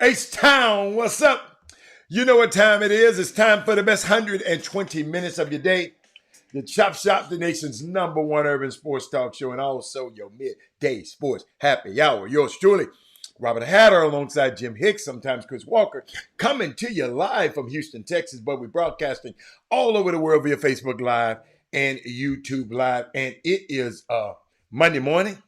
H-Town, what's up? You know what time it is. It's time for the best 120 minutes of your day. The Chop Shop, the nation's #1 urban sports talk show, and also your midday sports happy hour. Yours truly, Robert Hatter, alongside Jim Hicks, sometimes Chris Walker, coming to you live from Houston, Texas, but we're broadcasting all over the world via Facebook Live and YouTube Live. And it is Monday morning.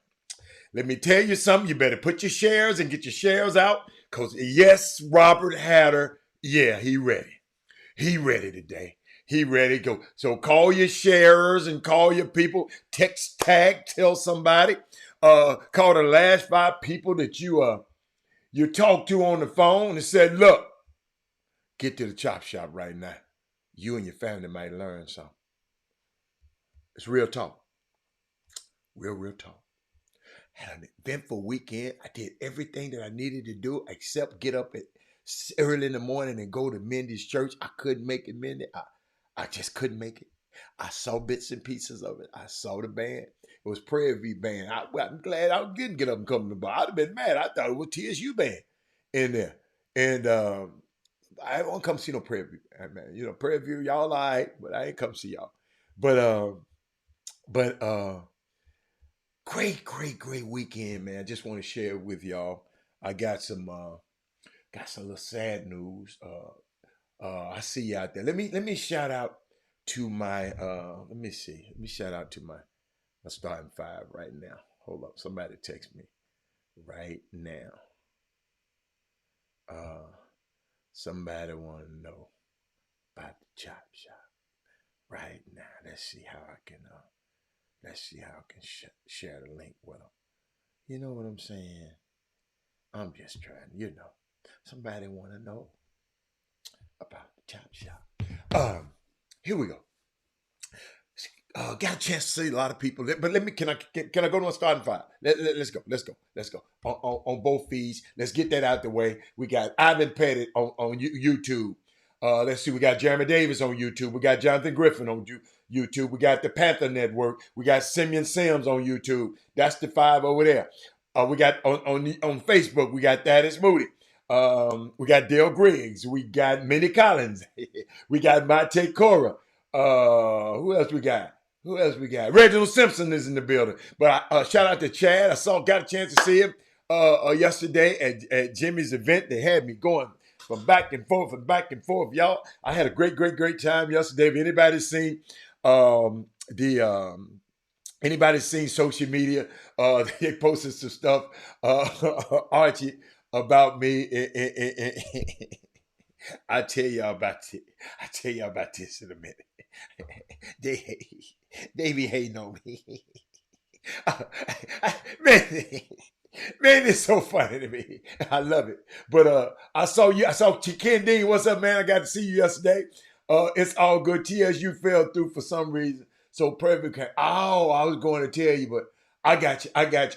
Let me tell you something. You better put your shares and get your shares out. Because, yes, Robert Hatter, yeah, he ready. He ready today. He ready to go. So call your sharers and call your people. Text tag, tell somebody. Call the last 5 people that you talked to on the phone and said, look, get to the Chop Shop right now. You and your family might learn something. It's real talk. Real talk. Had an eventful weekend. I did everything that I needed to do except get up at early in the morning and go to Mindy's church. I couldn't make it, Mindy. I just couldn't make it. I saw bits and pieces of it. I saw the band. It was Prairie View Band. I'm glad I didn't get up and come to the bar. I'd have been mad. I thought it was TSU Band in there. And I don't come see no Prairie View. Man, you know, Prairie View, y'all all right, but I ain't come see y'all. But great weekend, man. I just want to share it with y'all. I got some little sad news. I see you out there. Let me shout out to my let me shout out to my starting 5 right now. Hold up. Somebody text me right now. Somebody want to know about the Chop Shop right now. Let's see how I can share the link with them. You know what I'm saying? I'm just trying, somebody want to know about the Chop Shop. Here we go. Got a chance to see a lot of people, but can I go to a starting 5? Let's go. On both feeds. Let's get that out the way. We got Ivan Pettit on YouTube. Let's see, we got Jeremy Davis on YouTube. We got Jonathan Griffin on YouTube. We got the Panther Network. We got Simeon Sims on YouTube. That's the 5 over there. We got on Facebook, we got Thaddeus Moody. We got Dale Griggs. We got Minnie Collins. We got Mate Cora. Who else we got? Reginald Simpson is in the building. But shout out to Chad. Got a chance to see him yesterday at Jimmy's event. They had me going from back and forth. Y'all, I had a great time yesterday. If anybody's seen anybody's seen social media, they posted some stuff, Archie, about me. I'll tell y'all about this in a minute. They be hating on me. Man, it's so funny to me. I love it. But I saw Ken Dean. What's up, man? I got to see you yesterday. It's all good. TSU fell through for some reason. So perfect. I was going to tell you, but I got you.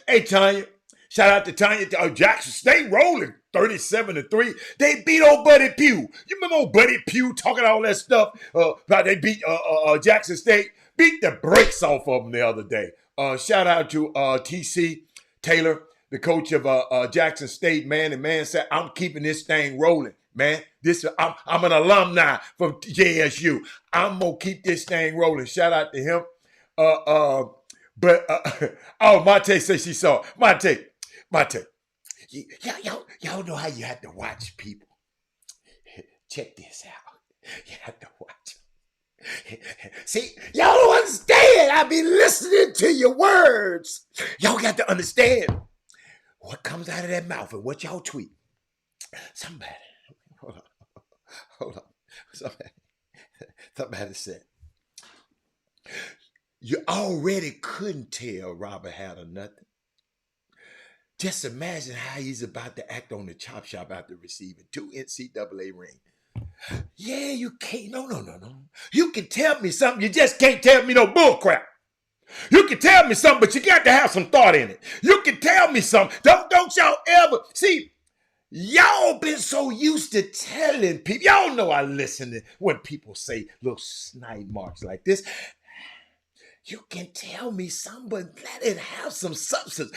Hey, Tanya. Shout out to Tanya. Jackson State rolling 37-3. They beat old Buddy Pugh. You remember old Buddy Pugh talking all that stuff about they beat Jackson State? Beat the brakes off of them the other day. Shout out to TC Taylor, the coach of Jackson State, man. And man said, I'm keeping this thing rolling, man. I'm an alumni from JSU. I'm going to keep this thing rolling. Shout out to him. Mate says she saw it. Mate. Y'all know how you have to watch people. Check this out. You have to watch them. See, y'all don't understand. I be listening to your words. Y'all got to understand what comes out of that mouth and what y'all tweet. Somebody, hold on. Somebody said, you already couldn't tell Robert Hatter nothing. Just imagine how he's about to act on the Chop Shop after receiving 2 NCAA rings. Yeah, you can't. No. You can tell me something. You just can't tell me no bullcrap. You can tell me something, but you got to have some thought in it. You can tell me something. Don't y'all ever see. Y'all been so used to telling people. Y'all know I listen to when people say little snide marks like this. You can tell me something, but let it have some substance.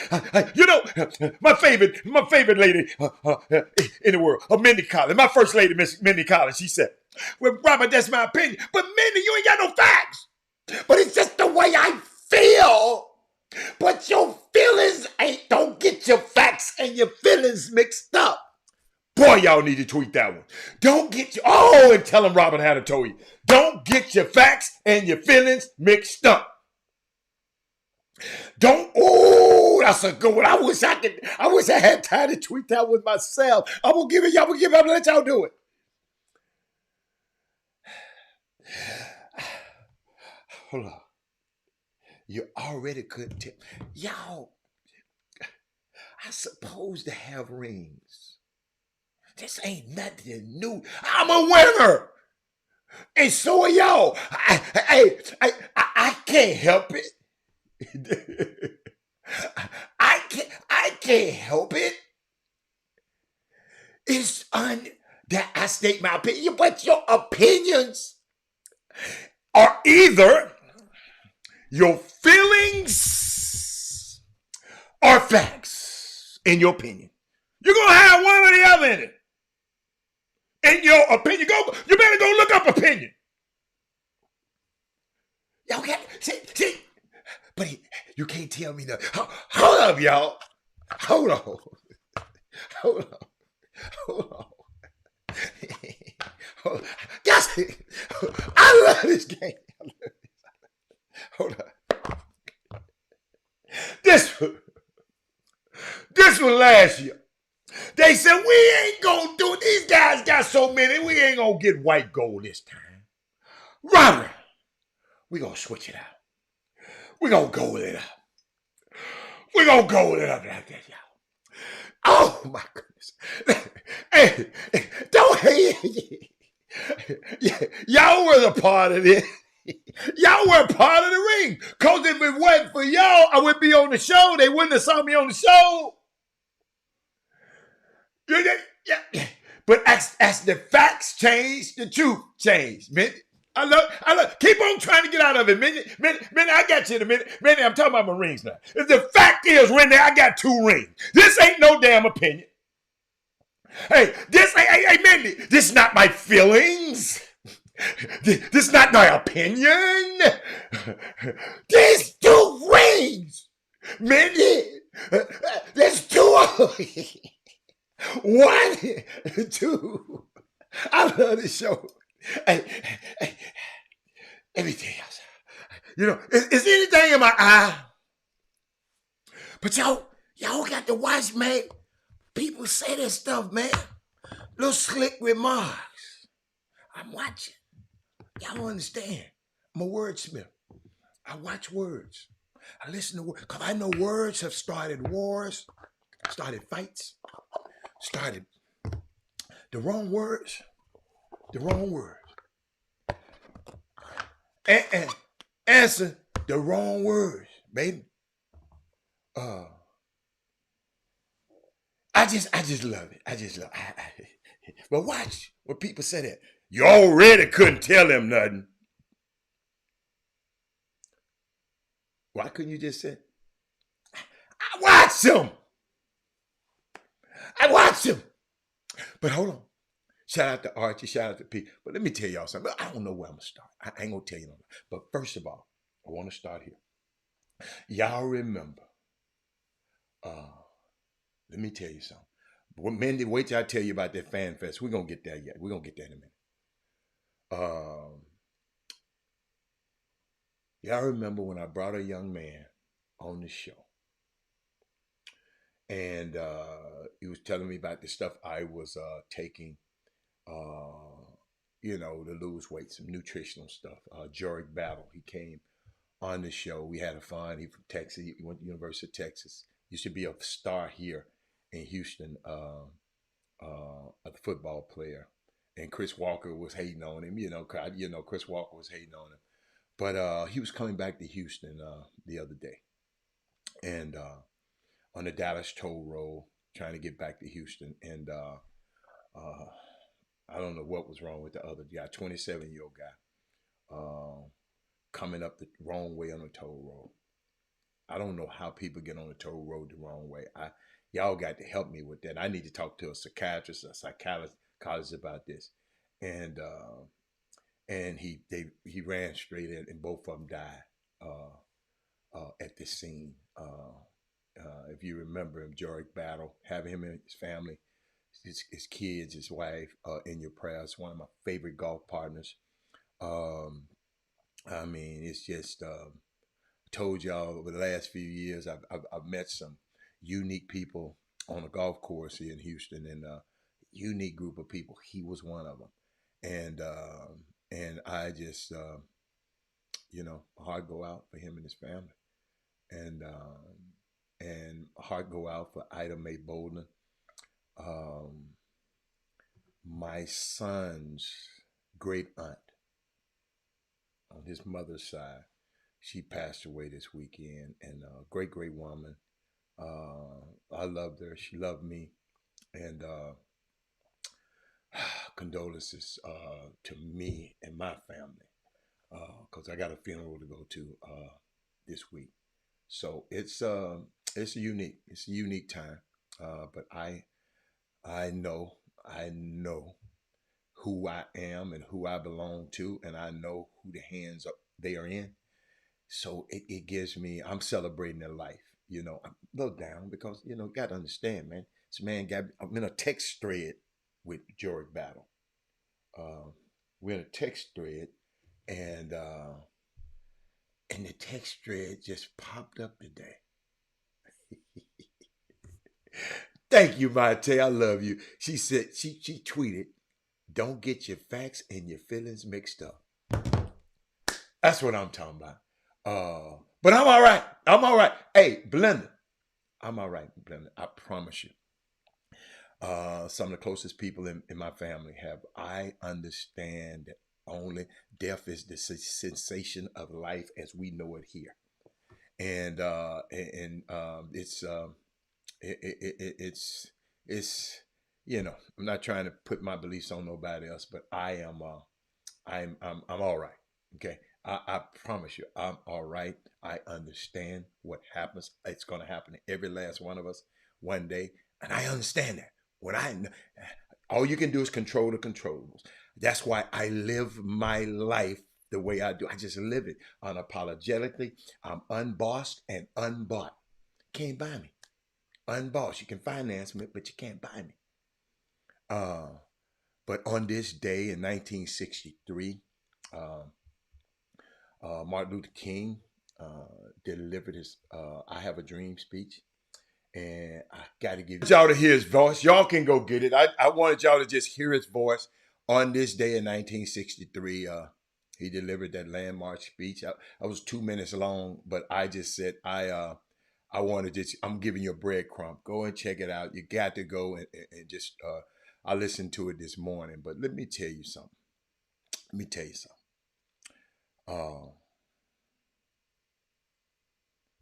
You know, my favorite lady in the world, Mindy Collins, my first lady, Miss Mindy Collins, she said, well, Robert, that's my opinion. But Mindy, you ain't got no facts. But it's just the way I feel. But your feelings don't get your facts and your feelings mixed up. Boy, y'all need to tweet that one. Don't get your, and tell them Robert had to tell you. Don't get your facts and your feelings mixed up. That's a good one. I wish I had time to tweet that one myself. I'm gonna give it, y'all, I'm gonna let y'all do it. Hold on. You already couldn't tell. Y'all, I'm supposed to have rings. This ain't nothing new. I'm a winner. And so are y'all. I can't help it. I can't help it. It's that I state my opinion, but your opinions are either your feelings or facts, in your opinion. You're gonna have one or the other in it. In your opinion, you better go look up opinion. Y'all got see, but you can't tell me nothing. Hold up, y'all. Hold on. Guys, I love this game. Hold up. This was last year. They said, we ain't gonna do it. These guys got so many, we ain't gonna get white gold this time. Robert, we gonna switch it out. We gonna gold it up. We gonna gold it up like that, y'all. Oh my goodness. Hey, don't hate. Y'all were the part of this. Y'all were part of the ring. Because if it wasn't for y'all, I would be on the show. They wouldn't have saw me on the show. Yeah. But as the facts change, the truth changed. I love. Keep on trying to get out of it. Minnie, I got you in a minute. Minnie, I'm talking about my rings now. The fact is, Renee, I got 2 rings. This ain't no damn opinion. Hey, Minnie, this is not my feelings. This not my opinion. There's 2 rings. Minnie, there's 2 of them. 1, 2. I love this show. Hey, everything else. You know, is anything in my eye? But y'all got to watch, man. People say this stuff, man. Little slick remarks. I'm watching. Y'all don't understand. I'm a wordsmith. I watch words. I listen to words. Because I know words have started wars, started fights, started the wrong words. And answer the wrong words, baby. I just love it. But watch when people say that. You already couldn't tell them nothing. Why couldn't you just say, I watched him. But hold on. Shout out to Archie, shout out to Pete. But let me tell y'all something. I don't know where I'm going to start. I ain't going to tell you nothing. But first of all, I want to start here. Y'all remember, let me tell you something. Mindy, wait till I tell you about that Fan Fest. We're going to get there yet. We're going to get there in a minute. Y'all remember when I brought a young man on the show. And he was telling me about the stuff I was taking, to lose weight, some nutritional stuff. Jorick Battle, he came on the show. We had a fun. He's from Texas. He went to the University of Texas. Used to be a star here in Houston, a football player. And Chris Walker was hating on him. Chris Walker was hating on him. But he was coming back to Houston the other day. And on the Dallas toll road, trying to get back to Houston. And I don't know what was wrong with the other guy, 27-year-old guy. coming up the wrong way on the toll road. I don't know how people get on the toll road the wrong way. Y'all got to help me with that. I need to talk to a psychiatrist, a psychologist about this. And he ran straight in, and both of them died at this scene. If you remember him, George Battle, having him and his family, his kids, his wife, in your prayers. One of my favorite golf partners. I mean, it's just told y'all over the last few years, I've met some unique people on a golf course here in Houston, and a unique group of people. He was one of them, and I just heart go out for him and his family, and heart go out for Ida Mae Bolden, my son's great aunt on his mother's side. She passed away this weekend, and a great woman. I loved her. She loved me, and condolences to me and my family, because I got a funeral to go to this week. So it's a unique time, but I know who I am and who I belong to, and I know who the hands they are in. So it gives me, I'm celebrating their life. I'm a little down because, you got to understand, man. This man I'm in a text thread with George Battle. We're in a text thread, and the text thread just popped up today. Thank you, Mate. I love you. She said, she tweeted, "Don't get your facts and your feelings mixed up." That's what I'm talking about. But I'm all right. I'm all right. Hey, Blender, I'm all right, Blender. I promise you. Some of the closest people in my family have. I understand that only death is the sensation of life as we know it here, and it's I'm not trying to put my beliefs on nobody else, but I'm all right. Okay. I promise you, I'm all right. I understand what happens. It's going to happen to every last one of us one day. And I understand that. All you can do is control the controllables. That's why I live my life the way I do. I just live it unapologetically. I'm unbossed and unbought. Can't buy me. Unbossed. You can finance me, but you can't buy me. But on this day in 1963, Martin Luther King delivered his "I Have a Dream" speech, and I got to give y'all to hear his voice. Y'all can go get it. I wanted y'all to just hear his voice on this day in 1963. He delivered that landmark speech. I was 2 minutes long, but I just said I wanted to. I'm giving you a breadcrumb. Go and check it out. You got to go and just. I listened to it this morning, but let me tell you something.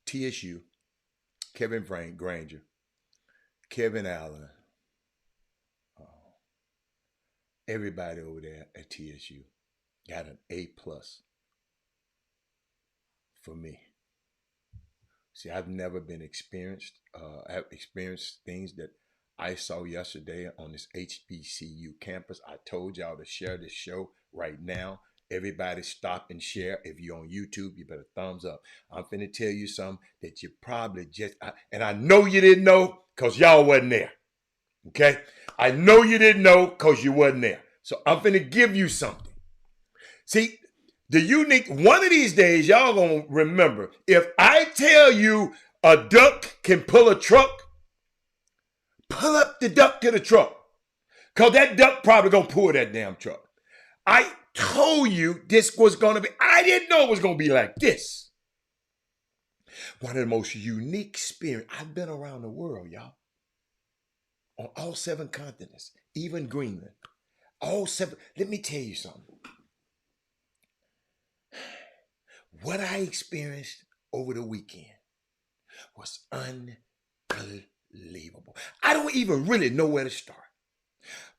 TSU, Kevin Granger, Kevin Allen, everybody over there at TSU got an A+ for me. See, I've never been experienced. I've experienced things that I saw yesterday on this HBCU campus. I told y'all to share this show right now. Everybody stop and share. If you're on YouTube, you better thumbs up. I'm finna tell you something that you probably and I know you didn't know because y'all wasn't there. Okay? I know you didn't know because you wasn't there. So I'm finna give you something. See, the unique, one of these days, y'all gonna remember, if I tell you a duck can pull a truck, pull up the duck to the truck. Because that duck probably gonna pull that damn truck. I told you this was gonna be, I didn't know it was gonna be like this. One of the most unique experiences. I've been around the world, y'all. On all 7 continents, even Greenland. All 7. Let me tell you something. What I experienced over the weekend was unbelievable. I don't even really know where to start.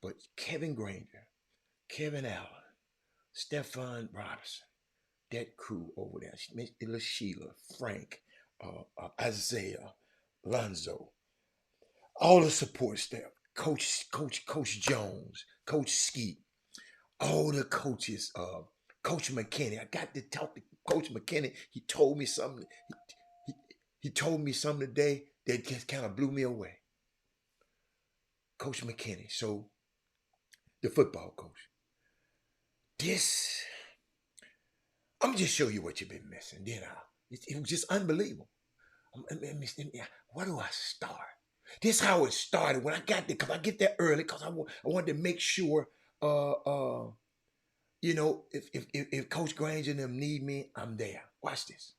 But Kevin Granger, Kevin Allen, Stefan Robertson, that crew over there, little Sheila, Frank, Isaiah, Lonzo, all the support staff, Coach Jones, Coach Skeet, all the coaches, Coach McKinney. I got to talk to Coach McKinney. He told me something. He told me something today that just kind of blew me away. Coach McKinney, so the football coach. I'm just show you what you've been missing. It was just unbelievable. Where do I start? This is how it started when I got there, because I get there early because I wanted to make sure, if Coach Granger and them need me, I'm there. Watch this.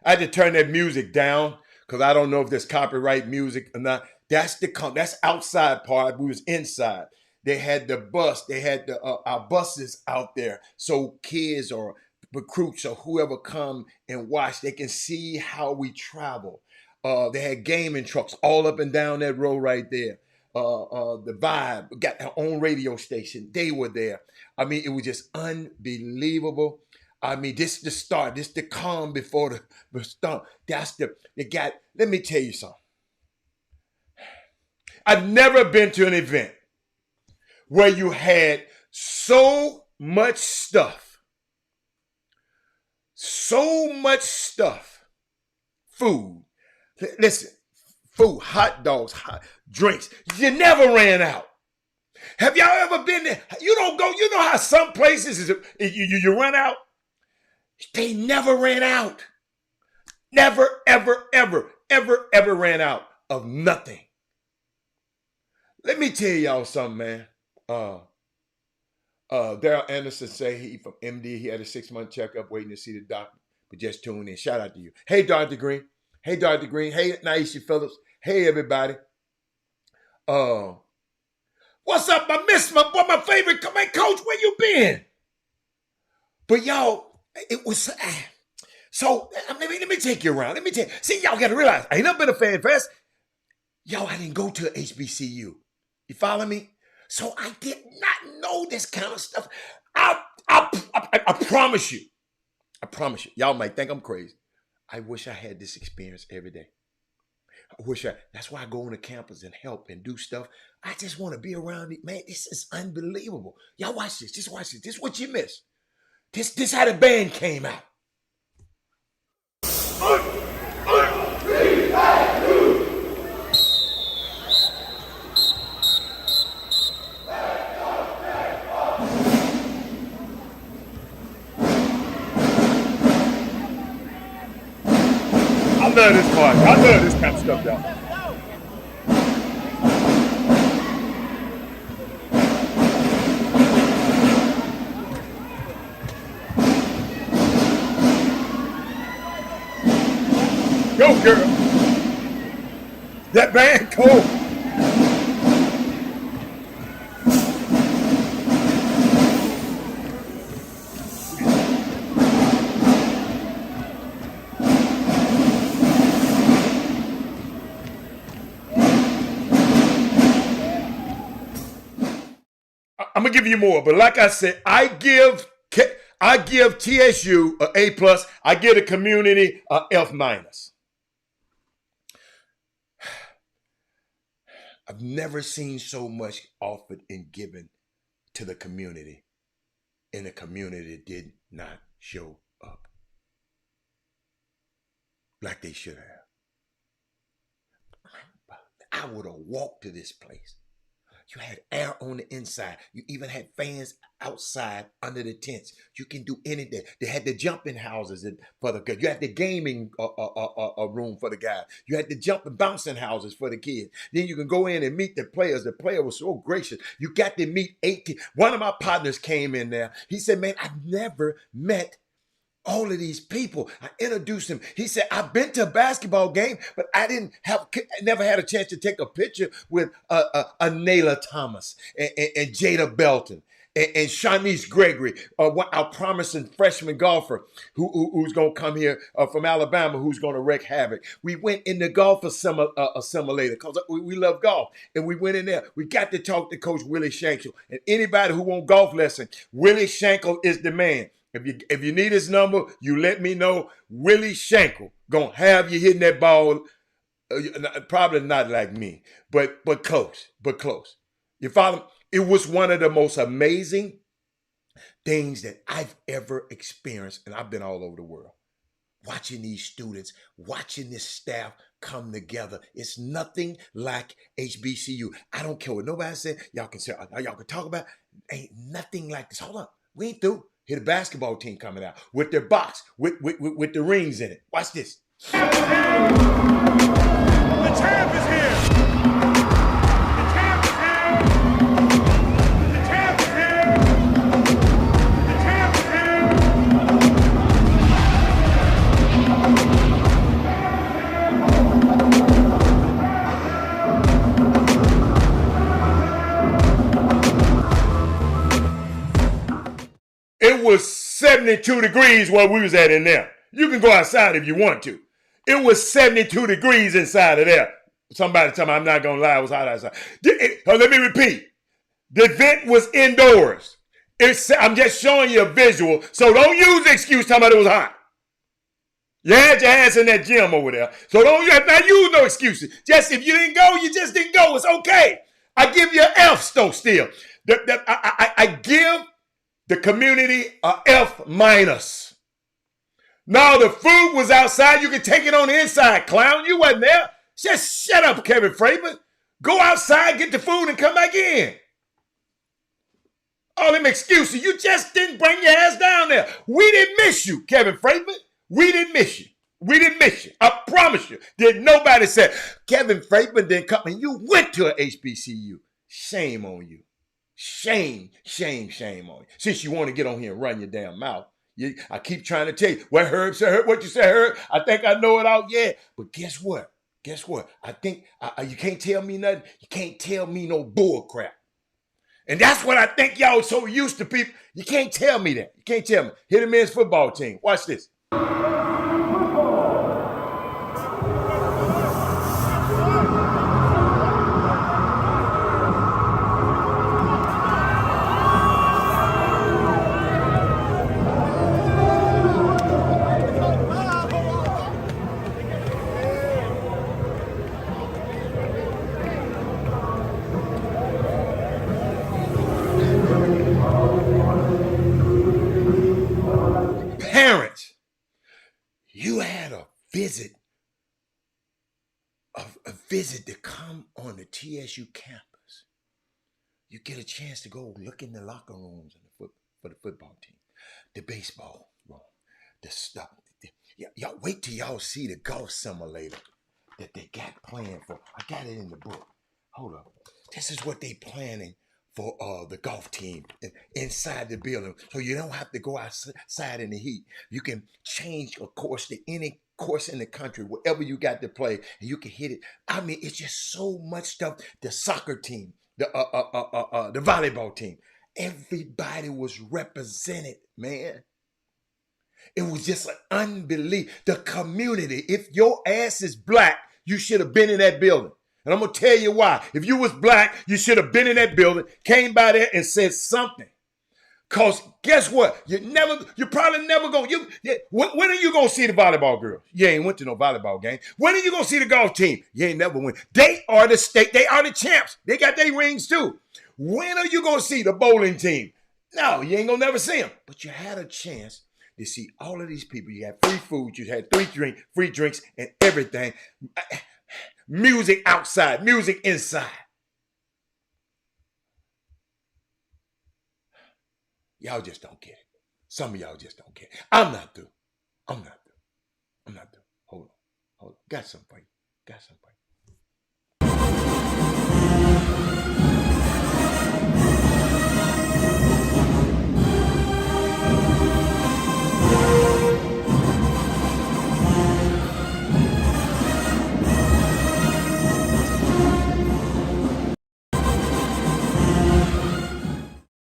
I had to turn that music down because I don't know if there's copyright music or not. That's outside part. We was inside. They had the bus. They had our buses out there, so kids or recruits or whoever come and watch, they can see how we travel. They had gaming trucks all up and down that road right there. The Vibe got their own radio station. They were there. I mean, it was just unbelievable. I mean, this is the start. This is the calm before the start. Let me tell you something. I've never been to an event where you had so much stuff, food. Listen, food, hot dogs, drinks. You never ran out. Have y'all ever been there? You don't go, you know how some places you run out? They never ran out. Never, ever, ever, ever, ever ran out of nothing. Let me tell y'all something, man. Daryl Anderson say he from MD. He had a 6-month checkup waiting to see the doctor, but just tuned in. Shout out to you. Hey, Dr. Green. Hey, Dr. Green. Hey, Naisha Phillips. Hey, everybody. What's up? I miss my favorite coach. Where you been? But y'all, it was so. Let me take you around. See, y'all got to realize I ain't never been a Fan Fest. Y'all, I didn't go to HBCU. You follow me? So I did not know this kind of stuff. I promise you. I promise you. Y'all might think I'm crazy. I wish I had this experience every day. That's why I go on the campus and help and do stuff. I just want to be around it. Man, this is unbelievable. Y'all watch this. Just watch this. This is what you missed. This how the band came out. I love this part. I love this kind of stuff, y'all. Go, girl. That band cool. I'm gonna give you more, but like I said, I give TSU an A+. I give the community an F-. I've never seen so much offered and given to the community, and the community did not show up like they should have. I would have walked to this place. You had air on the inside. You even had fans outside under the tents. You can do anything. They had the jumping houses for the kids. You had the gaming room for the guys. You had the jumping bouncing houses for the kids. Then you can go in and meet the players. The player was so gracious. You got to meet 18. One of my partners came in there. He said, man, I've never met all of these people. I introduced him. He said, I've been to a basketball game, but I never had a chance to take a picture with Nayla Thomas and Jada Belton. and Shanice Gregory, our promising freshman golfer who's going to come here from Alabama, who's going to wreak havoc. We went in the golf assimilator because we love golf, and we went in there. We got to talk to Coach Willie Shankle, and anybody who want golf lesson, Willie Shankle is the man. If you need his number, you let me know. Willie Shankle gonna have you hitting that ball. Probably not like me, but close, You follow? It was one of the most amazing things that I've ever experienced, and I've been all over the world. Watching these students, watching this staff come together. It's nothing like HBCU. I don't care what nobody said. Y'all can say, y'all can talk about it. Ain't nothing like this. Hold on, we ain't through. Here the basketball team coming out with their box, with the rings in it. Watch this. The champ is here. The champ is here. The champ is here. The champ is here. It was 72 degrees where we was at in there. You can go outside if you want to. It was 72 degrees inside of there. Somebody tell me I'm not going to lie, it was hot outside. Let me repeat. The event was indoors. I'm just showing you a visual, so don't use the excuse talking about it was hot. You had your ass in that gym over there, so don't use no excuses. Just if you didn't go, you just didn't go. It's okay. I give you an F still. I give the community a F minus. No, the food was outside. You can take it on the inside, clown. You wasn't there. Just shut up, Kevin Fraper. Go outside, get the food, and come back in. All them excuses. You just didn't bring your ass down there. We didn't miss you, Kevin Fraper. We didn't miss you. We didn't miss you. I promise you. Did nobody say, Kevin Fraper didn't come, and you went to an HBCU. Shame on you. Shame on you. Since you want to get on here and run your damn mouth. I keep trying to tell you what Herb said. What you said, Herb? I think I know it out yet. But guess what? I think you can't tell me nothing. You can't tell me no bull crap. And that's what I think y'all so used to, people. You can't tell me that. You can't tell me. Hit a men's football team. Watch this. Parents, you had a visit to come on the TSU campus. You get a chance to go look in the locker rooms for the football team, the baseball room, the stuff. Y'all wait till y'all see the golf simulator that they got planned for. I got it in the book. Hold up. This is what they planning for the golf team inside the building. So you don't have to go outside in the heat. You can change a course to any course in the country, wherever you got to play, and you can hit it. I mean, it's just so much stuff. The soccer team, the volleyball team, everybody was represented, man. It was just an unbelief. The community, if your ass is black, you should have been in that building. And I'm going to tell you why. If you was black, you should have been in that building, came by there and said something. Because guess what? You're probably never going to. When are you going to see the volleyball girls? You ain't went to no volleyball game. When are you going to see the golf team? You ain't never went. They are the state. They are the champs. They got their rings too. When are you going to see the bowling team? No, you ain't going to never see them. But you had a chance to see all of these people. You had free food. You had free drinks and everything. Music outside, music inside. Y'all just don't get it. Some of y'all just don't get it. I'm not through. Hold on. Got something for you.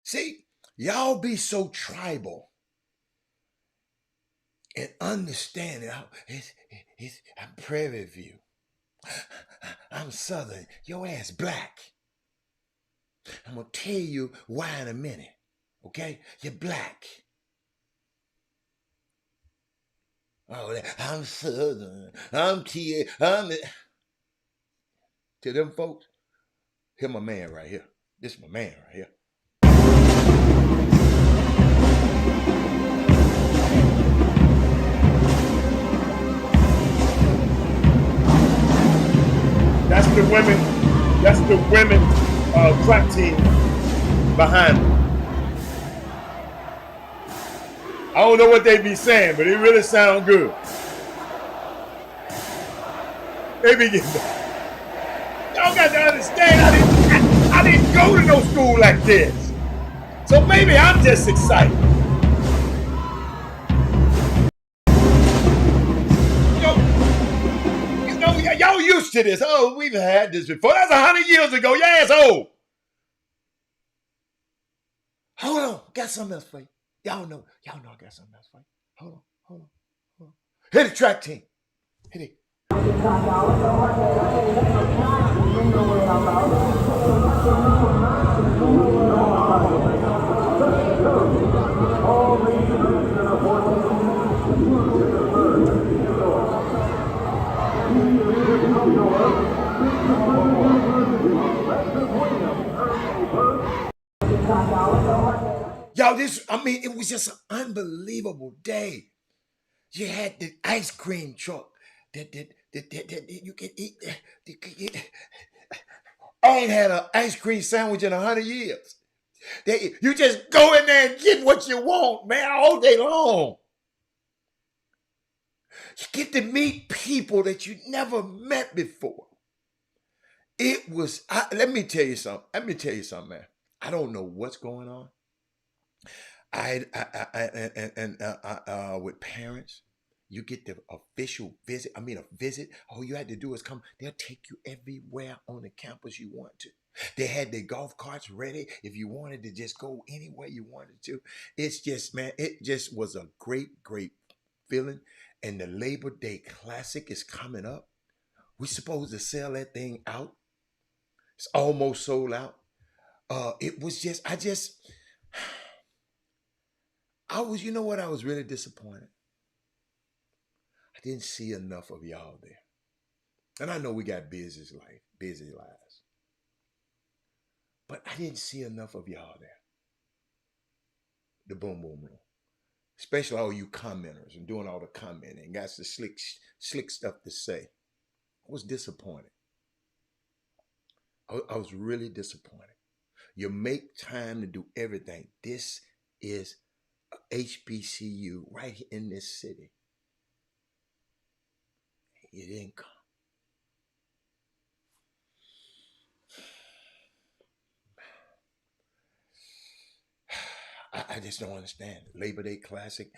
See, y'all be so tribal and understand it. I'm Prairie View. I'm Southern. Your ass black. I'm going to tell you why in a minute. Okay? You're black. Oh, I'm Southern. I'm T. To them folks, here's my man right here. This is my man right here. That's the women. That's the women track team behind them. I don't know what they be saying, but it really sound good. They be getting that. Y'all got to understand, I didn't go to no school like this. So maybe I'm just excited. Y'all used to this. Oh, we've had this before. That's 100 years ago. Your ass old. Hold on. Got something else for you. Y'all know I got something else for you. Hold on. Hit the track team. Hit it. Y'all, it was just an unbelievable day. You had the ice cream truck that you could eat. I ain't had an ice cream sandwich in 100 years. You just go in there and get what you want, man, all day long. You get to meet people that you never met before. It was, let me tell you something, man. I don't know what's going on. With parents, you get the official visit. A visit. All you had to do is come. They'll take you everywhere on the campus you want to. They had their golf carts ready if you wanted to just go anywhere you wanted to. It's just, man, it just was a great, great feeling. And the Labor Day Classic is coming up. We're supposed to sell that thing out. It's almost sold out. It was just, I was really disappointed. I didn't see enough of y'all there. And I know we got busy lives. But I didn't see enough of y'all there. The boom boom room. Especially all you commenters and doing all the commenting. Got the slick stuff to say. I was disappointed. I was really disappointed. You make time to do everything. This is HBCU right in this city. You didn't come. I just don't understand. Labor Day Classic.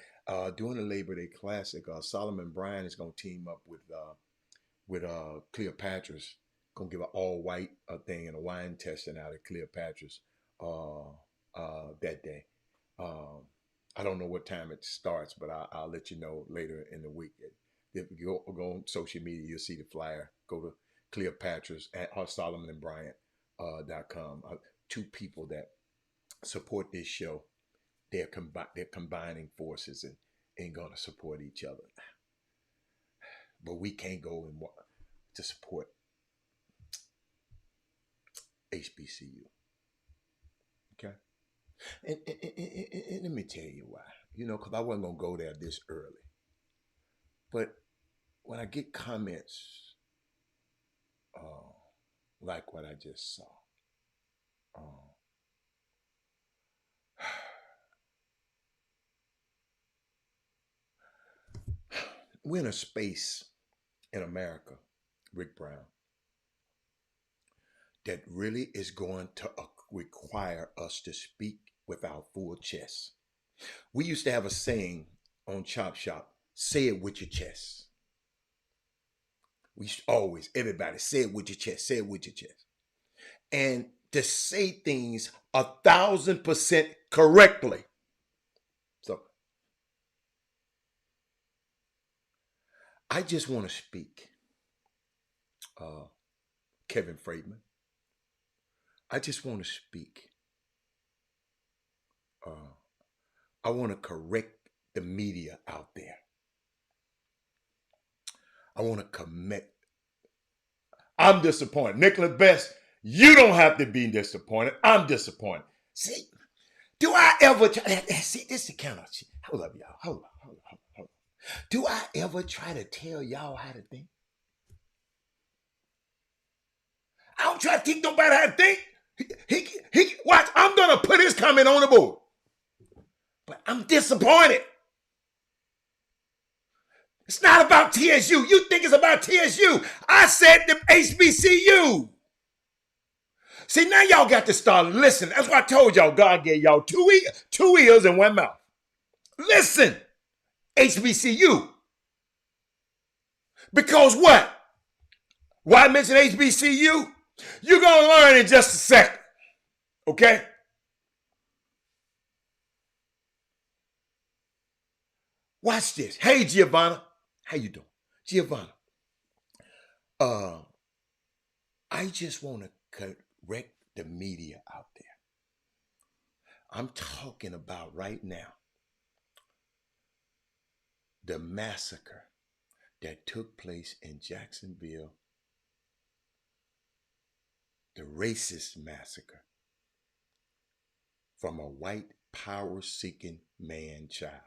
During the Labor Day Classic, Solomon Bryan is going to team up with Cleopatra's. Going to give an all-white thing and a wine tasting out at Cleopatra's that day. I don't know what time it starts, but I'll let you know later in the week. If you go on social media, you'll see the flyer. Go to Cleopatra's at SolomonandBryant.com. Two people that support this show. They're combining forces and going to support each other. But we can't go to support HBCU. Okay? And let me tell you why. Because I wasn't going to go there this early. But when I get comments like what I just saw, we're in a space in America, Rick Brown, that really is going to require us to speak with our full chest. We used to have a saying on Chop Shop, say it with your chest. We used to always, everybody, say it with your chest, say it with your chest. And to say things 1,000% correctly. So I just want to speak, Kevin Friedman. I just want to speak. I want to correct the media out there. I want to commit. I'm disappointed. Nicholas Best, you don't have to be disappointed. I'm disappointed. See, do I ever try? See, this is the kind of shit. Hold up, y'all. Hold up. Do I ever try to tell y'all how to think? I don't try to teach nobody how to think. He watch, I'm going to put his comment on the board. But I'm disappointed. It's not about TSU. You think it's about TSU. I said the HBCU. See, now y'all got to start listening. That's why I told y'all God gave y'all two ears and one mouth. Listen, HBCU. Because what? Why I mention HBCU? You're going to learn in just a second. Okay? Watch this. Hey, Giovanna. How you doing? Giovanna. I just want to correct the media out there. I'm talking about right now the massacre that took place in Jacksonville, the racist massacre from a white power-seeking man-child.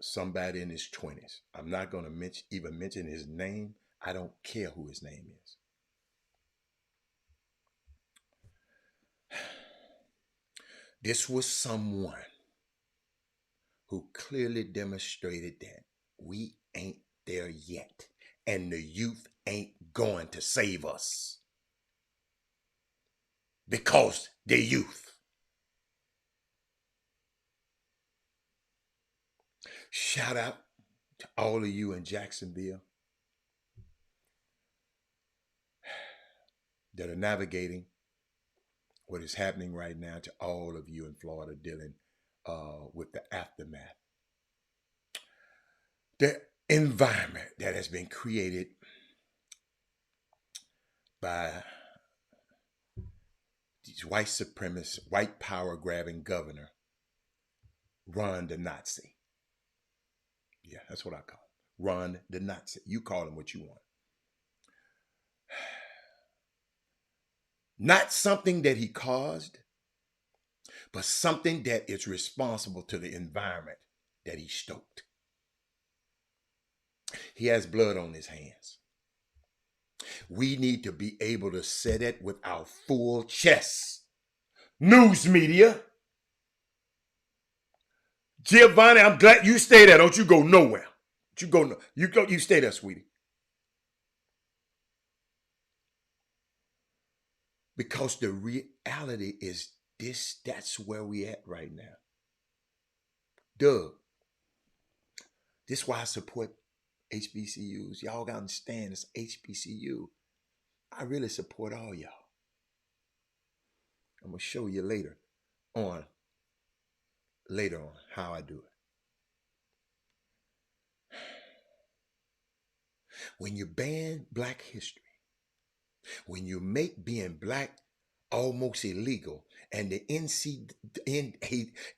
Somebody in his 20s. I'm not going to even mention his name. I don't care who his name is. This was someone who clearly demonstrated that we ain't there yet, and the youth ain't going to save us because they're youth. Shout out to all of you in Jacksonville that are navigating what is happening right now, to all of you in Florida dealing with the aftermath. The environment that has been created by these white supremacist, white power grabbing governor, Ron the Nazi. Yeah, that's what I call him. Ron the Nazi. You call him what you want. Not something that he caused, but something that is responsible to the environment that he stoked. He has blood on his hands. We need to be able to say it with our full chest. News media. Giovanni, I'm glad you stay there. Don't you go nowhere. You stay there, sweetie. Because the reality is this, that's where we at right now. Doug, this is why I support HBCUs. Y'all gotta understand it's HBCU. I really support all y'all. I'm gonna show you later on how I do it. When you ban Black history, when you make being Black almost illegal, and the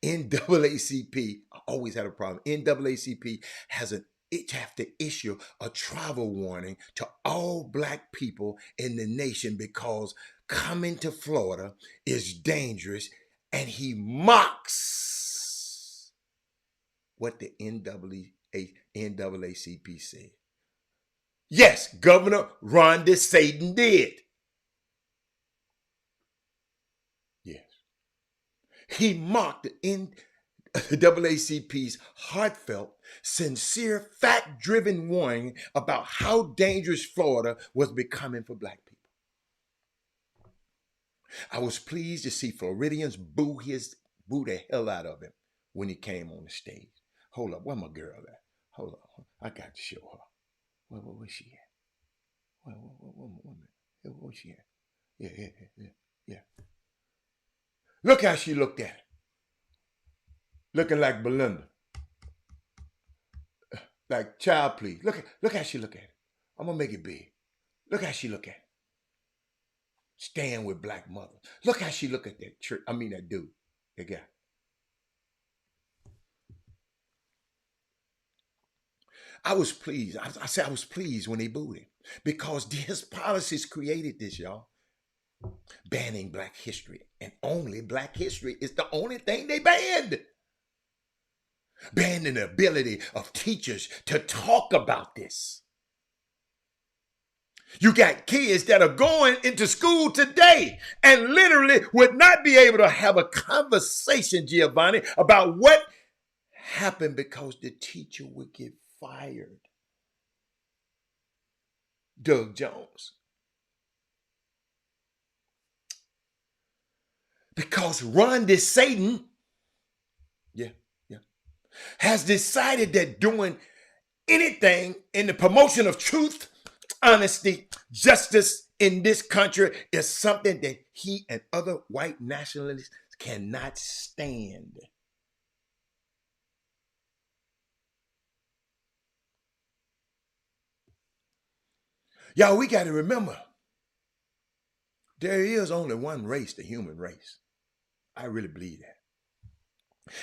NAACP, I always had a problem. NAACP have to issue a travel warning to all Black people in the nation because coming to Florida is dangerous, and he mocks what the NAACP said. Yes, Governor Ron DeSantis did. Yes. He mocked the NAACP's heartfelt, sincere, fact-driven warning about how dangerous Florida was becoming for Black people. I was pleased to see Floridians boo the hell out of him when he came on the stage. Hold up, where my girl at? Hold up, I got to show her. Where's she at? Where's she at? Yeah. Look how she looked at it. looking like Belinda, like child please. Look how she look at it. I'm gonna make it big. Look how she look at it. Stand with black mother. Look how she look at that church. I mean that dude, that guy. I was pleased. I said I was pleased when they booed him because his policies created this, y'all. Banning black history, and only black history is the only thing they banned. Banning the ability of teachers to talk about this. You got kids that are going into school today and literally would not be able to have a conversation, Giovanni, about what happened because the teacher would get fired. Doug Jones. Because Ron DeSatan, has decided that doing anything in the promotion of truth, honesty, justice in this country is something that he and other white nationalists cannot stand. Y'all, we got to remember, there is only one race, the human race. I really believe that.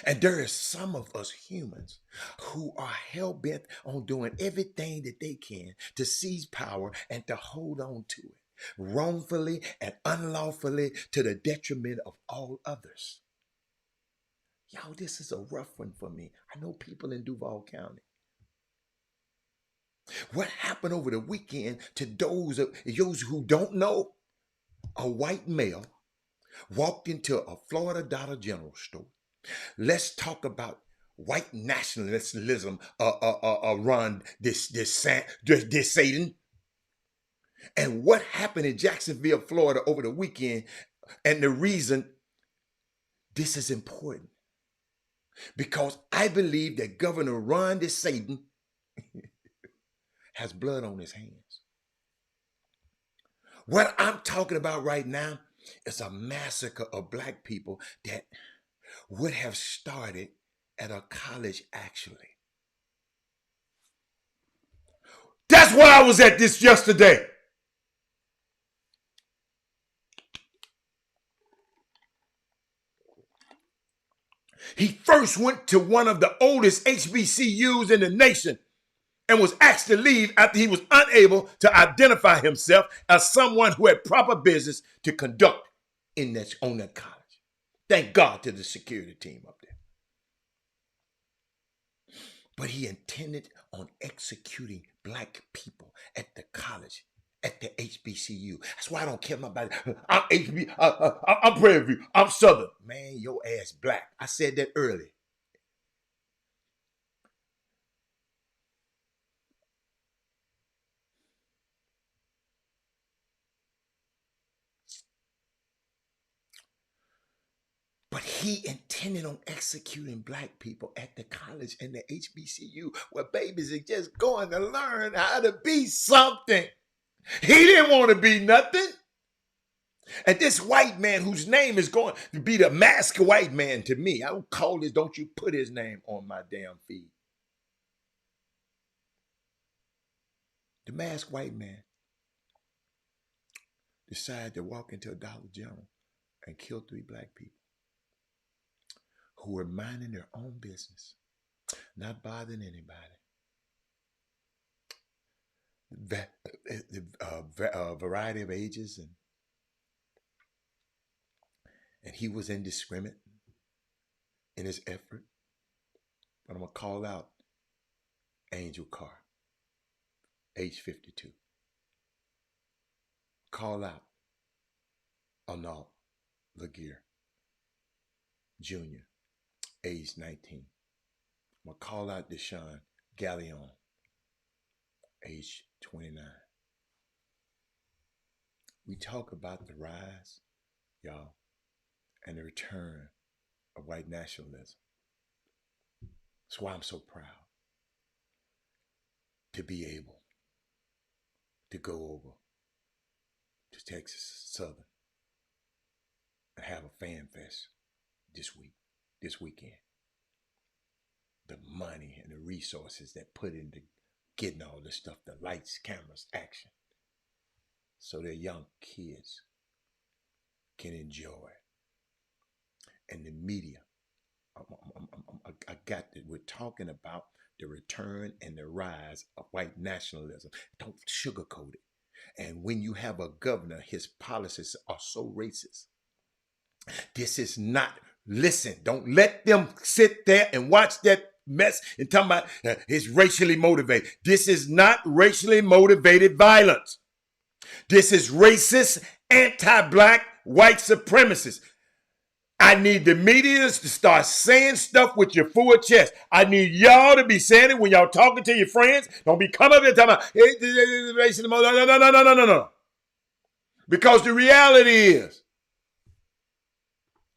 And there is some of us humans who are hell-bent on doing everything that they can to seize power and to hold on to it, wrongfully and unlawfully to the detriment of all others. Y'all, this is a rough one for me. I know people in Duval County. What happened over the weekend to those who don't know? A white male walked into a Florida Dollar General store. Let's talk about white nationalism around this Satan. And what happened in Jacksonville, Florida over the weekend, and the reason this is important. Because I believe that Governor Ron DeSantis has blood on his hands. What I'm talking about right now is a massacre of black people that would have started at a college, actually. That's why I was at this yesterday. He first went to one of the oldest HBCUs in the nation and was asked to leave after he was unable to identify himself as someone who had proper business to conduct on that college. Thank God to the security team up there. But he intended on executing black people at the college, at the HBCU. That's why I don't care about it. I'm HB. I'm Prairie View. I'm Southern. Man, your ass black. I said that earlier. But he intended on executing black people at the college and the HBCU where babies are just going to learn how to be something. He didn't want to be nothing. And this white man whose name is going to be the masked white man to me, I don't call this, don't you put his name on my damn feed. The masked white man decided to walk into a Dollar General and kill 3 black people who were minding their own business, not bothering anybody. Variety of ages, and he was indiscriminate in his effort. But I'm going to call out Angel Carr, age 52. Call out Arnaud Laguerre, Jr., age 19. I'm going to call out Deshaun Gallion, age 29. We talk about the rise, y'all, and the return of white nationalism. That's why I'm so proud to be able to go over to Texas Southern and have a fan fest this weekend. the money and the resources that put into getting all this stuff, the lights, cameras, action, so their young kids can enjoy. And the media, I got that. We're talking about the return and the rise of white nationalism. Don't sugarcoat it. And when you have a governor, his policies are so racist. This is not, listen, don't let them sit there and watch that mess and talk about it's racially motivated. This is not racially motivated violence. This is racist, anti-black, white supremacists. I need the media to start saying stuff with your full chest. I need y'all to be saying it when y'all talking to your friends. Don't be coming up there talking about racism. No. Because the reality is,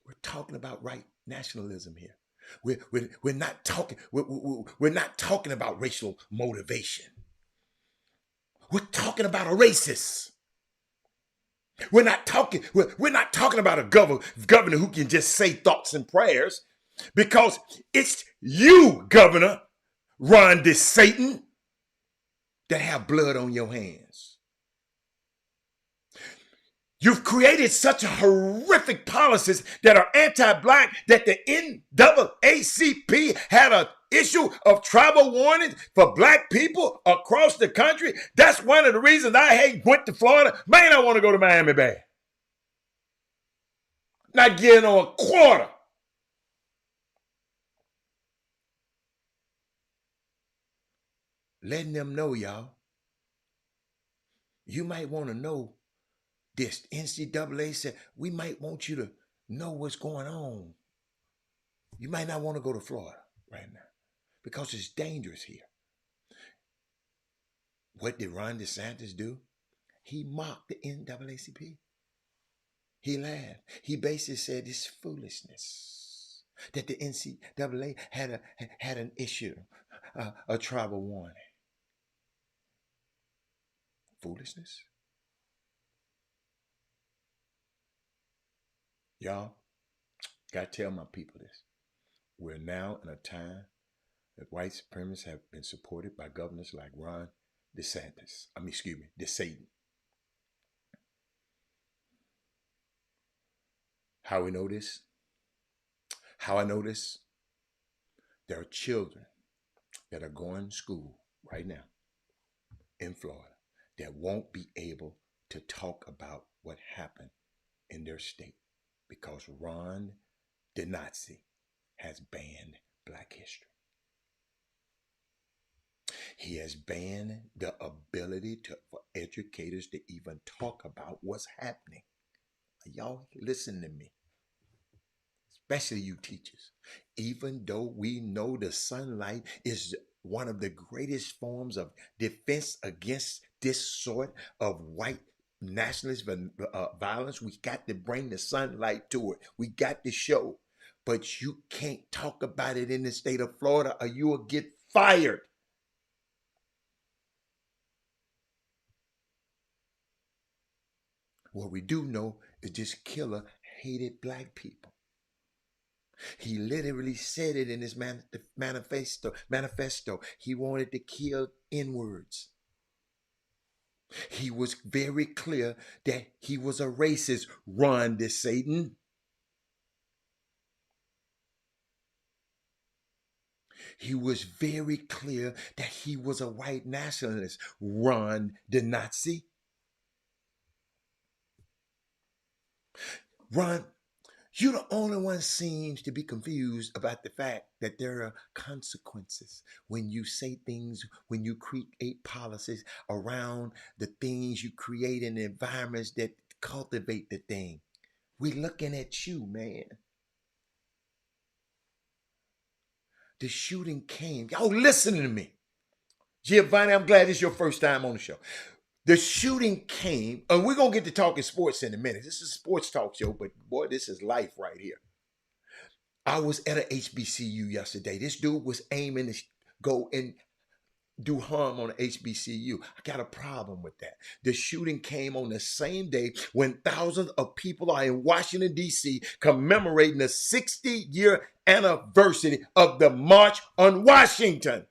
we're talking about white nationalism here. We're not talking. We're not talking about racial motivation. We're talking about a racist. We're not talking about a governor who can just say thoughts and prayers, because it's you, Governor Ron DeSatan, that have blood on your hands. You've created such horrific policies that are anti-black that the NAACP had an issue of travel warnings for black people across the country. That's one of the reasons I went to Florida. Man, I want to go to Miami bad. Not getting on a quarter. Letting them know, y'all. You might want to know this. NCAA said, we might want you to know what's going on. You might not want to go to Florida right now because it's dangerous here. What did Ron DeSantis do? He mocked the NAACP. He laughed. He basically said it's foolishness that the NCAA had an issue, a travel warning. Foolishness? Y'all, got to tell my people this. We're now in a time that white supremacists have been supported by governors like Ron DeSantis. DeSatan. How we know this? How I know this? There are children that are going to school right now in Florida that won't be able to talk about what happened in their state because Ron the Nazi has banned Black history. He has banned the ability for educators to even talk about what's happening. Y'all listen to me, especially you teachers. Even though we know the sunlight is one of the greatest forms of defense against this sort of white nationalist violence, we got to bring the sunlight to it. We got to show. But you can't talk about it in the state of Florida or you will get fired. What we do know is this killer hated Black people. He literally said it in his manifesto. He wanted to kill N-words. He was very clear that he was a racist, Ron DeSatan. He was very clear that he was a white nationalist, Ron the Nazi. Ron, you're the only one seems to be confused about the fact that there are consequences when you say things, when you create policies around the things you create in the environments that cultivate the thing. We're looking at you, man. The shooting came. Y'all listening to me. Giovanni, I'm glad it's your first time on the show. The shooting came, and we're going to get to talking sports in a minute. This is a sports talk show, but boy, this is life right here. I was at a HBCU yesterday. This dude was aiming to go in do harm on HBCU. I got a problem with that. The shooting came on the same day when thousands of people are in Washington, D.C. commemorating the 60-year anniversary of the March on Washington.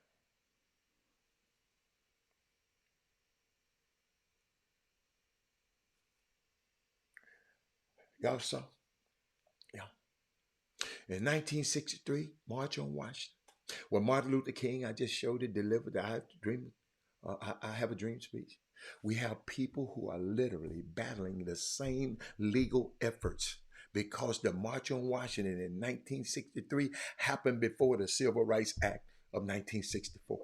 Y'all saw? Yeah. In 1963, March on Washington, when Martin Luther King, I just showed it, delivered the I Have a Dream speech. We have people who are literally battling the same legal efforts because the March on Washington in 1963 happened before the Civil Rights Act of 1964.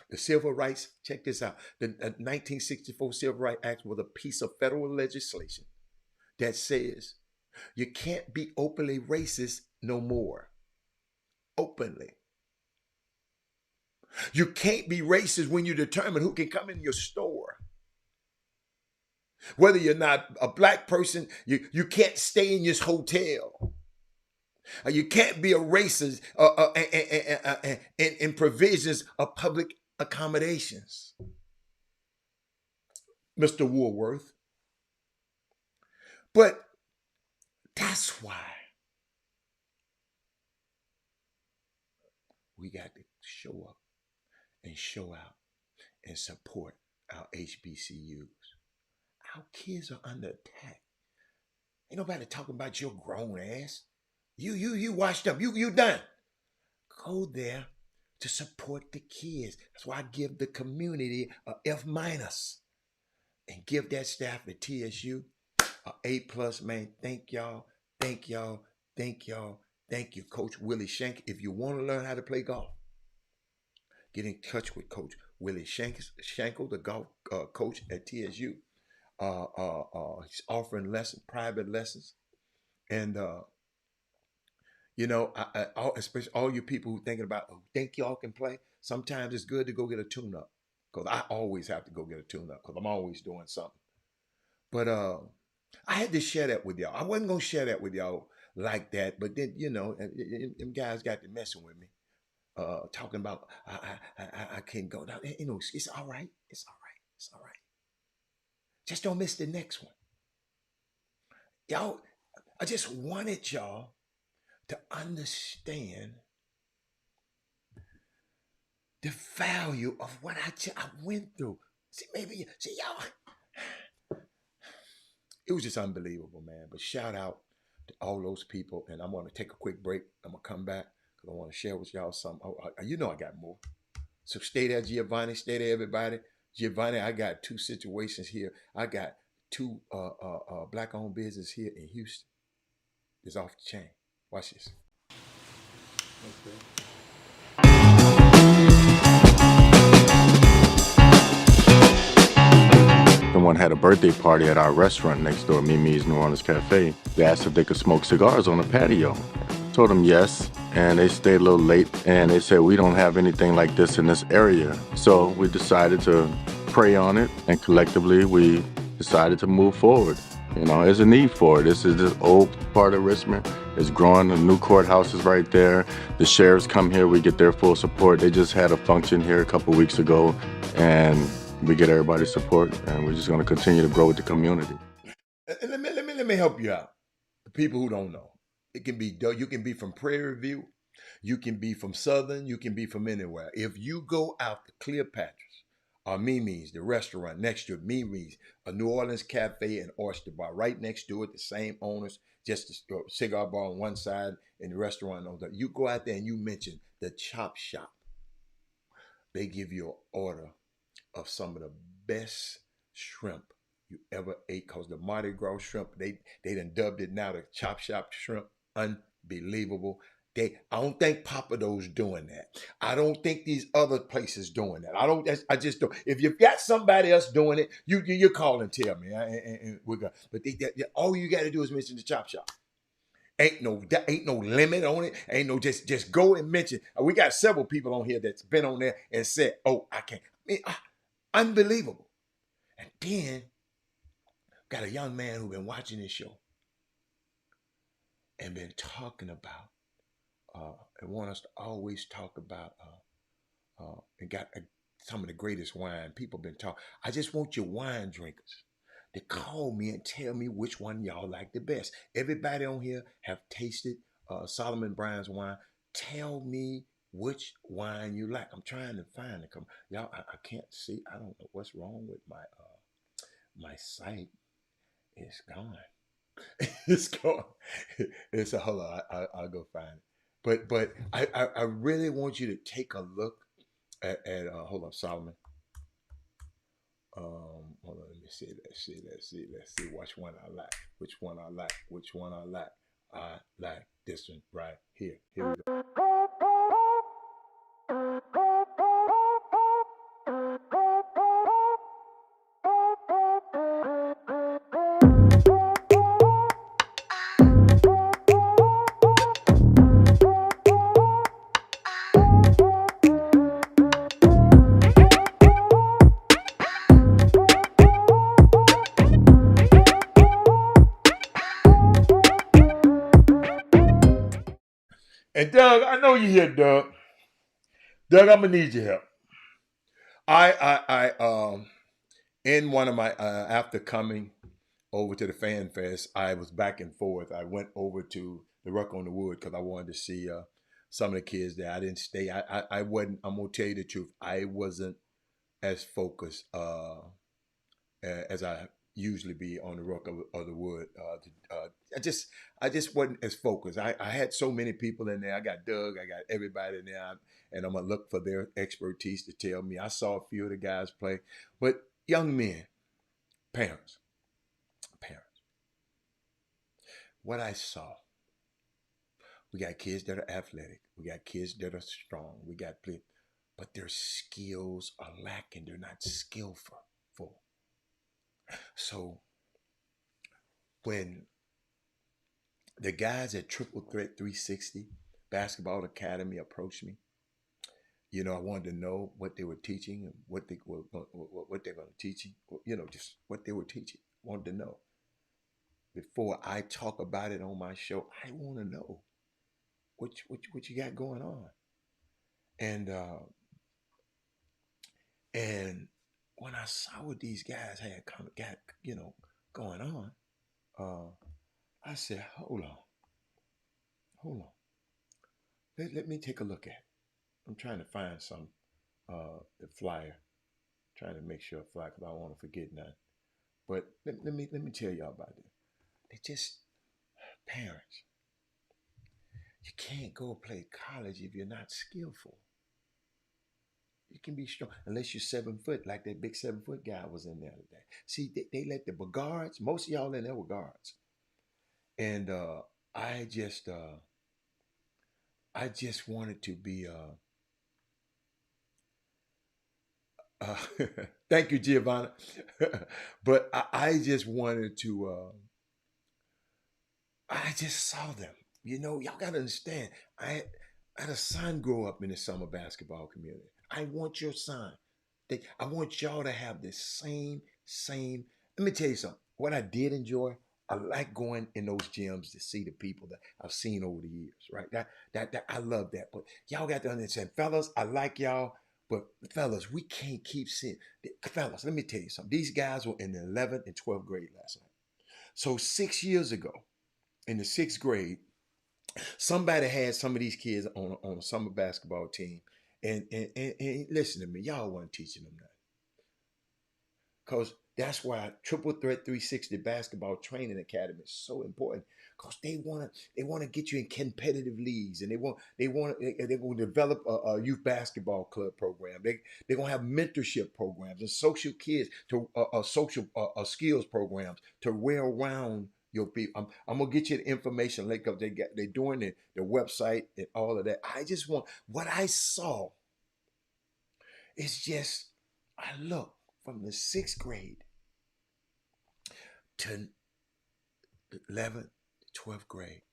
The Civil Rights, check this out, the 1964 Civil Rights Act was a piece of federal legislation that says you can't be openly racist no more. Openly. You can't be racist when you determine who can come in your store. Whether you're not a black person, you can't stay in this hotel. You can't be a racist in provisions of public accommodations. Mr. Woolworth. But that's why we got to show up and show out and support our HBCUs. Our kids are under attack. Ain't nobody talking about your grown ass. You washed up. You done. Go there to support the kids. That's why I give the community a F minus and give that staff at TSU a A plus. Man, thank y'all. Thank y'all. Thank y'all. Thank you, Coach Willie Shank. If you want to learn how to play golf, get in touch with Coach Willie Shankel, the golf coach at TSU. He's offering private lessons, and especially all you people who thinking about, think y'all can play. Sometimes it's good to go get a tune-up, because I always have to go get a tune-up because I'm always doing something. But I had to share that with y'all. I wasn't gonna share that with y'all like that, but then them guys got to messing with me, talking about I can't go down. It's all right. It's all right. It's all right. Just don't miss the next one. Y'all, I just wanted y'all to understand the value of what I went through. See, y'all, it was just unbelievable, man. But shout out to all those people. And I'm going to take a quick break. I'm going to come back because I want to share with y'all some. I got more. So stay there, Giovanni. Stay there, everybody. Giovanni, I got two situations here. I got two black-owned business here in Houston. It's off the chain. Watch this. Okay. Someone had a birthday party at our restaurant next door, Mimi's New Orleans Cafe. They asked if they could smoke cigars on the patio. Told them yes, and they stayed a little late, and they said, we don't have anything like this in this area. So we decided to pray on it, and collectively we decided to move forward. There's a need for it. This is this old part of Richmond. It's growing. The new courthouse is right there. The sheriffs come here. We get their full support. They just had a function here a couple weeks ago, and we get everybody's support, and we're just going to continue to grow with the community. Let me help you out. The people who don't know, you can be from Prairie View, you can be from Southern, you can be from anywhere. If you go out to Cleopatra's or Mimi's, the restaurant next to it, Mimi's, a New Orleans cafe and oyster bar right next to it, the same owners, just a cigar bar on one side and the restaurant on the other. You go out there and you mention the Chop Shop. They give you an order of some of the best shrimp you ever ate, because the Mardi Gras shrimp, they done dubbed it now the Chop Shop shrimp. Unbelievable. I don't think Papado's doing that. I don't think these other places doing that. I just don't. If you've got somebody else doing it, you call and tell me. And we're gonna, but all you got to do is mention the Chop Shop. Ain't no limit on it. Ain't no just go and mention. We got several people on here that's been on there and said, "Oh, I can't." Unbelievable. And then got a young man who been watching this show and been talking about and want us to always talk about and got some of the greatest wine. People been talking. I just want your wine drinkers to call me and tell me which one y'all like the best. Everybody on here have tasted Solomon Brown's wine. Tell me which wine you like. I'm trying to find it. Come, y'all, I can't see. I don't know what's wrong with my site. It's gone. It's gone. It's a hold on. I'll go find it. But I really want you to take a look at hold on, Solomon. Hold on, let me see. Let's see which one I like. Which one I like. Which one I like. I like this one right here. Here we go. And Doug, I know you're here, Doug. Doug, I'm gonna need your help. I in one of my after coming over to the Fan Fest, I was back and forth. I went over to the Ruck on the Wood because I wanted to see some of the kids there. I didn't stay. I wasn't. I'm gonna tell you the truth. I wasn't as focused as I usually be on the Ruck of the Wood. I just wasn't as focused. I had so many people in there. I got Doug. I got everybody in there. And I'm going to look for their expertise to tell me. I saw a few of the guys play. But young men, parents, what I saw, we got kids that are athletic. We got kids that are strong. We got, but their skills are lacking. They're not skillful. So when the guys at Triple Threat 360 Basketball Academy approached me, you know, I wanted to know what they were teaching and what they're going to teach you. You know, just what they were teaching. Wanted to know. Before I talk about it on my show, I want to know what you got going on. And when I saw what these guys had got, you know, going on, I said, hold on. Let me take a look at it. I'm trying to find the flyer. Trying to make sure because I don't want to forget nothing. But let me tell y'all about this. They just parents. You can't go play college if you're not skillful. You can be strong unless you're 7 foot, like that big 7 foot guy was in there today. See, they let the guards. Most of y'all in there were guards, and I just wanted to be. Thank you, Giovanna. But I just wanted to. I just saw them. You know, y'all got to understand. I had a son grow up in the summer basketball community. I want your son. I want y'all to have this same. Let me tell you something. What I did enjoy, I like going in those gyms to see the people that I've seen over the years, right? That I love that. But y'all got to understand, fellas, I like y'all. But fellas, we can't keep seeing. Fellas, let me tell you something. These guys were in the 11th and 12th grade last night. So 6 years ago, in the 6th grade, somebody had some of these kids on a summer basketball team. And listen to me, y'all weren't teaching them that. Because that's why Triple Threat 360 Basketball Training Academy is so important. Because they want to get you in competitive leagues, and they're going to develop a youth basketball club program. They're going to have mentorship programs and social kids to social skills programs to wear around your people. I'm gonna get you the information later because they're doing the website and all of that. I just want what I saw. It's just I look from the 6th grade to 11th, 12th grade.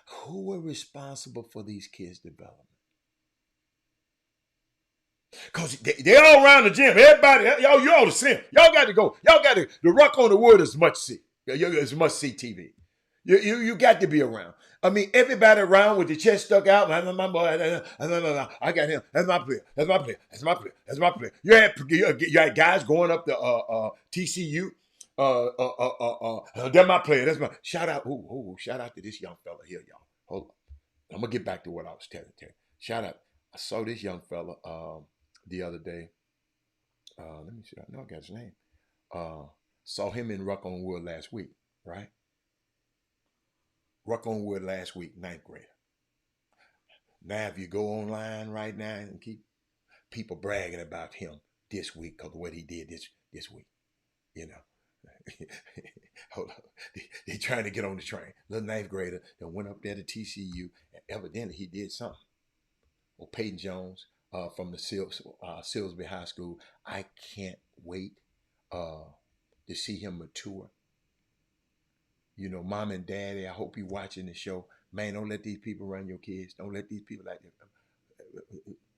Who were responsible for these kids' development? Because they all around the gym. Everybody, y'all, you ought to see them. Y'all got to go. Y'all got to, the Ruck on the Wood is much see. It's must see TV. You got to be around. I mean, everybody around with the chest stuck out. My boy, I got him. That's my player. That's my player. That's my player. That's my player. You had guys going up to TCU. That's my player. That's my shout out. Shout out to this young fella here, y'all. Hold on. I'm gonna get back to what I was telling you. Shout out. I saw this young fella the other day. Let me see. I know I got his name. Saw him in Ruck on Wood last week, right? Ruck on Wood last week, ninth grader. Now, if you go online right now and keep people bragging about him this week because of what he did this week, you know. Hold on. They trying to get on the train. Little ninth grader that went up there to TCU, and evidently he did something. Well, Peyton Jones from the Silsby High School. I can't wait to see him mature. You know, mom and daddy, I hope you're watching the show. Man, don't let these people run your kids. Don't let these people like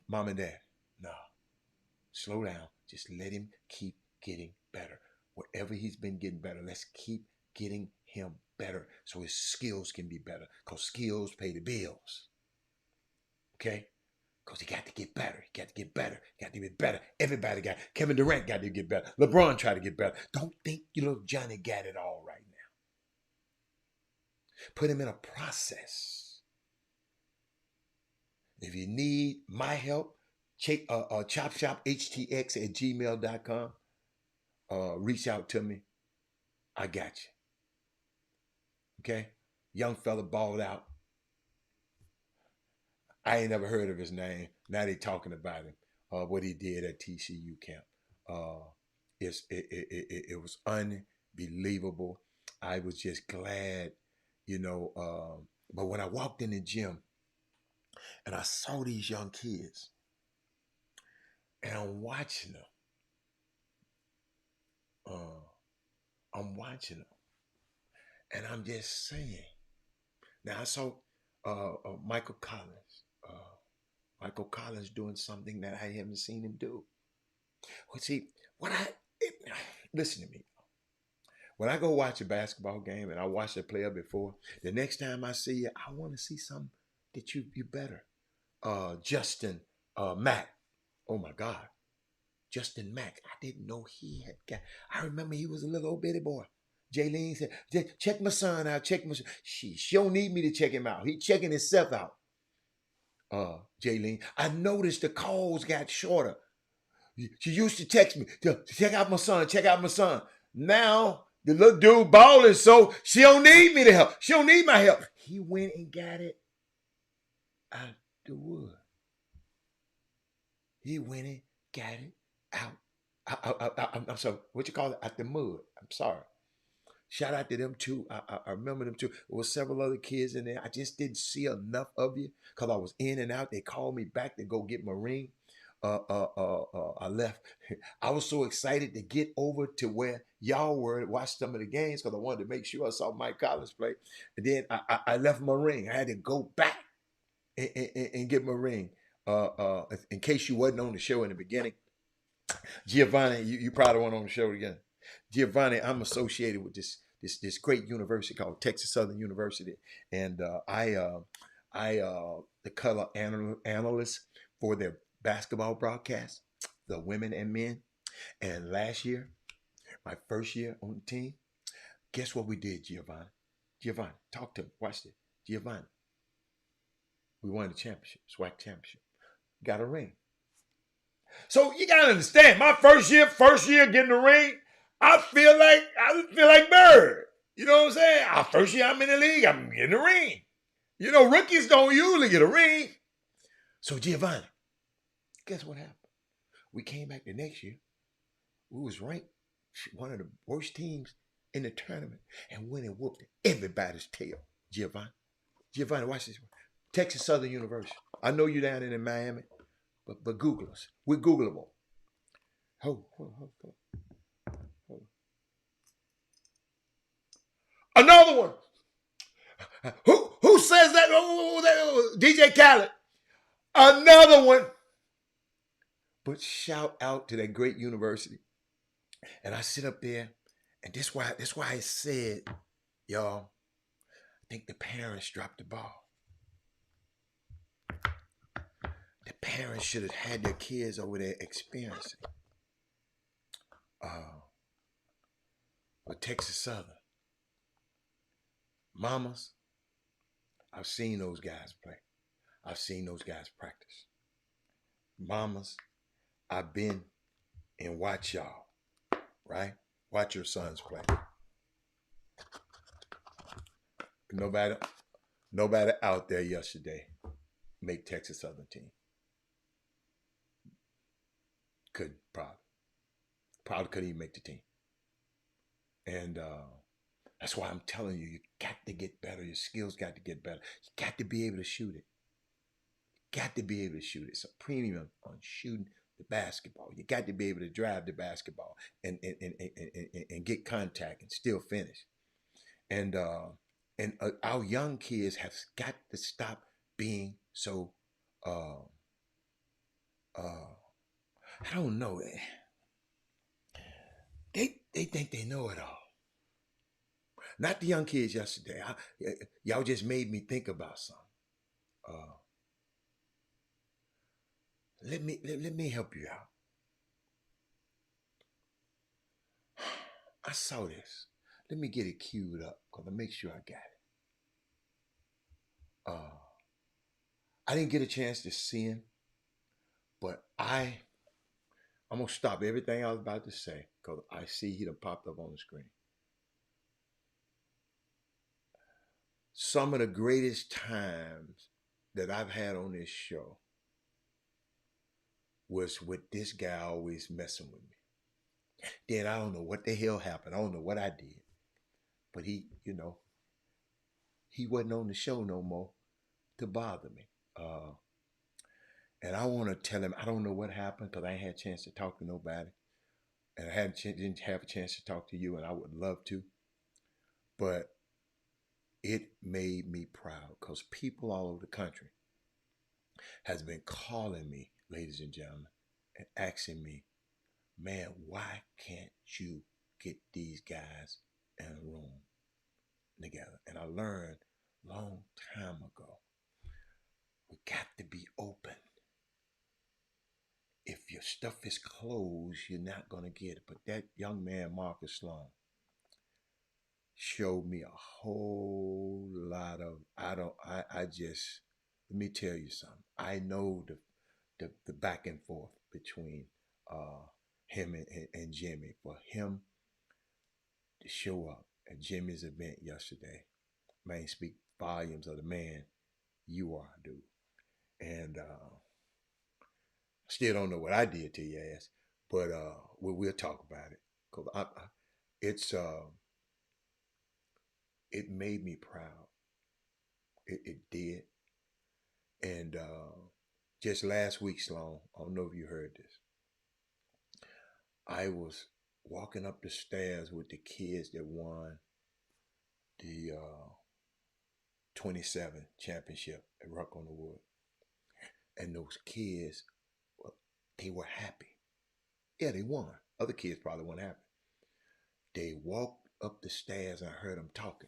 mom and dad. No. Slow down. Just let him keep getting better. Wherever he's been getting better, let's keep getting him better so his skills can be better. Because skills pay the bills. Okay? Because he got to get better. He got to get better. He got to get better. Everybody got. Kevin Durant got to get better. LeBron tried to get better. Don't think you little Johnny got it all right now. Put him in a process. If you need my help, check Chop Shop Htx at gmail.com. Reach out to me. I got you. Okay? Young fella balled out. I ain't never heard of his name. Now they talking about him. What he did at TCU camp. It was unbelievable. I was just glad, you know. But when I walked in the gym and I saw these young kids and I'm watching them. And I'm just saying. Now I saw Michael Collins. Michael Collins doing something that I haven't seen him do. Well, see, listen to me. When I go watch a basketball game and I watch a player before, the next time I see you, I want to see something that you better. Justin Mack. Oh my God. Justin Mack. I didn't know he had got. I remember he was a little old bitty boy. Jaylene said, check my son out. Check my son. She don't need me to check him out. He checking himself out. Jaylene, I noticed the calls got shorter. She used to text me, check out my son, check out my son. Now, the little dude balling, so she don't need me to help. She don't need my help. He went and got it out the wood. He went and got it out. I'm sorry, what you call it? Out the mud. I'm sorry. Shout out to them too. I remember them too. There was several other kids in there. I just didn't see enough of you because I was in and out. They called me back to go get my ring. I left. I was so excited to get over to where y'all were, watch some of the games because I wanted to make sure I saw Mike Collins play. And then I left my ring. I had to go back and get my ring. In case you wasn't on the show in the beginning, Giovanni, you probably weren't on the show again. Giovanni, I'm associated with this great university called Texas Southern University, and I the color analyst for their basketball broadcast, the women and men. And last year, my first year on the team, guess what we did, Giovanni? Giovanni, talk to me. Watch this. Giovanni, we won the championship, SWAC championship. Got a ring. So you gotta understand, my first year getting a ring, I feel like Bird. You know what I'm saying? Our first year I'm in the league, I'm getting a ring. You know, rookies don't usually get a ring. So Giovanni, guess what happened? We came back the next year. We was ranked one of the worst teams in the tournament and went and whooped everybody's tail. Giovanni, watch this one. Texas Southern University. I know you down in Miami, but Google us. We're Googleable. Hold. Another one. Who says that? DJ Khaled. Another one. But shout out to that great university. And I sit up there, and this why I said, y'all, think the parents dropped the ball. The parents should have had their kids over there experiencing. But Texas Southern, mamas, I've seen those guys play. I've seen those guys practice. Mamas, I've been and watch y'all, right? Watch your sons play. Nobody out there yesterday made Texas Southern team. Couldn't, probably couldn't even make the team. And that's why I'm telling you, you got to get better. Your skills got to get better. You got to be able to shoot it. You got to be able to shoot it. It's a premium on shooting the basketball. You got to be able to drive the basketball and get contact and still finish. And our young kids have got to stop being so I don't know. They think they know it all. Not the young kids yesterday. Y'all just made me think about something. Let me help you out. I saw this. Let me get it queued up because I make sure I got it. I didn't get a chance to see him, but I'm gonna stop everything I was about to say because I see he done popped up on the screen. Some of the greatest times that I've had on this show was with this guy always messing with me. Then I don't know what the hell happened. I don't know what I did. But he wasn't on the show no more to bother me. And I want to tell him, I don't know what happened because I ain't had a chance to talk to nobody. And I didn't have a chance to talk to you, and I would love to. But it made me proud because people all over the country has been calling me, ladies and gentlemen, and asking me, man, why can't you get these guys in a room together? And I learned a long time ago, we got to be open. If your stuff is closed, you're not going to get it. But that young man, Marcus Sloan, showed me a whole lot of, let me tell you something. I know the back and forth between him and Jimmy. For him to show up at Jimmy's event yesterday, man, speak volumes of the man you are, dude. And still don't know what I did to your ass, but we'll talk about it. Cause it made me proud. It did. And just last week, Sloan, I don't know if you heard this. I was walking up the stairs with the kids that won the 27 championship at Ruck on the Wood. And those kids, well, they were happy. Yeah, they won. Other kids probably weren't happy. They walked up the stairs and I heard them talking.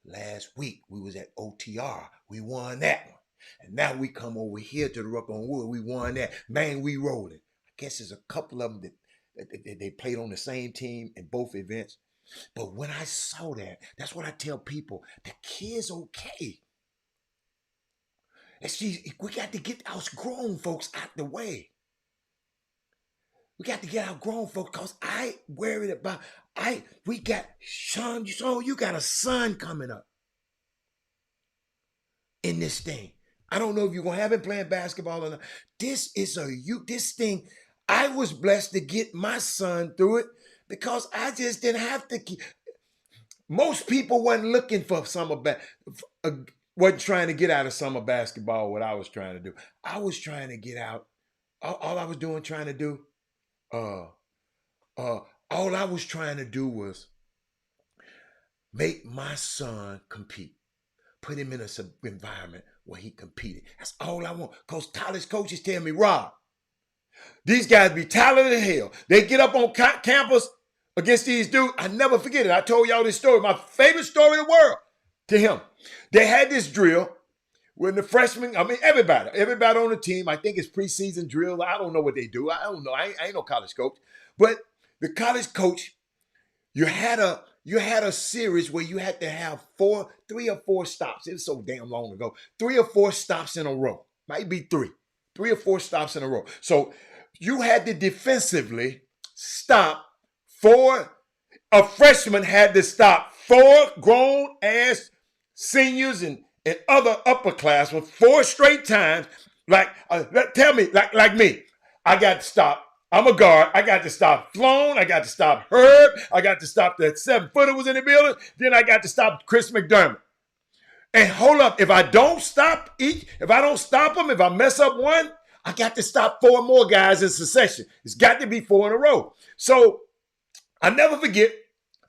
Last week, we was at OTR. We won that one. And now we come over here to the Ruck on Wood. We won that. Man, we rolling. I guess there's a couple of them that they played on the same team in both events. But when I saw that, that's what I tell people. The kid's okay. We got to get our grown folks out the way. We got to get our grown folks because I worried about, we got Sean, you got a son coming up in this thing. I don't know if you're going to have him playing basketball or not. This thing, I was blessed to get my son through it because I just didn't have to most people wasn't looking for wasn't trying to get out of summer basketball what I was trying to do. I was trying to get out. All I was trying to do was make my son compete. Put him in an environment where he competed. That's all I want. Because college coaches tell me, Rob, these guys be talented as hell. They get up on campus against these dudes. I never forget it. I told y'all this story. My favorite story in the world. to him. They had this drill when the freshmen, I mean, everybody on the team, I think it's preseason drill. I don't know what they do. I don't know. I ain't no college coach. But the college coach, you had a series where you had to have 3 or 4 stops. It was so damn long ago. 3 or 4 stops in a row. Might be 3 or 4 stops in a row. So you had to defensively stop 4. A freshman had to stop 4 grown ass seniors and other upperclassmen 4 straight times. Like, tell me, like me, I got to stop. I'm a guard. I got to stop Sloan. I got to stop Herb. I got to stop that 7-footer was in the building. Then I got to stop Chris McDermott. And hold up, if I don't stop if I mess up one, I got to stop 4 more guys in succession. It's got to be 4 in a row. So I never forget,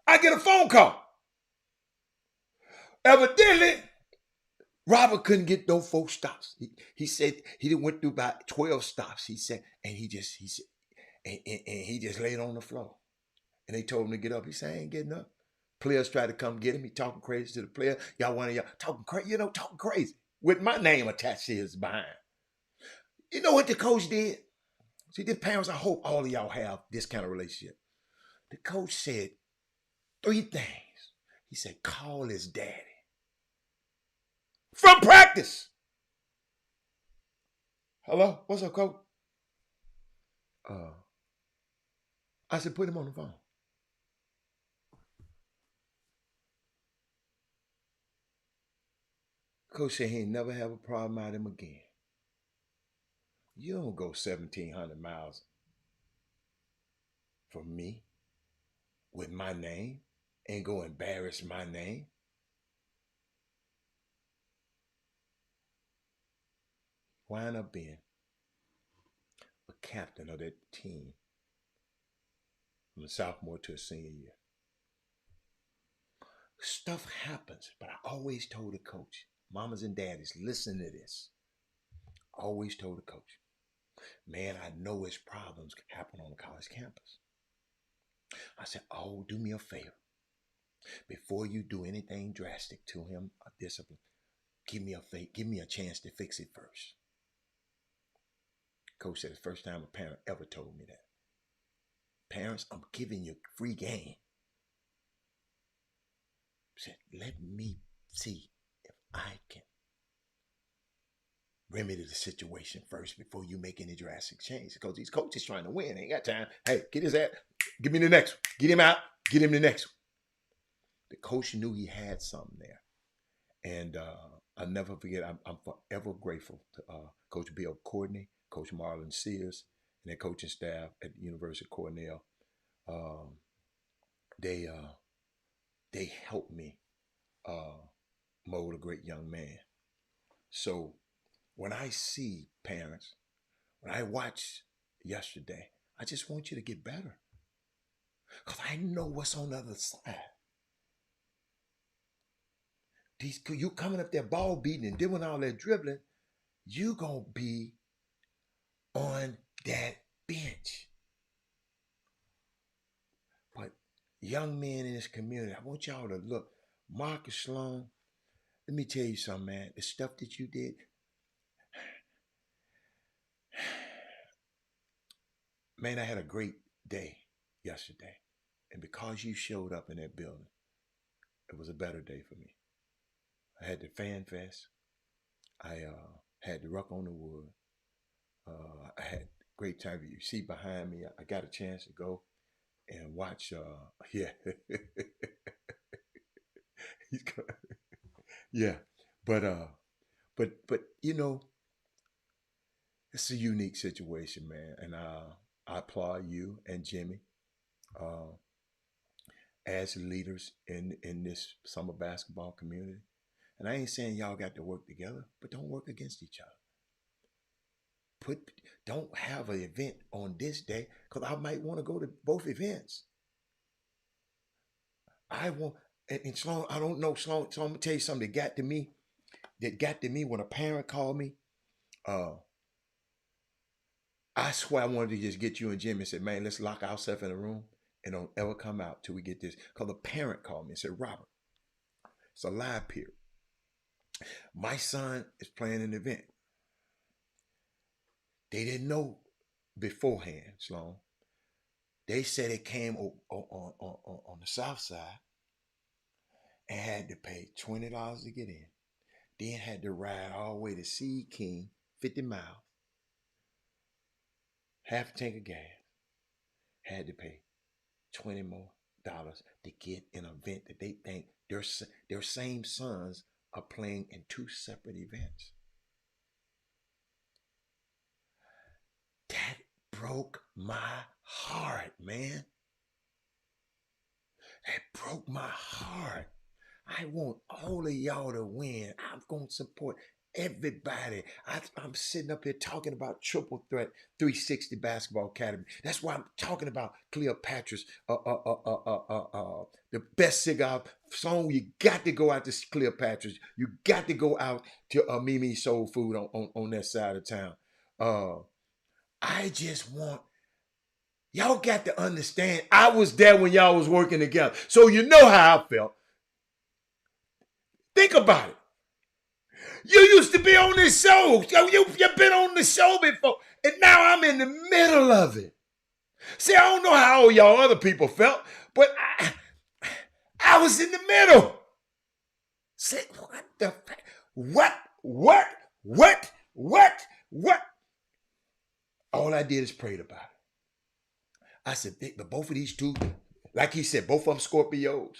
I get a phone call. Evidently, Robert couldn't get no 4 stops. He said he went through about 12 stops. He said, and he just laid on the floor. And they told him to get up. He said, I ain't getting up. Players tried to come get him. He talking crazy to the player. Y'all talking crazy with my name attached to his behind. You know what the coach did? See, the parents, I hope all of y'all have this kind of relationship. The coach said 3 things. He said, call his daddy. From practice. Hello? What's up, coach? I said, put him on the phone. Coach said he ain't never have a problem out of him again. You don't go 1,700 miles for me with my name and go embarrass my name. Wind up being a captain of that team from a sophomore to a senior year. Stuff happens, but I always told the coach, mamas and daddies, listen to this. I always told the coach, man, I know his problems happen on the college campus. I said, oh, do me a favor. Before you do anything drastic to him or discipline, give me a chance to fix it first. Coach said, it's the first time a parent ever told me that. Parents, I'm giving you free game. Said, let me see if I can remedy the situation first before you make any drastic change. Because these coaches trying to win, ain't got time. Hey, get his ass, give me the next one. Get him out, get him the next one. The coach knew he had something there. And I'll never forget, I'm forever grateful to Coach Bill Courtney, Coach Marlon Sears, and their coaching staff at the University of Cornell. They helped me mold a great young man. So when I see parents, when I watch yesterday, I just want you to get better. Because I know what's on the other side. You coming up there ball beating and doing all that dribbling, you going to be on that bench. But young men in this community, I want y'all to look. Marcus Sloan, let me tell you something, man. The stuff that you did, man, I had a great day yesterday. And because you showed up in that building, it was a better day for me. I had the Fan Fest. I had the Ruck on the Wood. I had a great time. You see behind me, I got a chance to go and watch. Yeah. Yeah. But you know, it's a unique situation, man. And I applaud you and Jimmy as leaders in this summer basketball community. And I ain't saying y'all got to work together, but don't work against each other. Don't have an event on this day, because I might want to go to both events. I want, and Sloan, I don't know, Sloan, so I'm gonna tell you something that got to me when a parent called me. I swear I wanted to just get you and Jimmy and said, man, let's lock ourselves in a room and don't ever come out till we get this. Because the parent called me and said, Robert, It's a live period. My son is playing an event. They didn't know beforehand, Sloan. They said it came on the south side and had to pay $20 to get in. Then had to ride all the way to Sea King, 50 miles, half a tank of gas. Had to pay $20 more to get an event that they think their same sons are playing in two separate events. That broke my heart, man. That broke my heart. I want all of y'all to win. I'm going to support everybody. I'm sitting up here talking about Triple Threat 360 Basketball Academy. That's why I'm talking about Cleopatra's, the best cigar song. You got to go out to Cleopatra's. You got to go out to Mimi's Soul Food on that side of town. I just want, y'all got to understand, I was there when y'all was working together. So you know how I felt. Think about it. You used to be on this show. You've been on the show before. And now I'm in the middle of it. See, I don't know how all y'all other people felt, but I was in the middle. Say, what the fuck? What? All I did is prayed about it. I said, but both of these two, like he said, both of them Scorpios.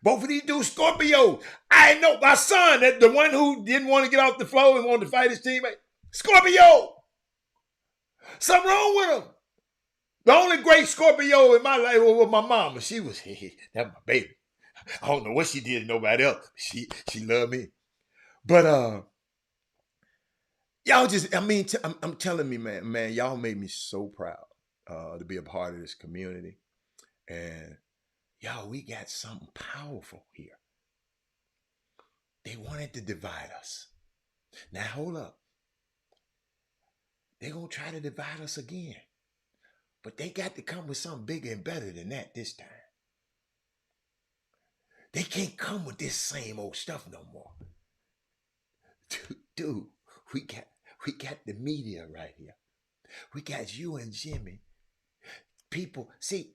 Both of these dudes Scorpio. I know my son, that the one who didn't want to get off the floor and wanted to fight his teammate. Scorpio. Something wrong with him. The only great Scorpio in my life was my mama. She was, that's my baby. I don't know what she did to nobody else. She loved me. But y'all just, I'm telling me, man, y'all made me so proud to be a part of this community. And y'all, we got something powerful here. They wanted to divide us. Now, hold up. They're going to try to divide us again. But they got to come with something bigger and better than that this time. They can't come with this same old stuff no more. Dude, we got the media right here. We got you and Jimmy. People, see,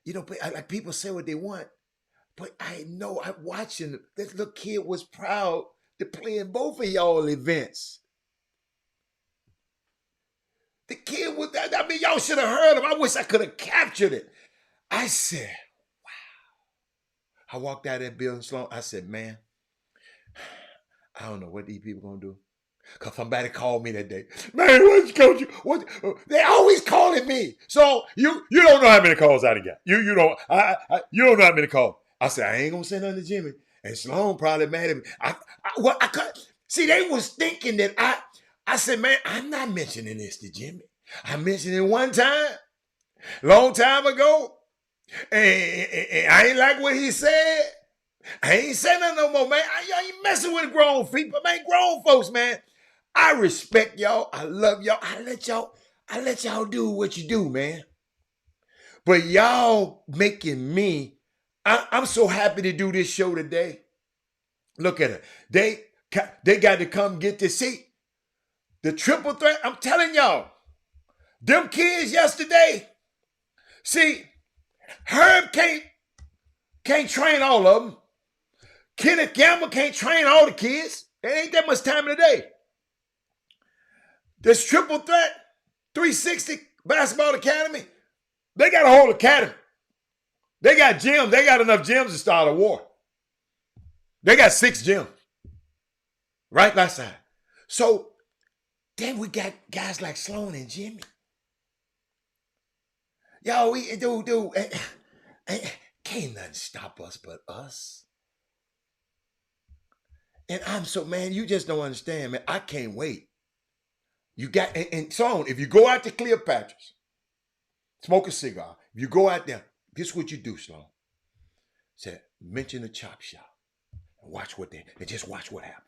you know, like people say what they want, but I know I'm watching. This little kid was proud to play in both of y'all events. The kid was, I mean, y'all should have heard him. I wish I could have captured it. I said, wow. I walked out of that building, Sloan. I said, man, I don't know what these people going to do. Because somebody called me that day. Man, what's coach? What? They always calling me. So you don't know how many calls I got. You don't know how many calls. I said, I ain't going to say nothing to Jimmy. And Sloan probably mad at me. I couldn't. See, they was thinking that I said, man, I'm not mentioning this to Jimmy. I mentioned it one time, long time ago. And I ain't like what he said. I ain't saying nothing no more, man. I ain't messing with grown people, man. Grown folks, man. I respect y'all. I love y'all. I let y'all do what you do, man. But y'all making me, I'm so happy to do this show today. Look at it. They got to come get to see the Triple Threat. I'm telling y'all, them kids yesterday. See, Herb can't train all of them. Kenneth Gamble can't train all the kids. There ain't that much time in the day. This Triple Threat 360 Basketball Academy, they got a whole academy. They got gyms. They got enough gyms to start a war. They got 6 gyms. Right last side. So then we got guys like Sloan and Jimmy. Yo, can't nothing stop us but us. And I'm so, man, you just don't understand, man. I can't wait. You got, and Sloan, if you go out to Cleopatra's, smoke a cigar, if you go out there, guess what you do, Sloan? Say, mention the Chop Shop. And watch what and just watch what happens.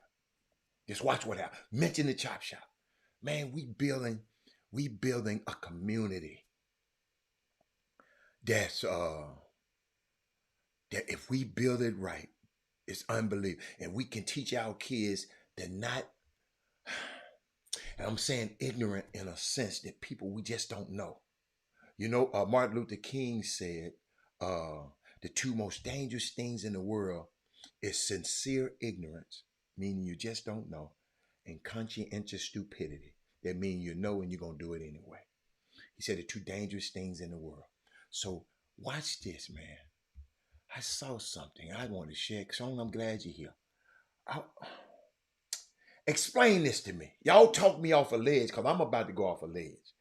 Just watch what happens. Mention the Chop Shop. Man, we building a community that's that if we build it right, it's unbelievable. And we can teach our kids that not, and I'm saying ignorant in a sense that people we just don't know. You know, Martin Luther King said the two most dangerous things in the world is sincere ignorance, meaning you just don't know, and conscientious stupidity. That means you know and you're going to do it anyway. He said the two dangerous things in the world. So watch this, man. I saw something I want to share. So I'm glad you're here. Explain this to me. Y'all talk me off a ledge because I'm about to go off a ledge.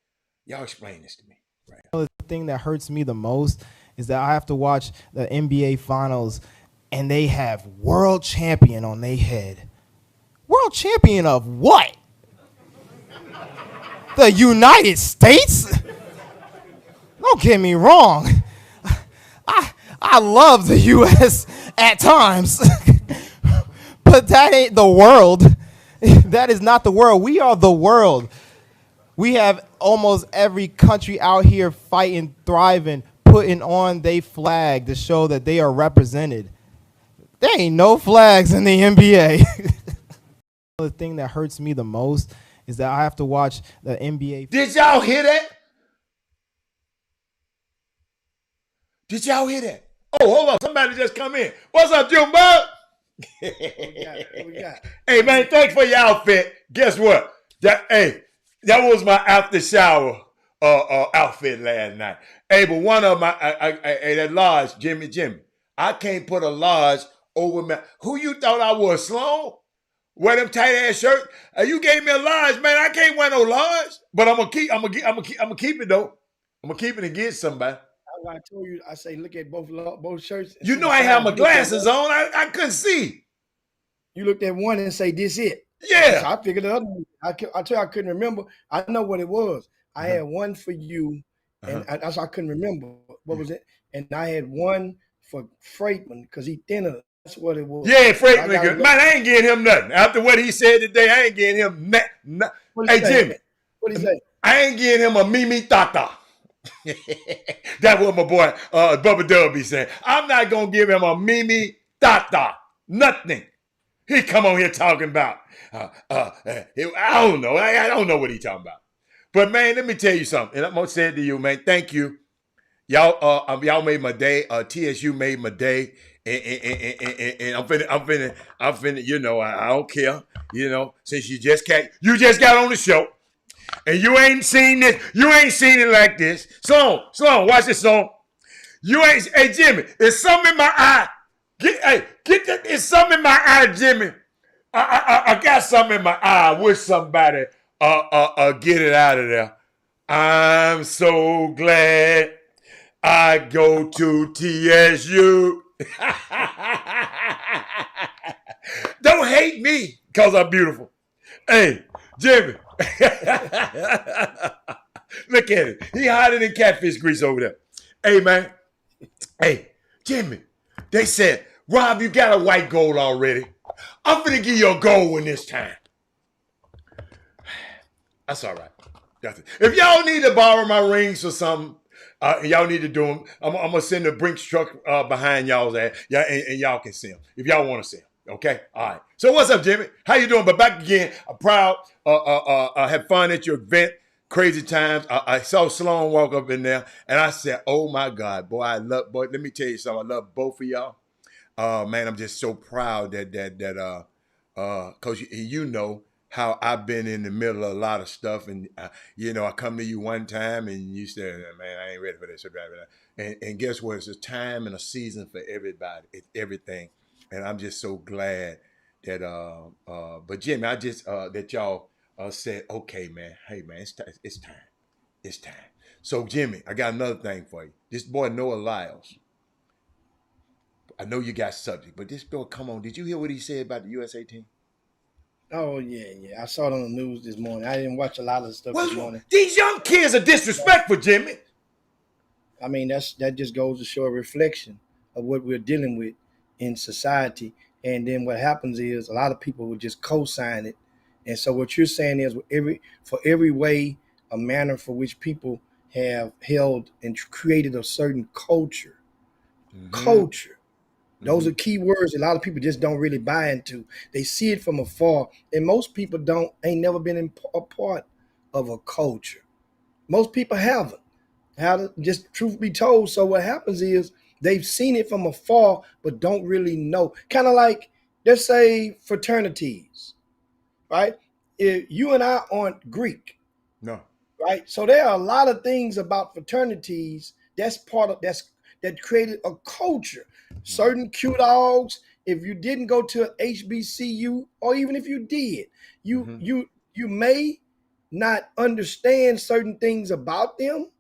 Y'all explain this to me. Right. The thing that hurts me the most is that I have to watch the NBA Finals and they have world champion on their head. World champion of what? The United States? Don't get me wrong. I love the U.S. at times, but that ain't the world. That is not the world. We are the world. We have almost every country out here fighting, thriving, putting on their flag to show that they are represented. There ain't no flags in the NBA. The thing that hurts me the most is that I have to watch the NBA. Did y'all hear that? Did y'all hear that? Oh, hold on. Somebody just come in. What's up, June Bug? What we got? Hey, man, thanks for your outfit. Guess what? That was my after shower outfit last night. Hey, but one of my, that large, Jimmy, I can't put a large over my, who you thought I was, Sloan? Wear them tight ass shirt. You gave me a large, man. I can't wear no large, but I'm gonna keep it though. I'm gonna keep it against somebody. I told you, I say, look at both shirts. You know I have my glasses on. I couldn't see. You looked at one and say, this it. Yeah. So I figured the other one. I tell you, I couldn't remember. I know what it was. I had one for you, and that's I couldn't remember. What was it? And I had one for Freightman because he thinner. That's what it was. Yeah, Freightman. So man, I ain't getting him nothing. After what he said today, I ain't getting him nothing. Hey, Jimmy. What he say? I ain't getting him a Mimi Tata. That's what my boy Bubba Dub be saying. I'm not gonna give him a Mimi Tata. Nothing. He come on here talking about. I don't know. I don't know what he talking about. But man, let me tell you something. And I'm gonna say it to you, man. Thank you. Y'all made my day. TSU made my day. And I'm finna. You know, I don't care. You know, since you just got on the show. And you ain't seen this. You ain't seen it like this. Sloan, watch this, Sloan. You ain't. Hey, Jimmy, there's something in my eye. Get that. There's something in my eye, Jimmy. I got something in my eye. I wish somebody get it out of there. I'm so glad I go to TSU. Don't hate me because I'm beautiful. Hey, Jimmy. Look at it. He hotter than catfish grease over there. Hey, man. Hey, Jimmy. They said, Rob, you got a white gold already. I'm finna give you a gold one this time. That's all right. That's it. If y'all need to borrow my rings or something, y'all need to do them. I'm gonna send the Brinks truck behind y'all's ass. Yeah, and y'all can see them if y'all want to see them. Okay, all right. So what's up, Jimmy? How you doing? But back again. I'm proud. I had fun at your event. Crazy times. I saw Sloan walk up in there, and I said, "Oh my God, boy! Let me tell you something. I love both of y'all. Man, I'm just so proud that cause you know how I've been in the middle of a lot of stuff, and you know I come to you one time and you said, man, I ain't ready for this. And guess what? It's a time and a season for everybody. It's everything, and I'm just so glad that. But Jimmy, I just that y'all said, okay, man. Hey, man, it's time. So Jimmy, I got another thing for you. This boy Noah Lyles. I know you got subject, but this boy, come on. Did you hear what he said about the USA team? Oh, yeah. I saw it on the news this morning. I didn't watch a lot of the stuff this morning. These young kids are disrespectful, Jimmy. I mean, that just goes to show a reflection of what we're dealing with in society. And then what happens is a lot of people will just co-sign it. And so what you're saying is for every way, a manner for which people have held and created a certain culture. Mhm. Culture. Those are key words a lot of people just don't really buy into. They see it from afar, and most people ain't never been a part of a culture. Most people haven't. Just truth be told. So what happens is they've seen it from afar, but don't really know. Kind of like, let's say, fraternities, right? If you and I aren't Greek, No. right? So there are a lot of things about fraternities that created a culture. Certain Q dogs, if you didn't go to HBCU, or even if you did, you may not understand certain things about them.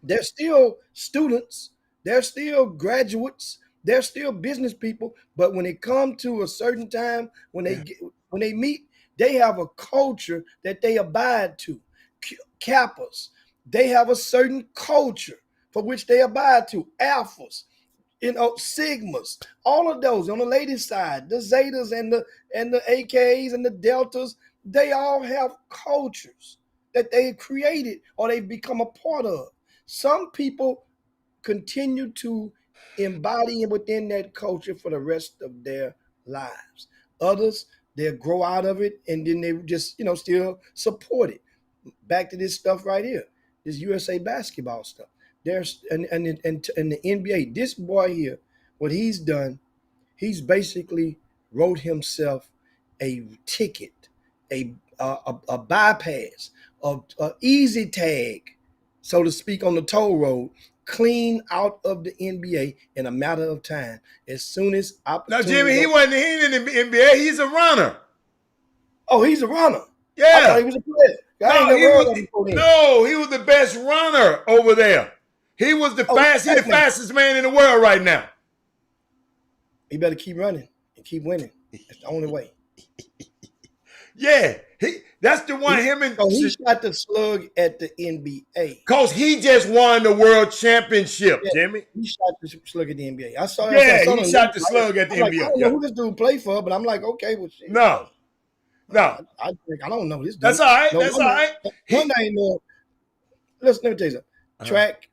They're still students, they're still graduates, they're still business people. But when it comes to a certain time, when they meet, they have a culture that they abide to. Kappas, they have a certain culture for which they abide to. Alphas, Sigmas, all of those on the ladies' side, the Zetas and the AKs and the Deltas, they all have cultures that they created or they've become a part of. Some people continue to embody within that culture for the rest of their lives. Others, they'll grow out of it and then they just, still support it. Back to this stuff right here, this USA basketball stuff. There's and the NBA, this boy here, what he's done, he's basically wrote himself a ticket, a bypass, a easy tag, so to speak, on the toll road, clean out of the NBA in a matter of time. As soon as Now, opportunity. Jimmy, he ain't in the NBA. He's a runner. Oh, he's a runner. Yeah. I thought he was a player. He was the best runner over there. He was the fastest man in the world right now. He better keep running and keep winning. That's the only way. Yeah, that's the one. He shot the slug at the NBA. Cause he just won the world championship, Jimmy. He shot the slug at the NBA. I saw. He shot the slug at the NBA. I don't know who this dude played for, but I'm like, okay, well, shit. No. I don't know this dude. That's all right. That's all right. One thing, listen, let me tell you something. Track,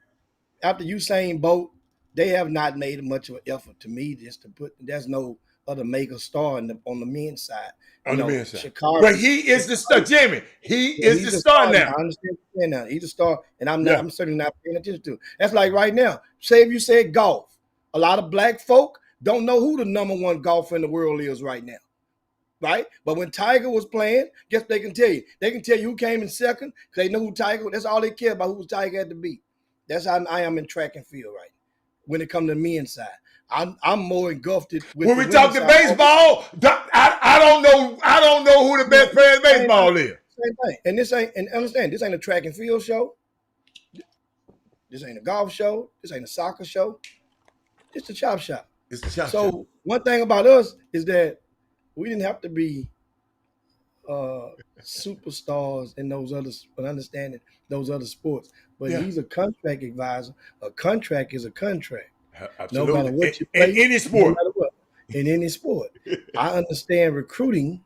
after Usain Bolt, they have not made much of an effort to me just to put. There's no other mega star on the men's side. On the men's side. Chicago, but he is the star, Jimmy. He's the star now. I understand now. He's a star, and I'm certainly not paying attention to it. That's like right now. Say if you said golf, a lot of black folk don't know who the number one golfer in the world is right now. Right? But when Tiger was playing, guess they can tell you. They can tell you who came in second because they know who Tiger was. That's all they care about, who Tiger had to beat. That's how I am in track and field right now. When it comes to the men's side, I'm more engulfed with. When we talk to baseball, I don't know who the best player in baseball is. Same thing. And understand, this ain't a track and field show. This ain't a golf show. This ain't a soccer show. It's the Chop Shop. It's the Chop Shop. So one thing about us is that we didn't have to be superstars in those other, but understanding those other sports. But he's a contract advisor. A contract is a contract. Absolutely. No matter what you play, in any sport. No matter what, in any sport. I understand recruiting.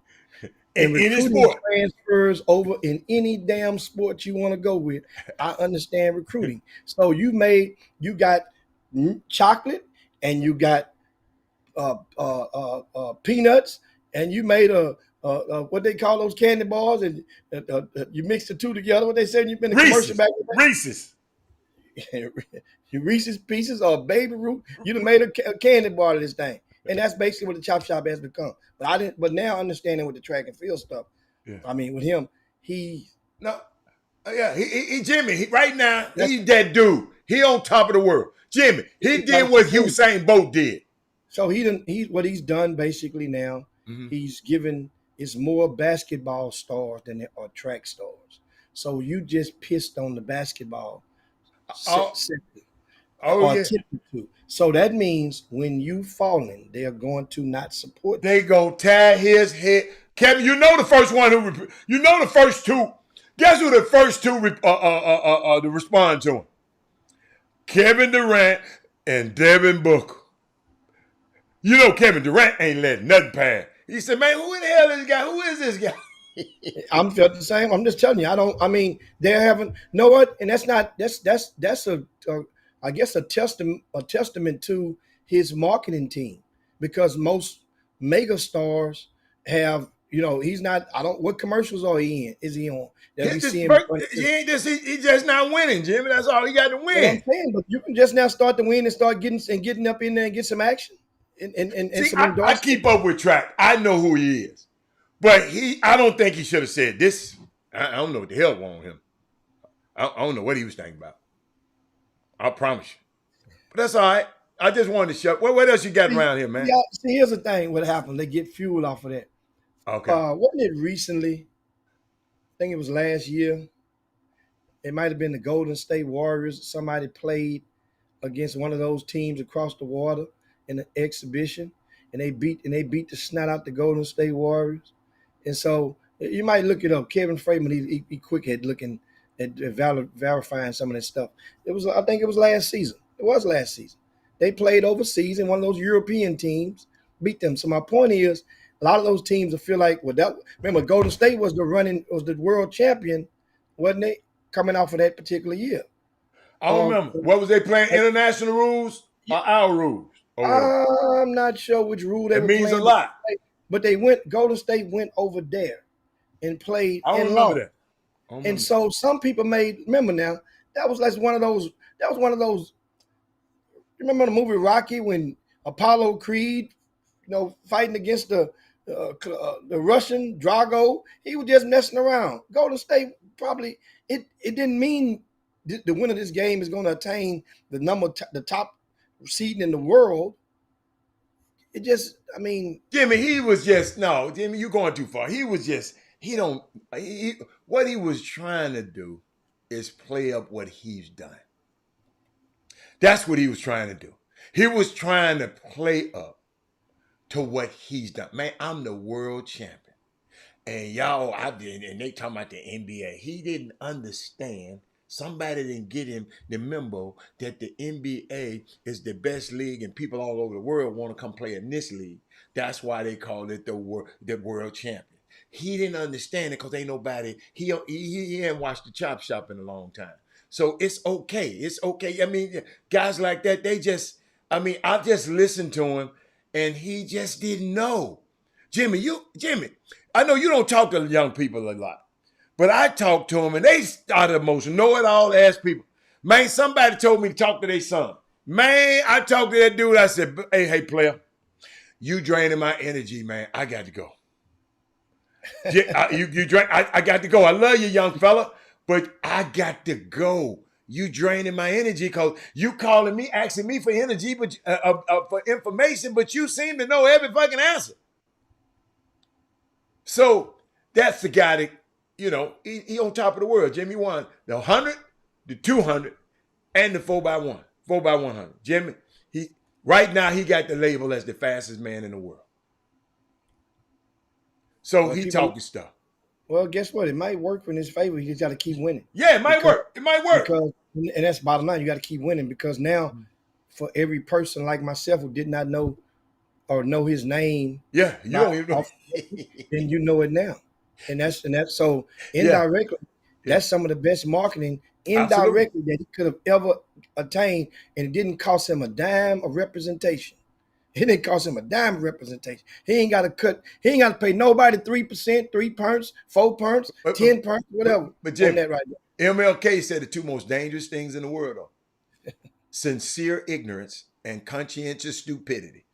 And in any recruiting sport transfers over in any damn sport you want to go with. I understand recruiting. So you got chocolate and you got peanuts and you made a what they call those candy bars and you mix the two together. What they said, you've been in the commercial back then? Reese's. Reese's Pieces or Baby Ruth. You done made a candy bar of this thing. And that's basically what the Chop Shop has become. But now understanding with the track and field stuff, I mean, with him, Jimmy, right now, he's that dude. He on top of the world. Jimmy, he did what Usain Bolt did. So what he's done basically now, he's given, it's more basketball stars than there are track stars. So you just pissed on the basketball sector. So that means when you falling, they are going to not support you. They gonna tear his head. Kevin, you know the first two. Guess who the first two to respond to him? Kevin Durant and Devin Booker. You know Kevin Durant ain't letting nothing pass. He said, man, who the hell is this guy? Who is this guy? I'm felt the same. I'm just telling you. I mean, they're having know what, and that's not that's a I guess a testament to his marketing team because most mega stars have he's not. I don't. What commercials are he in? Is he on that we His see him? birth, he ain't just he just not winning, Jimmy. That's all he got to What I'm win. saying, but you can just now start to win and start getting up in there and get some action and See, some I endorsement. keep up with track. I know who he is, but I don't think he should have said this. I don't know what the hell wrong with him. I don't know what he was thinking about. I promise you. But that's all right. I just wanted to shut. What else you got around here, man? See, here's the thing. What happened? They get fuel off of that. Okay. Wasn't it recently? I think it was last year. It might have been the Golden State Warriors. Somebody played against one of those teams across the water in an exhibition, and they beat the snot out the Golden State Warriors. And so you might look it up. Kevin Freeman, he quick at looking at verifying some of that stuff. I think it was last season. It was last season. They played overseas, and one of those European teams beat them. So my point is, a lot of those teams will feel like, remember Golden State was the world champion, wasn't they? Coming off of that particular year. I don't remember. What was they playing? International rules or our rules? I'm not sure which rule they It were means playing. a lot. But Golden State went over there and played I don't and remember lost. that. And so some people remember now, that was one of those, remember the movie Rocky when Apollo Creed, fighting against the Russian Drago, he was just messing around. Golden State probably, it didn't mean the winner of this game is going to attain the top seeding in the world. It just, I mean, Jimmy, Jimmy, you're going too far. What he was trying to do is play up what he's done. That's what he was trying to do. He was trying to play up to what he's done. Man, I'm the world champion. And y'all, and they talking about the NBA. He didn't understand. Somebody didn't get him the memo that the NBA is the best league and people all over the world want to come play in this league. That's why they call it the world champion. He didn't understand it because ain't nobody, he hadn't watched the Chop Shop in a long time. So it's okay. It's okay. I mean, guys like that, I've just listened to him and he just didn't know. Jimmy, I know you don't talk to young people a lot. But I talked to them and they started emotion. Know-it-all ass people. Man, somebody told me to talk to their son. Man, I talked to that dude. I said, hey, player, you draining my energy, man. I got to go. I got to go. I love you, young fella, but I got to go. You draining my energy because you calling me, asking me for energy, but for information, but you seem to know every fucking answer. So that's the guy that, he on top of the world. Jimmy won the 100, the 200, and the 4x1, 4x100. Jimmy, right now he got the label as the fastest man in the world. So he talking stuff. Well, guess what? It might work in his favor. You just got to keep winning. Yeah, it might work. It might work. And that's bottom line. You got to keep winning because now, for every person like myself who did not know or know his name, yeah, you don't even know. Then you know it now. And that's so indirectly, that's some of the best marketing indirectly that he could have ever attained, and it didn't cost him a dime of representation. It didn't cost him a dime of representation. He ain't got to cut. He ain't got to pay nobody 3%, 3 punts, 4 punts, 10 punts, whatever. But Jim, that right there. MLK said the two most dangerous things in the world are sincere ignorance and conscientious stupidity.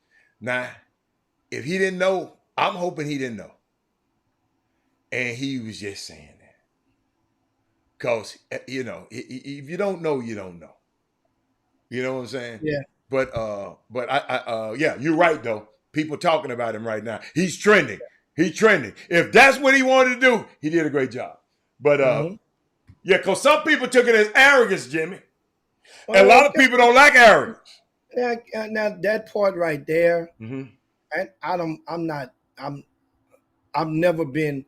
Now, if he didn't know, I'm hoping he didn't know. And he was just saying that. Because, if you don't know, you don't know. You know what I'm saying? Yeah. But I you're right, though. People talking about him right now. He's trending. He's trending. If that's what he wanted to do, he did a great job. But, because some people took it as arrogance, Jimmy. And a lot of people don't like arrogance. Now that part right there, I've never been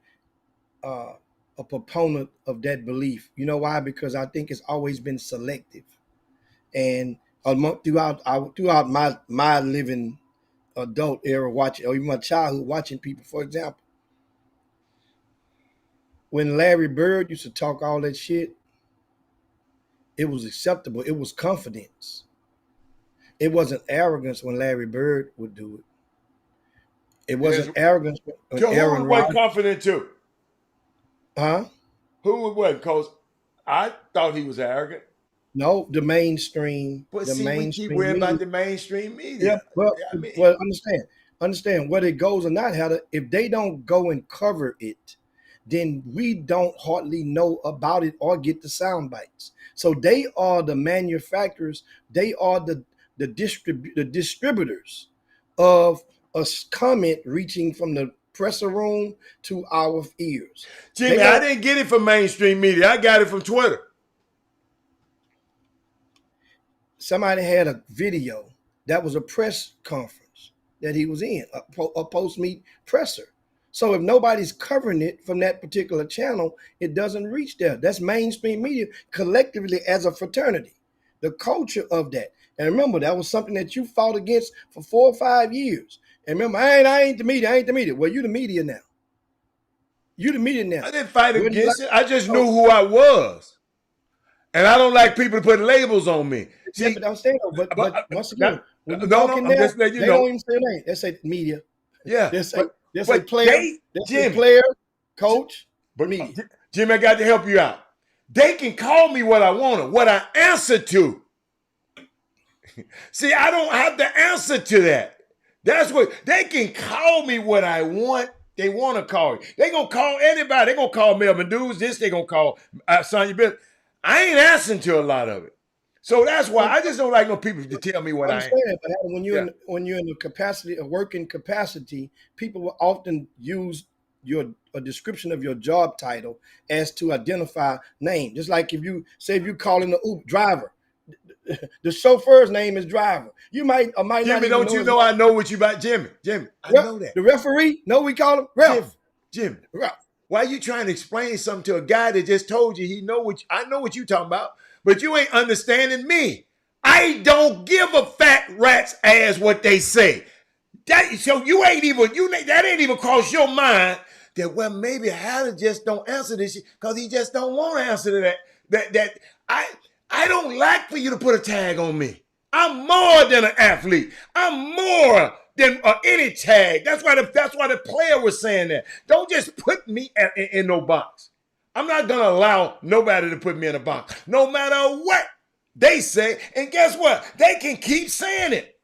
a proponent of that belief. You know why? Because I think it's always been selective, and throughout my living adult era watching, or even my childhood watching people. For example, when Larry Bird used to talk all that shit, it was acceptable. It was confidence. It wasn't arrogance when Larry Bird would do it. It wasn't arrogance when So who Aaron was Rodgers. confident too? Huh? Who was? Because I thought he was arrogant. No, the mainstream. But The see, we keep mainstream worrying media. about the mainstream media. Yeah, well, I mean, well, understand whether it goes or not. If they don't go and cover it, then we don't hardly know about it or get the sound bites. So they are the manufacturers. They are the distributors of a comment reaching from the presser room to our ears. Jimmy, I didn't get it from mainstream media. I got it from Twitter. Somebody had a video that was a press conference that he was in, a post-meet presser. So if nobody's covering it from that particular channel, it doesn't reach there. That's mainstream media collectively as a fraternity, the culture of that. And remember, that was something that you fought against for 4 or 5 years. And remember, I ain't the media. I ain't the media. Well, you the media now. You the media now. I didn't fight against it. I just knew who I was. And I don't like people to put labels on me. Yeah, See, but I'm saying, but once again, when you no, talk in I'm there, just letting you they know. don't even say name. They say media. Yeah. They say but player. They say player, coach, but media. Jimmy, I got to help you out. They can call me what I want, what I answer to. See, I don't have to answer to that. That's what they can call me what I want. They want to call me. They gonna call anybody. They gonna call Melvin Dudes. This they gonna call Sonya Bill. I ain't answering to a lot of it. So that's why I just don't like no people to tell me what I am. But when you're in the capacity, a working capacity, people will often use a description of your job title as to identify name. Just like if you call in the Uber driver, the chauffeur's name is driver. You might or might Jimmy, not. don't you know I know what you about Jimmy? Jimmy, I know that. The referee, no, we call him ref. Jimmy, ref. Why are you trying to explain something to a guy that just told you I know what you talking about, but you ain't understanding me. I don't give a fat rat's ass what they say. So that ain't even cross your mind that, well, maybe Hatter just don't answer this because he just don't want to answer to that. I don't like for you to put a tag on me. I'm more than an athlete. I'm more than any tag. That's why the player was saying that. Don't just put me in no box. I'm not gonna allow nobody to put me in a box, no matter what they say. And guess what? They can keep saying it,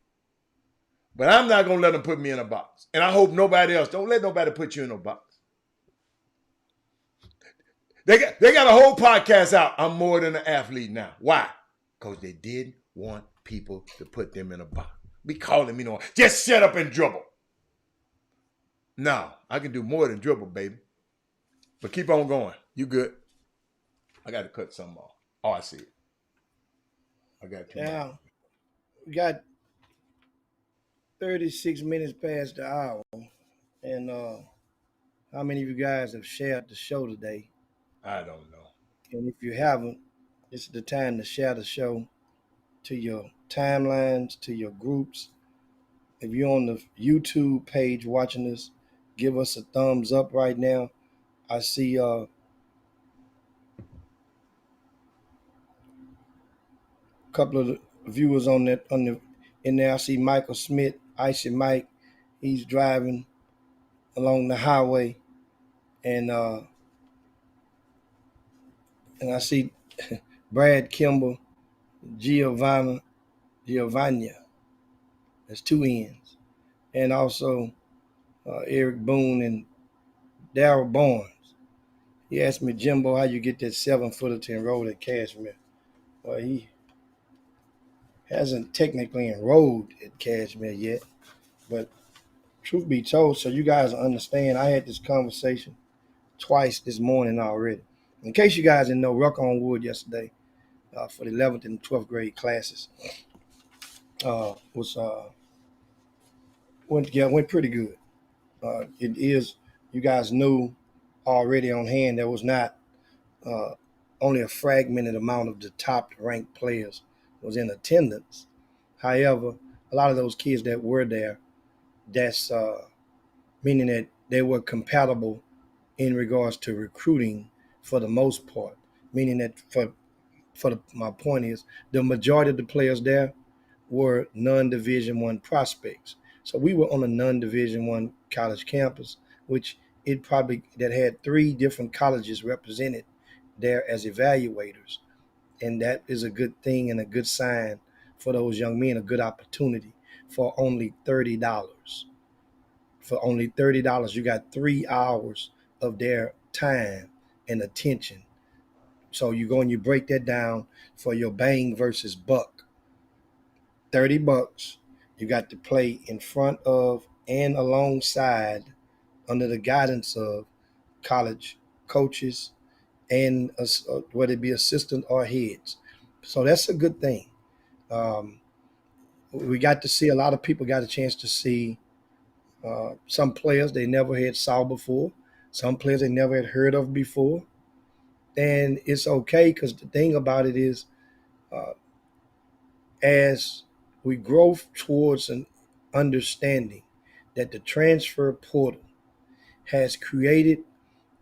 but I'm not gonna let them put me in a box. And I hope nobody else. Don't let nobody put you in a box. They got a whole podcast out. I'm more than an athlete now. Why? Because they didn't want people to put them in a box. Be calling me no. Just shut up and dribble. No, I can do more than dribble, baby. But keep on going. You good? I got to cut something off. Oh, I see it. I got too much. We got 36 minutes past the hour. And how many of you guys have shared the show today? I don't know. And if you haven't, this is the time to share the show to your timelines, to your groups. If you're on the YouTube page watching this, give us a thumbs up right now. I see a couple of the viewers in there. I see Michael Smith, Icy Mike. He's driving along the highway, and I see Brad Kimball, Giovanna. There's 2 N's, and also Eric Boone and Daryl Barnes. He asked me, Jimbo, how you get that 7-footer to enroll at Cashmere? Well, he hasn't technically enrolled at Cashmere yet, but truth be told, so you guys understand, I had this conversation twice this morning already. In case you guys didn't know, Ruck on Wood yesterday for the 11th and 12th grade classes went pretty good. It is, you guys knew already on hand, there was not only a fragmented amount of the top ranked players was in attendance. However, a lot of those kids that were there, that's meaning that they were compatible in regards to recruiting for the most part, meaning that my point is the majority of the players there were non-Division One prospects. So we were on a non-Division One college campus, which it probably that had 3 different colleges represented there as evaluators, and that is a good thing and a good sign for those young men, a good opportunity for only $30. For only $30, you got 3 hours of their time and attention. So you go and you break that down for your bang versus buck. $30. You got to play in front of and alongside, under the guidance of college coaches and whether it be assistant or heads. So that's a good thing. Um, we got to see a lot of people got a chance to see some players they never had saw before, some players they never had heard of before, and it's okay because the thing about it is, uh, as we grow towards an understanding that the transfer portal has created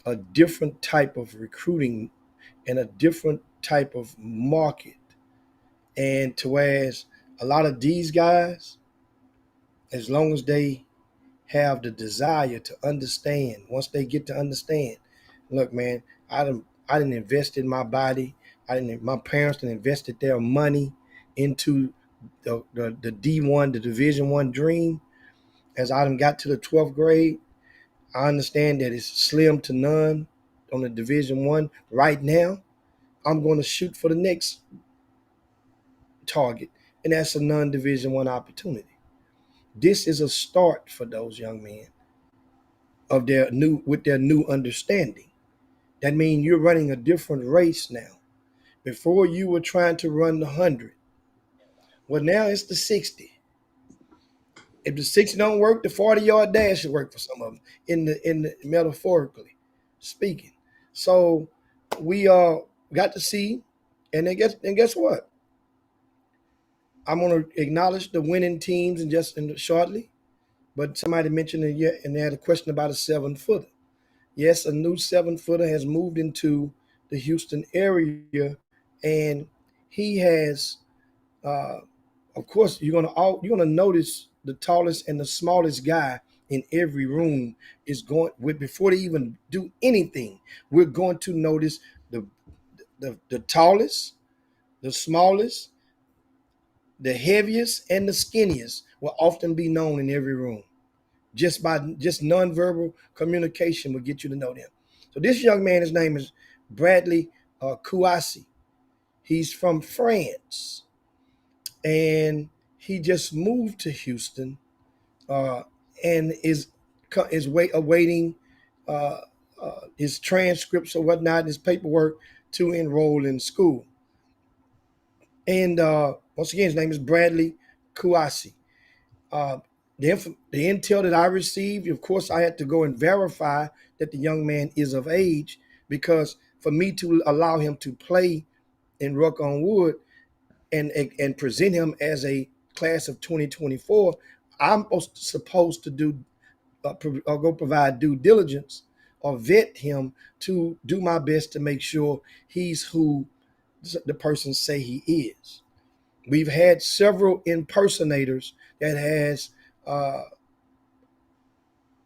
a different type of recruiting and a different type of market, and to whereas a lot of these guys, as long as they have the desire to understand, once they get to understand, look, man, I didn't invest in my body. My parents didn't invested their money into the D1, the Division One dream. As I done got to the 12th grade, I understand that it's slim to none on the Division One. Right now, I'm going to shoot for the next target, and that's a non-Division One opportunity. This is a start for those young men of their new understanding. That means you're running a different race now. Before you were trying to run the 100. Well, now it's the 60. If the 60 don't work, the 40-yard dash should work for some of them in the metaphorically speaking. So we got to see, and then guess what? I'm gonna acknowledge the winning teams shortly. But somebody mentioned it, and they had a question about a 7-footer. Yes, a new 7-footer has moved into the Houston area, and he has, uh, of course, you're gonna notice the tallest and the smallest guy in every room is going with before they even do anything. We're going to notice the tallest, the smallest, the heaviest, and the skinniest will often be known in every room. Just nonverbal communication will get you to know them. So this young man, his name is Bradley Kouassi. He's from France, and he just moved to Houston, uh, and awaiting uh, his transcripts or whatnot, his paperwork to enroll in school. And once again, his name is Bradley Kouassi. Uh, the intel that I received, of course, I had to go and verify that the young man is of age, because for me to allow him to play in Ruck on Wood and present him as a class of 2024, I'm supposed to do or go provide due diligence or vet him to do my best to make sure he's who the person say he is. We've had several impersonators that has uh,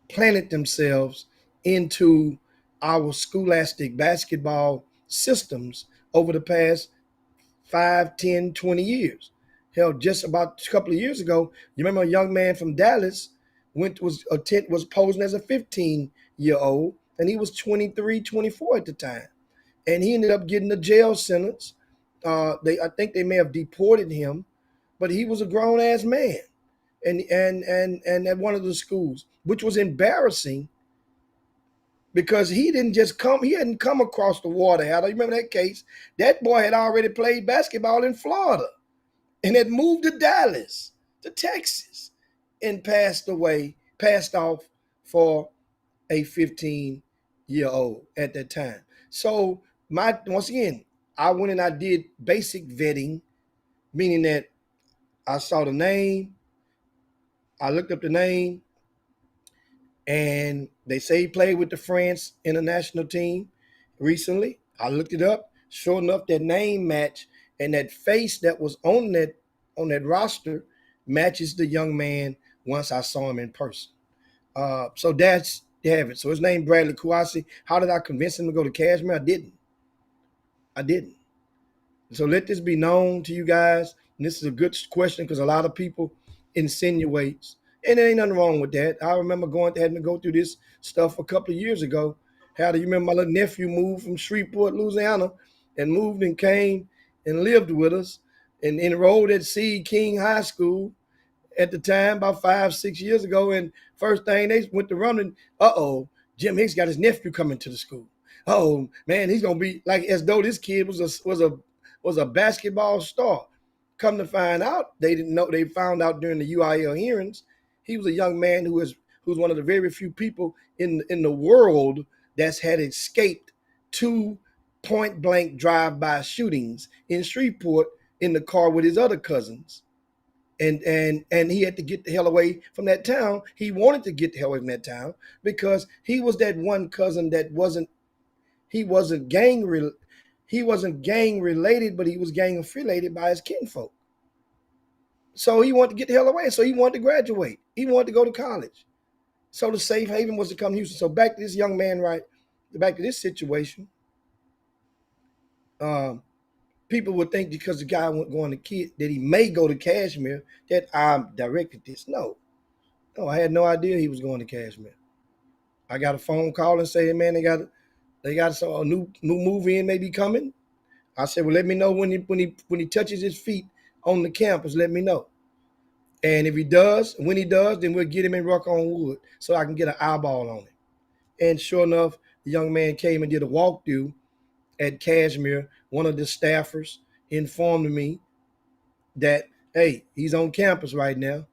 planted themselves into our scholastic basketball systems over the past 5, 10, 20 years. Hell, just about a couple of years ago, you remember a young man from Dallas was posing as a 15-year-old, and he was 23, 24 at the time. And he ended up getting a jail sentence. I think they may have deported him, but he was a grown ass man, and at one of the schools, which was embarrassing because he hadn't come across the water. How do you remember that case? That boy had already played basketball in Florida and had moved to Dallas, to Texas, and passed off for a 15-year-old at that time. So once again, I went and I did basic vetting, meaning that I saw the name, I looked up the name, And they say he played with the France international team recently. I looked it up. Sure enough, that name match and that face that was on that roster matches the young man once I saw him in person. So that's they have it. So his name Bradley Kouassi. How did I convince him to go to Kashmir? I didn't. I didn't. So let this be known to you guys. And this is a good question because a lot of people insinuates, and there ain't nothing wrong with that. I remember having to go through this stuff a couple of years ago. How do you remember my little nephew moved from Shreveport, Louisiana, and moved and came and lived with us and enrolled at Seed King High School at the time, about 5-6 years ago. And first thing they went to running, Jim Hicks got his nephew coming to the school. Oh man, he's gonna be like as though this kid was a basketball star. Come to find out, they didn't know. They found out during the UIL hearings, he was a young man who's one of the very few people in the world that's had escaped 2 point blank drive-by shootings in Shreveport in the car with his other cousins. And he had to get the hell away from that town. He wanted to get the hell away from that town because he was that one cousin that wasn't gang related, but he was gang affiliated by his kinfolk. So he wanted to get the hell away. So he wanted to graduate. He wanted to go to college. So the safe haven was to come to Houston. So back to this young man, right? Back to this situation. People would think because the guy went going to kid that he may go to Kashmir that I directed this. No, I had no idea he was going to Kashmir. I got a phone call and say, man, they got a new movie in maybe coming. I said, well, let me know when he touches his feet on the campus. Let me know. And if he does, when he does, then we'll get him in Ruck on Wood so I can get an eyeball on him. And sure enough, the young man came and did a walkthrough at Kashmir. One of the staffers informed me that, hey, he's on campus right now,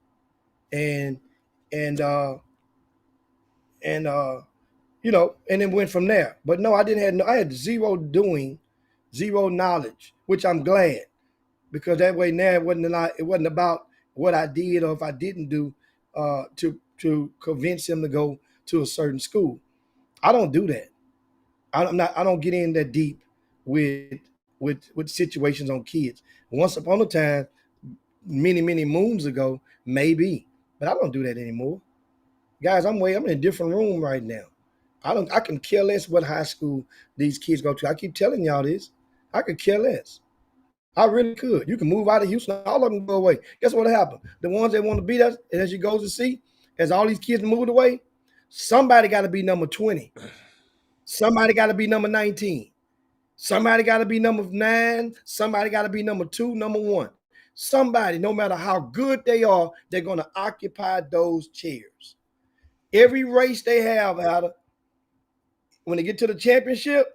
and and then went from there. But no, I had zero knowledge, which I'm glad, because that way now it wasn't about what I did or if I didn't do to convince him to go to a certain school. I don't do that. I don't get in that deep with situations on kids. Once upon a time, many moons ago, maybe, but I don't do that anymore. Guys, I'm in a different room right now. I can care less what high school these kids go to. I keep telling y'all this. I could care less. I really could. You can move out of Houston, all of them go away. Guess what happened? The ones that want to beat us, and as you go to see, as all these kids moved away, somebody got to be number 20. Somebody got to be number 19. Somebody got to be number 9. Somebody got to be number 2, number 1. Somebody, no matter how good they are, they're going to occupy those chairs. Every race they have, when they get to the championship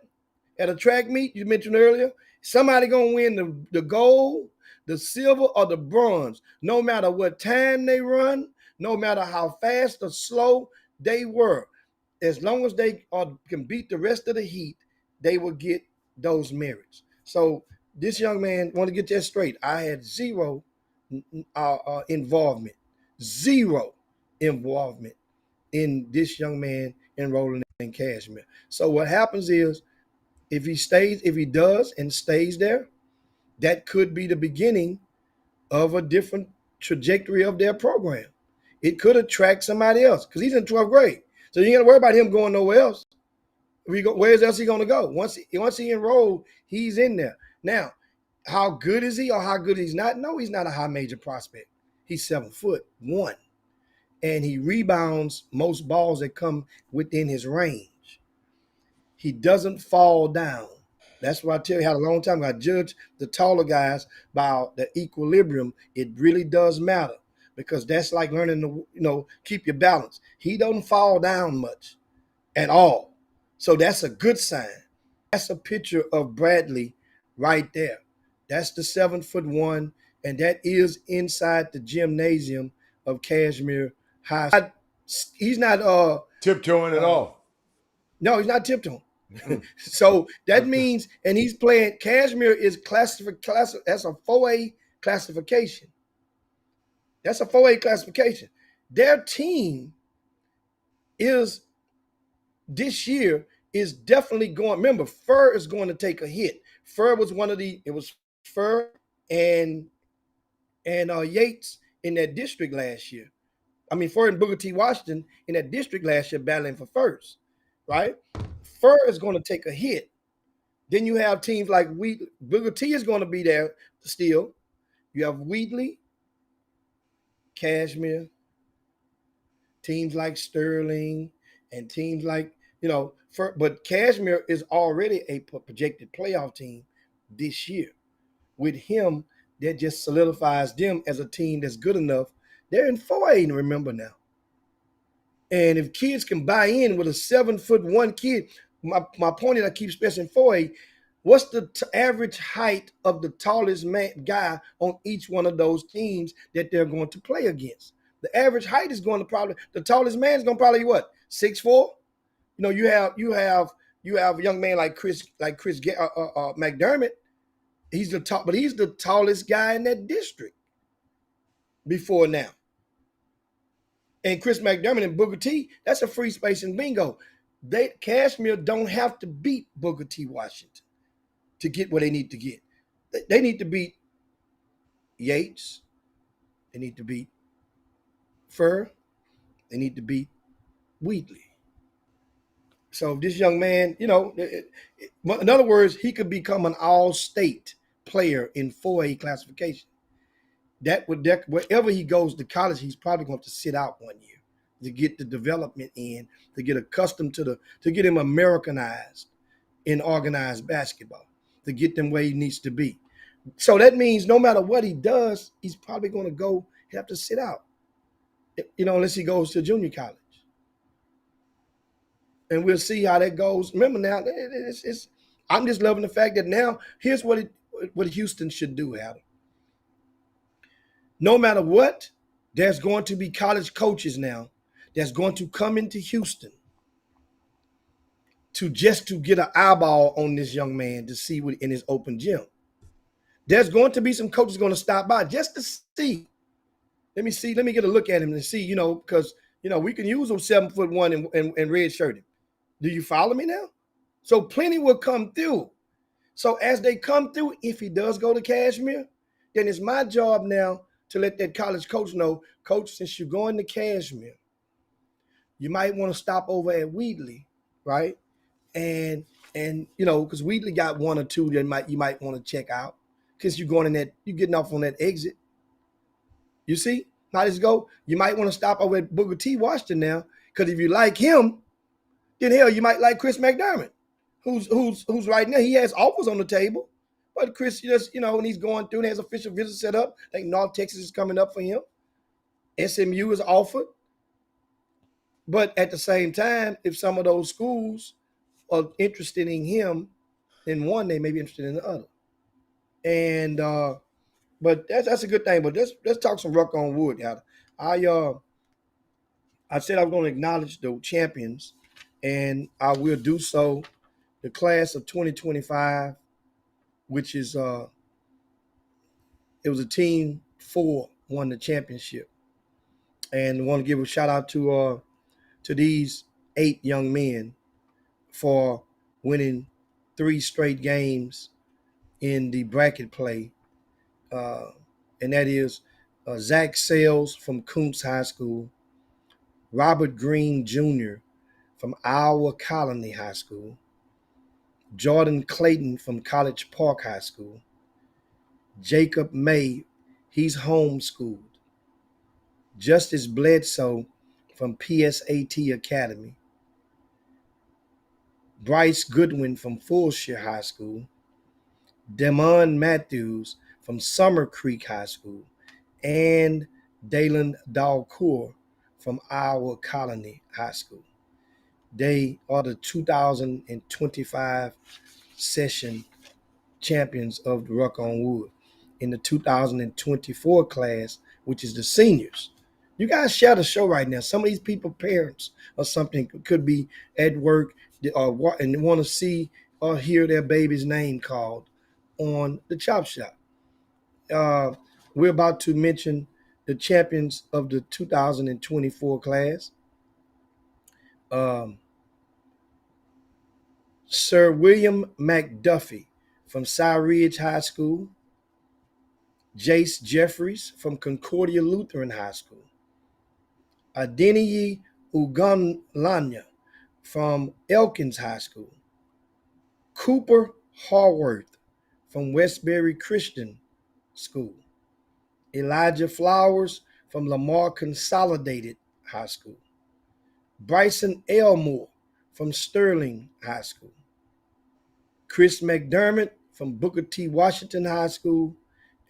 at a track meet, you mentioned earlier, somebody going to win the gold, the silver, or the bronze, no matter what time they run, no matter how fast or slow they were. As long as they can beat the rest of the heat, they will get those merits. So this young man, want to get that straight. I had zero involvement in this young man enrolling in Kashmir. So what happens is, if he does and stays there, that could be the beginning of a different trajectory of their program. It could attract somebody else because he's in 12th grade. So you ain't got to worry about him going nowhere else. Where else he going to go? Once he enrolled, he's in there. Now, how good is he or how good he's not? No, he's not a high major prospect. He's 7'1", and he rebounds most balls that come within his range. He doesn't fall down. That's why I tell you how a long time ago I judge the taller guys by the equilibrium. It really does matter because that's like learning to keep your balance. He doesn't fall down much at all. So that's a good sign. That's a picture of Bradley right there. That's the 7'1", and that is inside the gymnasium of Kashmir High. He's not tiptoeing at all. No, he's not tiptoeing. So that means, and he's playing. Kashmir is classified. That's a 4A classification. Their team is this year is definitely going. Remember, Fur is going to take a hit. Fur was it was Fur and Yates in that district last year. I mean, Fur and Booker T. Washington in that district last year battling for first, right? Fur is going to take a hit. Then you have teams like Booker T is going to be there still. You have Wheatley, Cashmere, teams like Sterling, and teams like, but Cashmere is already a projected playoff team this year. With him, that just solidifies them as a team that's good enough. They're in 4A, remember now. And if kids can buy in with a 7'1" kid, my point is I keep stressing 4A, what's the average height of the tallest guy on each one of those teams that they're going to play against? The average height is going to the tallest man is going to probably what, 6'4"? You have a young man like Chris McDermott. He's the tallest guy in that district before now. And Chris McDermott and Booker T, that's a free space in bingo. Cashmere don't have to beat Booker T. Washington to get what they need to get. They need to beat Yates. They need to beat Fur. They need to beat Wheatley. So this young man, in other words, he could become an all-state player in 4A classification. Wherever he goes to college, he's probably going to sit out 1 year to get the development in, to get accustomed to get him Americanized in organized basketball, to get them where he needs to be. So that means no matter what he does, he's probably going to have to sit out, unless he goes to junior college. And we'll see how that goes. Remember now, I'm just loving the fact that now here's what Houston should do, Adam. No matter what, there's going to be college coaches now that's going to come into Houston to get an eyeball on this young man to see what in his open gym. There's going to be some coaches going to stop by just to see. Let me get a look at him and see, because we can use him 7'1" and red shirted. Do you follow me now? So plenty will come through. So as they come through, if he does go to Cashmere, then it's my job now to let that college coach know, Coach, since you're going to Cashmere, you might want to stop over at Wheatley, right? And because Wheatley got one or two that you might want to check out, because you're getting off on that exit. You see? Might as go. You might want to stop over at Booker T. Washington now, because if you like him, then hell, you might like Chris McDermott, who's right now. He has offers on the table, but Chris just, when he's going through and has official visits set up, I think North Texas is coming up for him. SMU is offered. But at the same time, if some of those schools are interested in him, then one, they may be interested in the other. And but that's a good thing. But let's talk some Ruck on Wood, y'all. I said I was going to acknowledge the champions, and I will do so. The class of 2025, which is it was a team 4 won the championship, and I want to give a shout out to these 8 young men for winning 3 straight games in the bracket play, and that is Zach Sales from Kuntz High School, Robert Green Jr. from Iowa Colony High School, Jordan Clayton from College Park High School, Jacob May, he's homeschooled, Justice Bledsoe from PSAT Academy, Bryce Goodwin from Fulshire High School, Demond Matthews from Summer Creek High School, and Dalen Dalcour from Iowa Colony High School. They are the 2025 session champions of the Ruck on Wood. In the 2024 class, which is the seniors. You guys share the show right now. Some of these people, parents or something, could be at work and want to see or hear their baby's name called on the Chop Shop. We're about to mention the champions of the 2024 class. Um, Sir William McDuffie from Cy Ridge High School, Jace Jeffries from Concordia Lutheran High School, Adeniyi Ugunlanya from Elkins High School, Cooper Harworth from Westbury Christian School, Elijah Flowers from Lamar Consolidated High School, Bryson Elmore from Sterling High School, Chris McDermott from Booker T. Washington High School,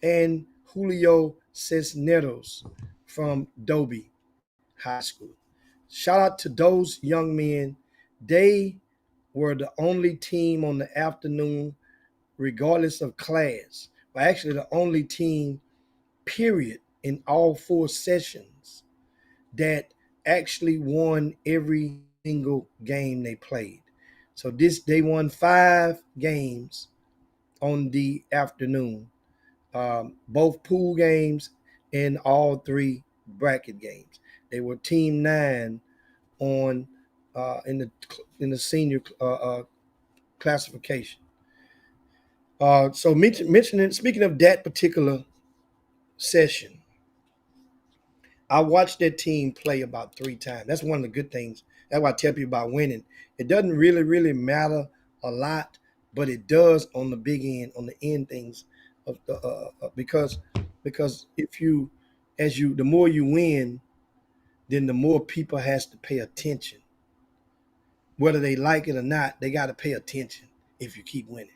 and Julio Cisneros from Dobie High School. Shout out to those young men. They were the only team on the afternoon, regardless of class. Well, actually, the only team, period, in all 4 sessions that actually won every single game they played. So they won 5 games on the afternoon, both pool games and all 3 bracket games. They were team 9 on in the senior classification. So mentioning, speaking of that particular session, I watched that team play about 3 times. That's one of the good things. That's why I tell people about winning. It doesn't really matter a lot, but it does on the big end, on the end things of the because if you the more you win, then the more people has to pay attention. Whether they like it or not, they got to pay attention if you keep winning.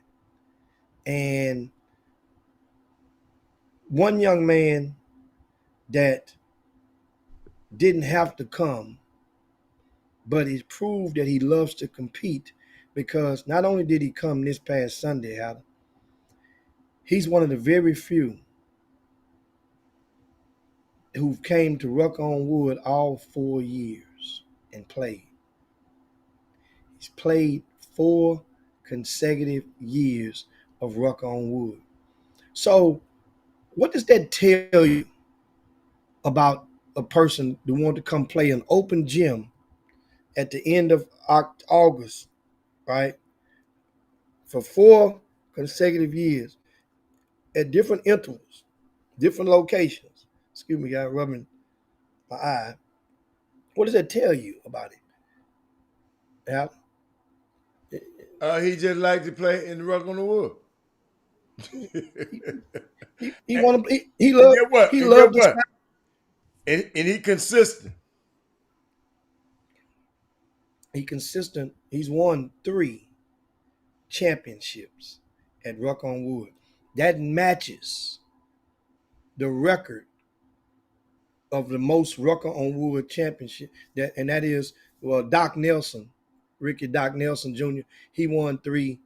And one young man that didn't have to come, but he proved that he loves to compete, because not only did he come this past Sunday, Adam, he's one of the very few who came to Ruck on Wood all 4 years and played. He's played 4 consecutive years of Ruck on Wood. So what does that tell you about a person who want to come play an open gym at the end of August, right? For 4 consecutive years at different intervals, different locations. Excuse me, guy, rubbing my eye. What does that tell you about it? Yeah. He just liked to play in the Ruck on the Wood. He want to. He And loved. get what? He And get loved the. what? And he consistent. He consistent. He's won 3 championships at Ruck on Wood. That matches the record of the most Rucker on Wood championship. That is, well, Doc Nelson, Ricky Doc Nelson Jr. He won 3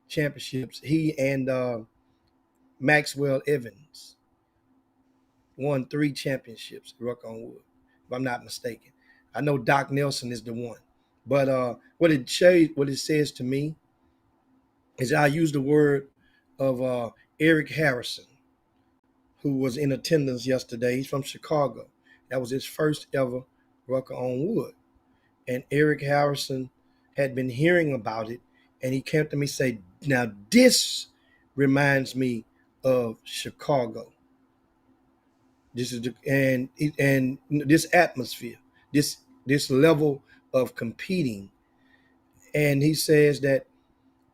championships. He and Maxwell Evans won 3 championships at Rucker on Wood, if I'm not mistaken. I know Doc Nelson is the one. But what it says to me is, I use the word of Eric Harrison, who was in attendance yesterday. He's from Chicago. That was his first ever Rucker on Wood. And Eric Harrison had been hearing about it, and he came to me and said, now this reminds me of Chicago. This is and this atmosphere, this level of competing. And he says that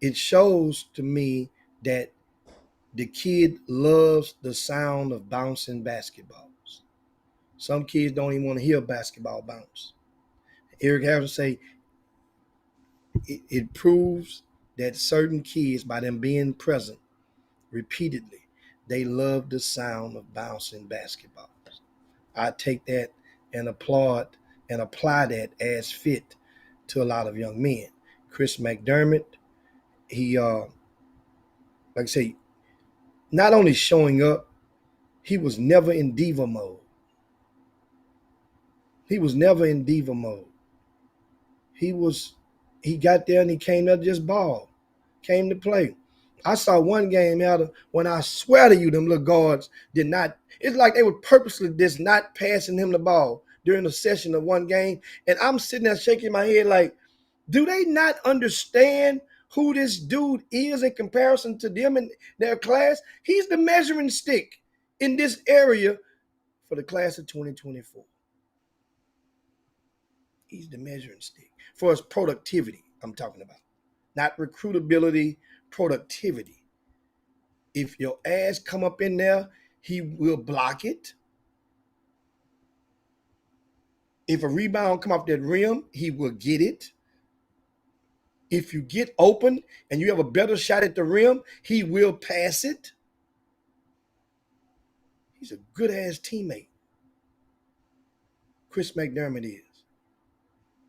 it shows to me that the kid loves the sound of bouncing basketballs. Some kids don't even want to hear basketball bounce. Eric Harrison say it proves that certain kids, by them being present repeatedly, they love the sound of bouncing basketballs. I take that and applaud and apply that as fit to a lot of young men. Chris McDermott, he like I say, not only showing up, he was never in diva mode. He was never in diva mode. He got there and he came there to just ball, came to play. I saw one game out of when, I swear to you, them little guards did not. It's like they were purposely just not passing him the ball during a session of one game, and I'm sitting there shaking my head like, do they not understand who this dude is in comparison to them in their class? He's the measuring stick in this area for the class of 2024. He's the measuring stick for his productivity. I'm talking about, not recruitability, productivity. If your ass come up in there, he will block it. If a rebound come off that rim, he will get it. If you get open and you have a better shot at the rim, he will pass it. He's a good ass teammate. Chris McDermott is.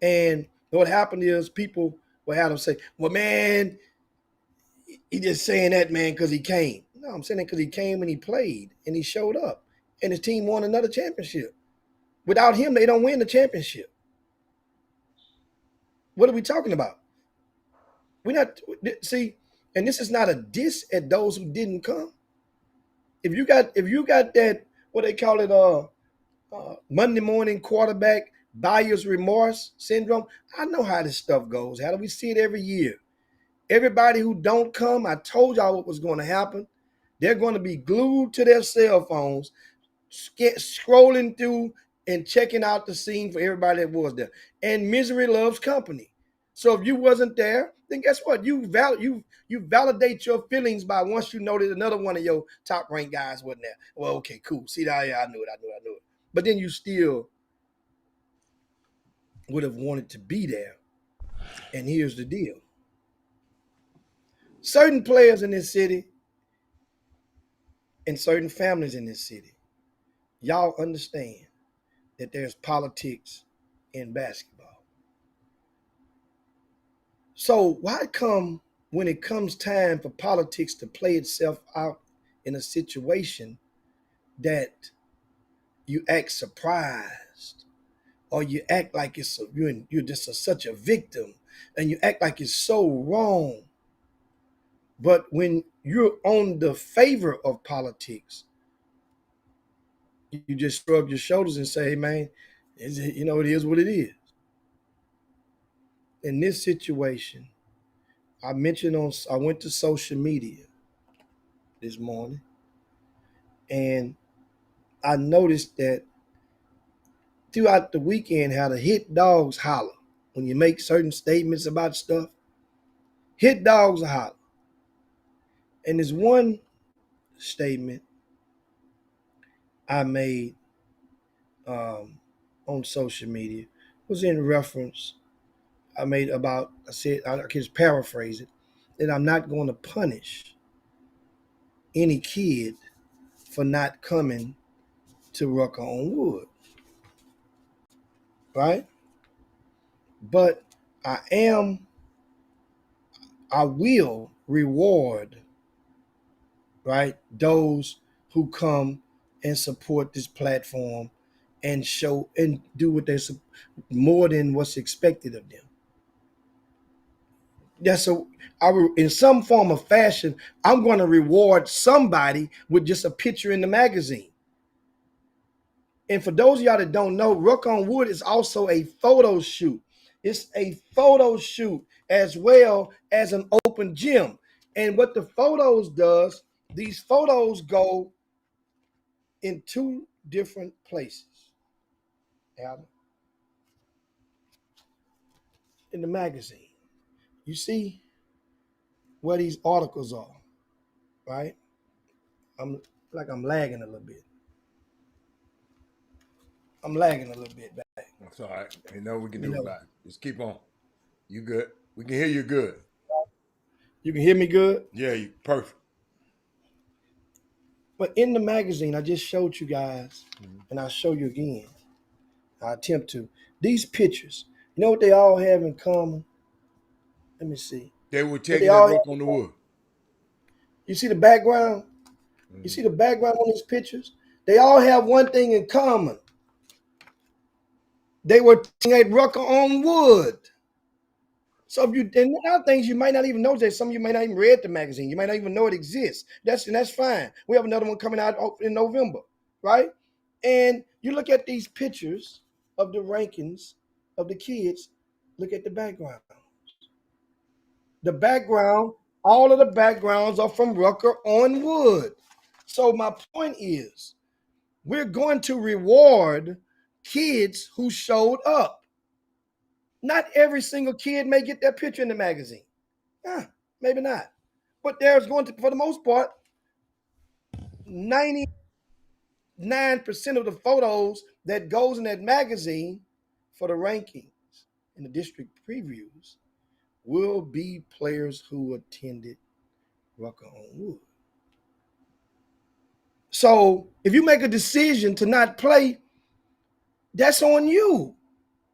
And what happened is people will have him say, well, man, he just saying that, man, because he came. No, I'm saying that because he came and he played and he showed up. And his team won another championship. Without him, they don't win the championship. What are we talking about? We're not, see, and this is not a diss at those who didn't come. If you got that, what they call it, Monday morning quarterback buyer's remorse syndrome, I know how this stuff goes. How do we see it every year? Everybody who don't come, I told y'all what was going to happen. They're going to be glued to their cell phones, scrolling through and checking out the scene for everybody that was there. And misery loves company. So if you wasn't there, then guess what? You validate your feelings by once you know that another one of your top ranked guys wasn't there. Well, okay, cool. See, yeah, I knew it. But then you still would have wanted to be there. And here's the deal. Certain players in this city and certain families in this city, y'all understand that there's politics in basketball. So why come when it comes time for politics to play itself out in a situation that you act surprised or you act like you're just such a victim and you act like it's so wrong? But when you're on the favor of politics, you just shrug your shoulders and say, hey, man, it is what it is. In this situation, I went to social media this morning and I noticed that throughout the weekend how the hit dogs holler when you make certain statements about stuff. Hit dogs holler. And there's one statement I made on social media was in reference I said, I can just paraphrase it, that I'm not going to punish any kid for not coming to Ruck on Wood. Right? But I will reward, right, those who come and support this platform and show and do what they're more than what's expected of them. In some form of fashion, I'm going to reward somebody with just a picture in the magazine. And for those of y'all that don't know, Ruck on Wood is also a photo shoot. It's a photo shoot as well as an open gym. And what the photos does, these photos go in two different places. Adam, in the magazine, you see where these articles are, right? I'm lagging a little bit. I'm lagging a little bit back. That's all right. Ain't nothing we can do about it. Just keep on. You good. We can hear you good. You can hear me good? Yeah, you perfect. But in the magazine, I just showed you guys, and I'll show you again. I attempt to. These pictures, you know what they all have in common? Let me see. They were taking that Ruck on the Wood. You see the background? You see the background on these pictures? They all have one thing in common. They were taking a Rucker on Wood. So and other things you might not even know that some of you might not even read the magazine. You might not even know it exists. That's fine. We have another one coming out in November, right? And you look at these pictures, of the rankings of the kids, look at the background. The background, all of the backgrounds are from Rucker on Wood. So my point is, we're going to reward kids who showed up. Not every single kid may get their picture in the magazine. Maybe not. But there's going to, for the most part, 99% of the photos that goes in that magazine for the rankings and the district previews will be players who attended Rucker on Wood. So if you make a decision to not play, that's on you.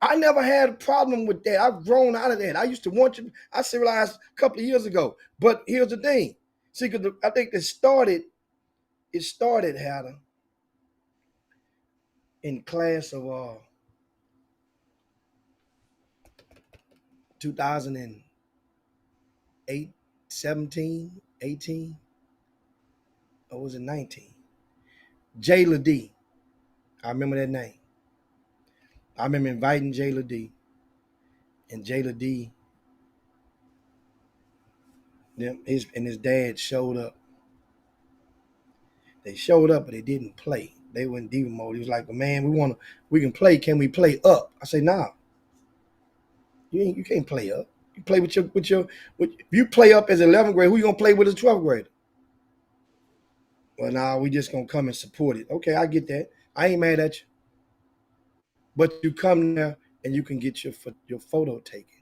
I never had a problem with that. I've grown out of that. I used to want you. I realized a couple of years ago. But here's the thing. See, because I think it started, Hatter, in class of 2008, 17, 18, or was it 19? Jayla D. I remember that name. I remember inviting Jayla D. And Jayla D. His dad showed up. They showed up, but they didn't play. They were in diva mode. He was like, "Man, we can play. Can we play up?" I say, "Nah, you can't play up. You play with your if you play up as 11th grade, who you gonna play with as 12th grader?" Well, nah, we just gonna come and support it. Okay, I get that. I ain't mad at you, but you come there and you can get your photo taken.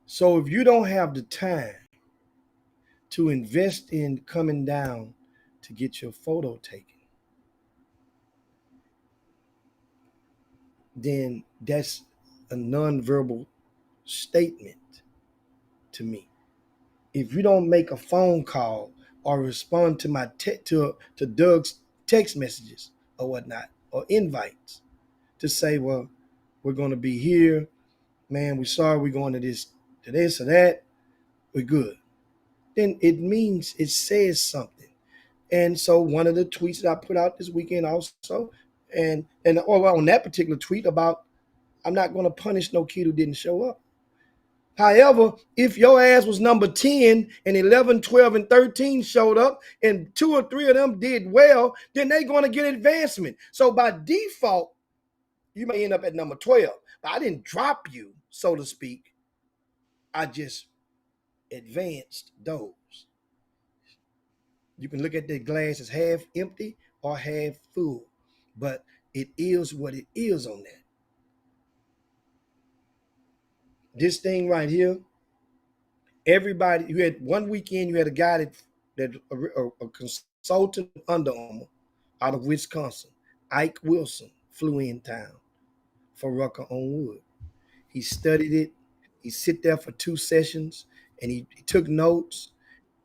So if you don't have the time to invest in coming down to get your photo taken, then that's a nonverbal statement to me. If you don't make a phone call or respond to my to Doug's text messages or whatnot, or invites to say, well, we're going to be here, man, we're sorry we're going to this or that, we're good, then it means it says something. And so one of the tweets that I put out this weekend also, and on that particular tweet about, I'm not going to punish no kid who didn't show up. However, if your ass was number 10 and 11, 12, and 13 showed up and 2 or 3 of them did well, then they're going to get advancement. So by default, you may end up at number 12. But I didn't drop you, so to speak. I just advanced those. You can look at the glass as half empty or half full, but it is what it is on that. This thing right here, everybody, you had one weekend, you had a guy that a consultant Under Armour out of Wisconsin, Ike Wilson, flew in town for Rucker on Wood. He studied it. He sit there for 2 sessions and he took notes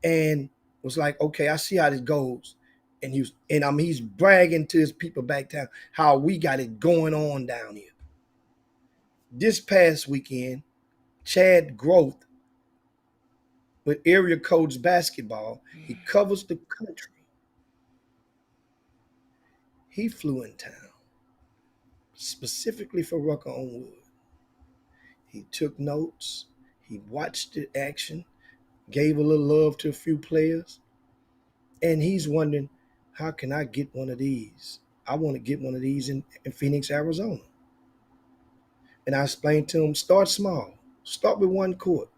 and was like, okay, I see how this goes. And he's bragging to his people back town how we got it going on down here. This past weekend, Chad Groth, with area codes basketball, he covers the country. He flew in town specifically for Rucker on Wood. He took notes. He watched the action, gave a little love to a few players, and he's wondering, how can I get one of these? I want to get one of these in Phoenix, Arizona. And I explained to him, start small. Start with 1 court.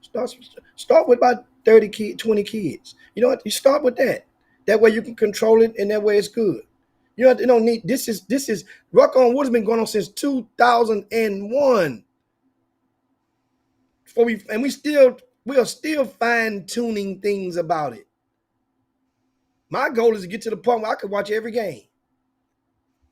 Start with about 20 kids. You know what? You start with that. That way you can control it, and that way it's good. You don't need, this is Ruck on Wood has been going on since 2001. We are still fine-tuning things about it. My goal is to get to the point where I can watch every game.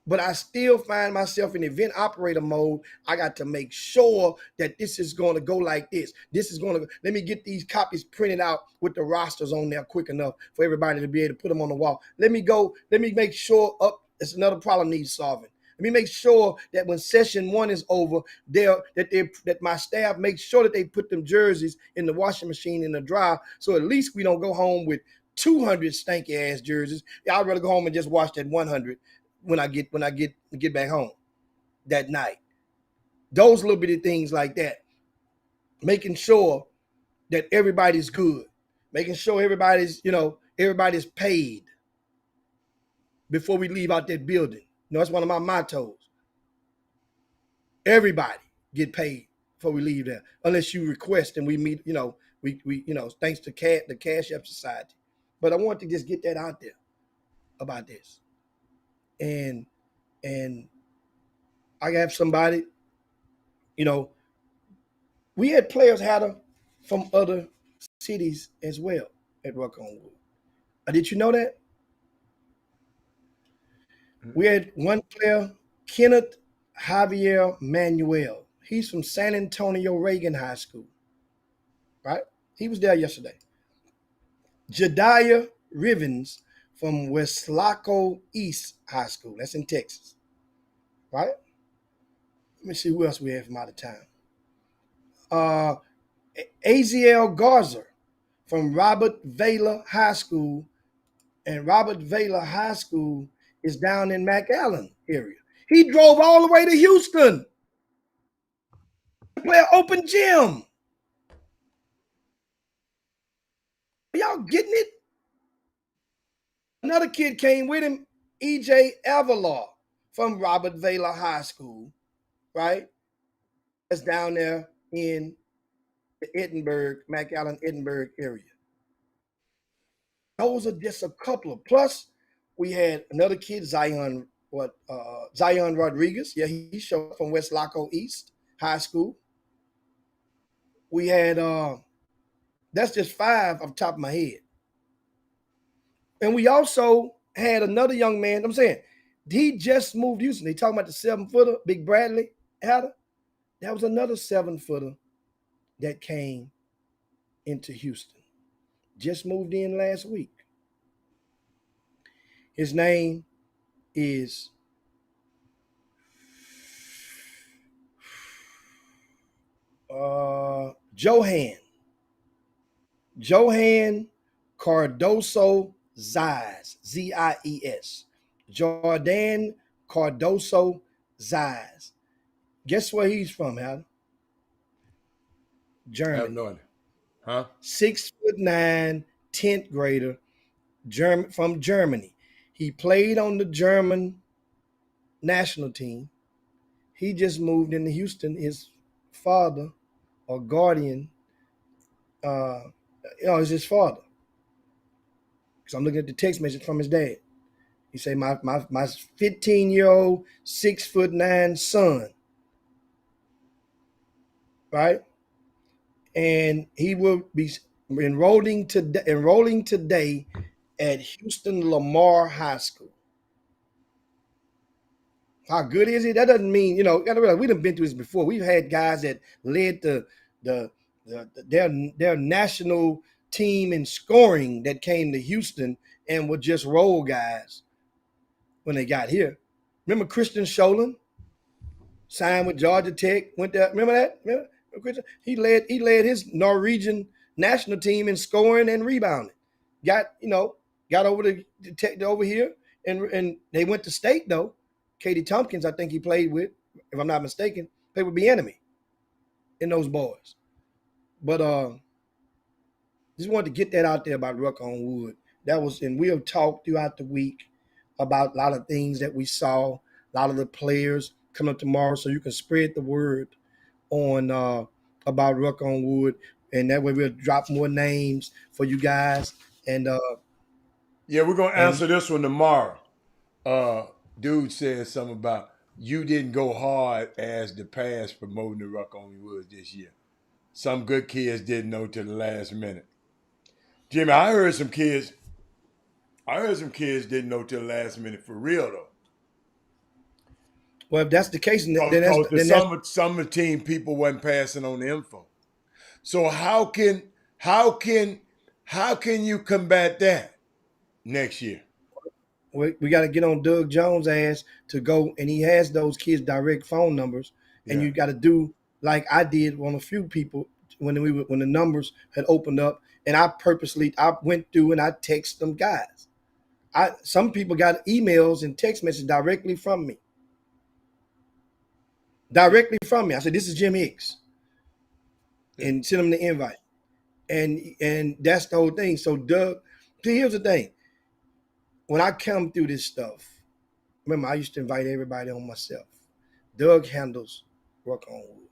But I still find myself in event operator mode. I got to make sure that this is going to go like this. Let me get these copies printed out with the rosters on there quick enough for everybody to be able to put them on the wall. Let me make sure it's another problem needs solving. Let me make sure that when session 1 is over, that my staff makes sure that they put them jerseys in the washing machine in the dryer, so at least we don't go home with 200 stanky ass jerseys. I'd rather go home and just wash that 100. when I get back home that night. Those little bitty things like that, making sure that everybody's good, making sure everybody's paid before we leave out that building. That's one of my mottos. Everybody get paid before we leave there, unless you request and we meet. We thanks to the Cash App Society. But I want to just get that out there about this, and I have somebody. We had players from other cities as well at Ruck on Wood. Did you know that? We had one player, Kenneth Javier Manuel. He's from San Antonio Reagan High School, right? He was there yesterday. Jediah Rivens from Weslaco East High School. That's in Texas, right? Let me see who else we have from out of town. Aziel Garza from Robert Vela High School, and Robert Vela High School is down in McAllen area. He drove all the way to Houston to play an open gym. Are y'all getting it? Another kid came with him, EJ Avalar from Robert Vela High School, right? That's down there in the McAllen, Edinburgh area. Those are just a couple of. Plus, we had another kid, Zion Rodriguez. Yeah, he showed up from West Laco East High School. We had that's just 5 off the top of my head. And we also had another young man. I'm saying he just moved to Houston. They talking about the 7-footer, Big Bradley Hatter. That was another 7-footer that came into Houston. Just moved in last week. His name is Johan Cardoso Zayas, Zies. Jordan Cardoso Zayas. Guess where he's from, Adam? Germany. I have no idea. Huh? 6'9", 10th grader, from Germany. He played on the German national team. He just moved into Houston. His father or guardian, is his father. Because I'm looking at the text message from his dad. He said, my 15-year-old, 6'9" son, right? And he will be enrolling today at Houston Lamar High School. How good is he? That doesn't mean, you gotta realize we've been through this before. We've had guys that led their national team in scoring that came to Houston and were just role guys when they got here. Remember Christian Sholin? Signed with Georgia Tech, went there. Remember that? Remember Christian? He led his Norwegian national team in scoring and rebounding. Got over to Tech over here, and they went to state though. Katie Tompkins, I think he played with, if I'm not mistaken, played with Bieniemy in those boys. But just wanted to get that out there about Ruck on Wood. And we'll talk throughout the week about a lot of things that we saw, a lot of the players coming up tomorrow, so you can spread the word on about Ruck on Wood, and that way we'll drop more names for you guys. And yeah, we're gonna answer this one tomorrow. Dude said something about you didn't go hard as the past promoting the Ruck on Wood this year. Some good kids didn't know till the last minute. Jimmy, I heard some kids didn't know till the last minute for real though. Well, if that's the case, then some of the team people wasn't passing on the info. So how can you combat that next year? We got to get on Doug Jones' ass to go, and he has those kids' direct phone numbers, and you got to do like I did on a few people when the numbers had opened up, and I went through and I texted them guys. Some people got emails and text messages directly from me. Directly from me. I said, this is Jim Hicks. And send them the invite. And that's the whole thing. So Doug, here's the thing. When I come through this stuff, remember I used to invite everybody on myself. Doug handles Ruck on Wood.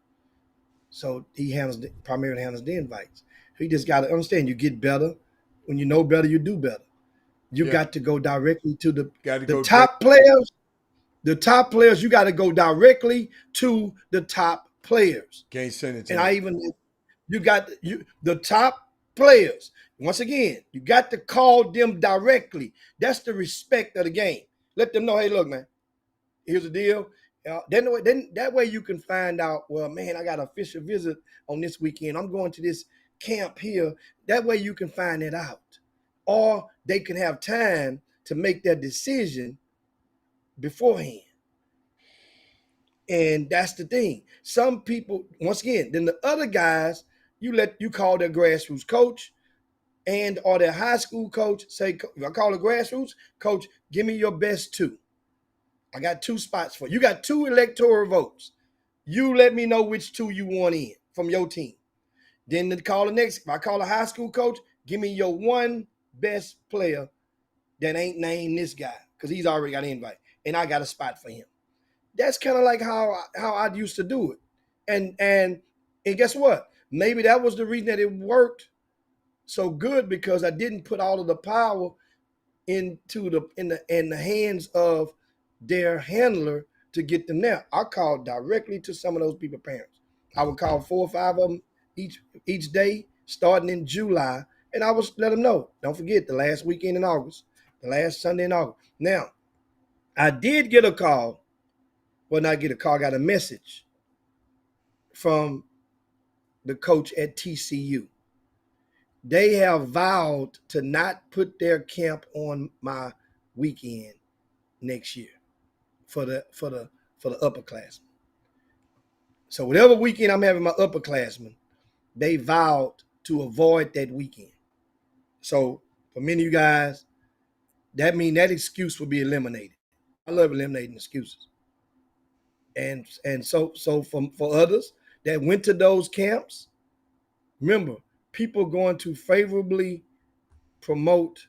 So he primarily handles the invites. He just got to understand you get better. When you know better, you do better. You got to go directly to the top players. The top players, you got to go directly to the top players. Can't send it to and the top players. Once again, you got to call them directly. That's the respect of the game. Let them know, hey, look, man, here's the deal. Then that way you can find out, well, man, I got an official visit on this weekend. I'm going to this camp here. That way you can find it out. Or they can have time to make that decision beforehand. And that's the thing. Some people, once again, then the other guys, you call their grassroots coach and or their high school coach, say, if I call a grassroots coach, give me your best two. I got 2 spots for you. You got 2 electoral votes. You let me know which 2 you want in from your team. Then if I call a high school coach, give me your 1 best player that ain't named this guy because he's already got an invite and I got a spot for him. That's kind of like how I used to do it. And guess what? Maybe that was the reason that it worked so good because I didn't put all of the power in the hands of their handler to get them there. I called directly to some of those people's parents. I would call 4 or 5 of them each day, starting in July, and I would let them know. Don't forget the last weekend in August, the last Sunday in August. Now, I did get a call. Well, not get a call, I got a message from the coach at TCU. They have vowed to not put their camp on my weekend next year for the upperclassmen. So whatever weekend I'm having my upperclassmen, they vowed to avoid that weekend. So for many of you guys, that means that excuse will be eliminated. I love eliminating excuses. And so for others that went to those camps, remember, people going to favorably promote.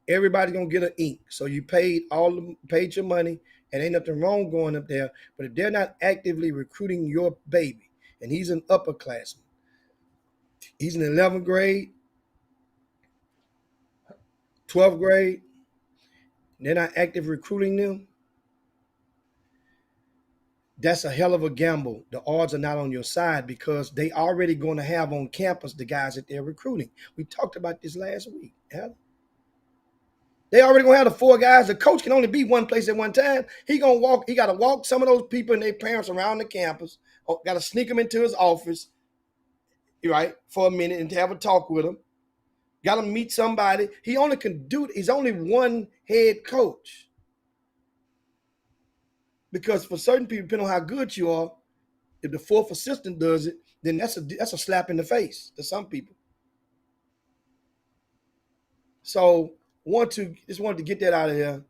Everybody's gonna get an ink. So you paid your money, and ain't nothing wrong going up there. But if they're not actively recruiting your baby, and he's an upperclassman, he's in 11th grade, 12th grade, they're not active recruiting them, that's a hell of a gamble. The odds are not on your side because they already going to have on campus the guys that they're recruiting. We talked about this last week. Yeah? They already going to have the 4 guys. The coach can only be one place at one time. He got to walk some of those people and their parents around the campus. Got to sneak them into his office, right, for a minute and have a talk with them. Got to meet somebody. He's only one head coach. Because for certain people, depending on how good you are, if the 4th assistant does it, then that's a slap in the face to some people. So just wanted to get that out of here.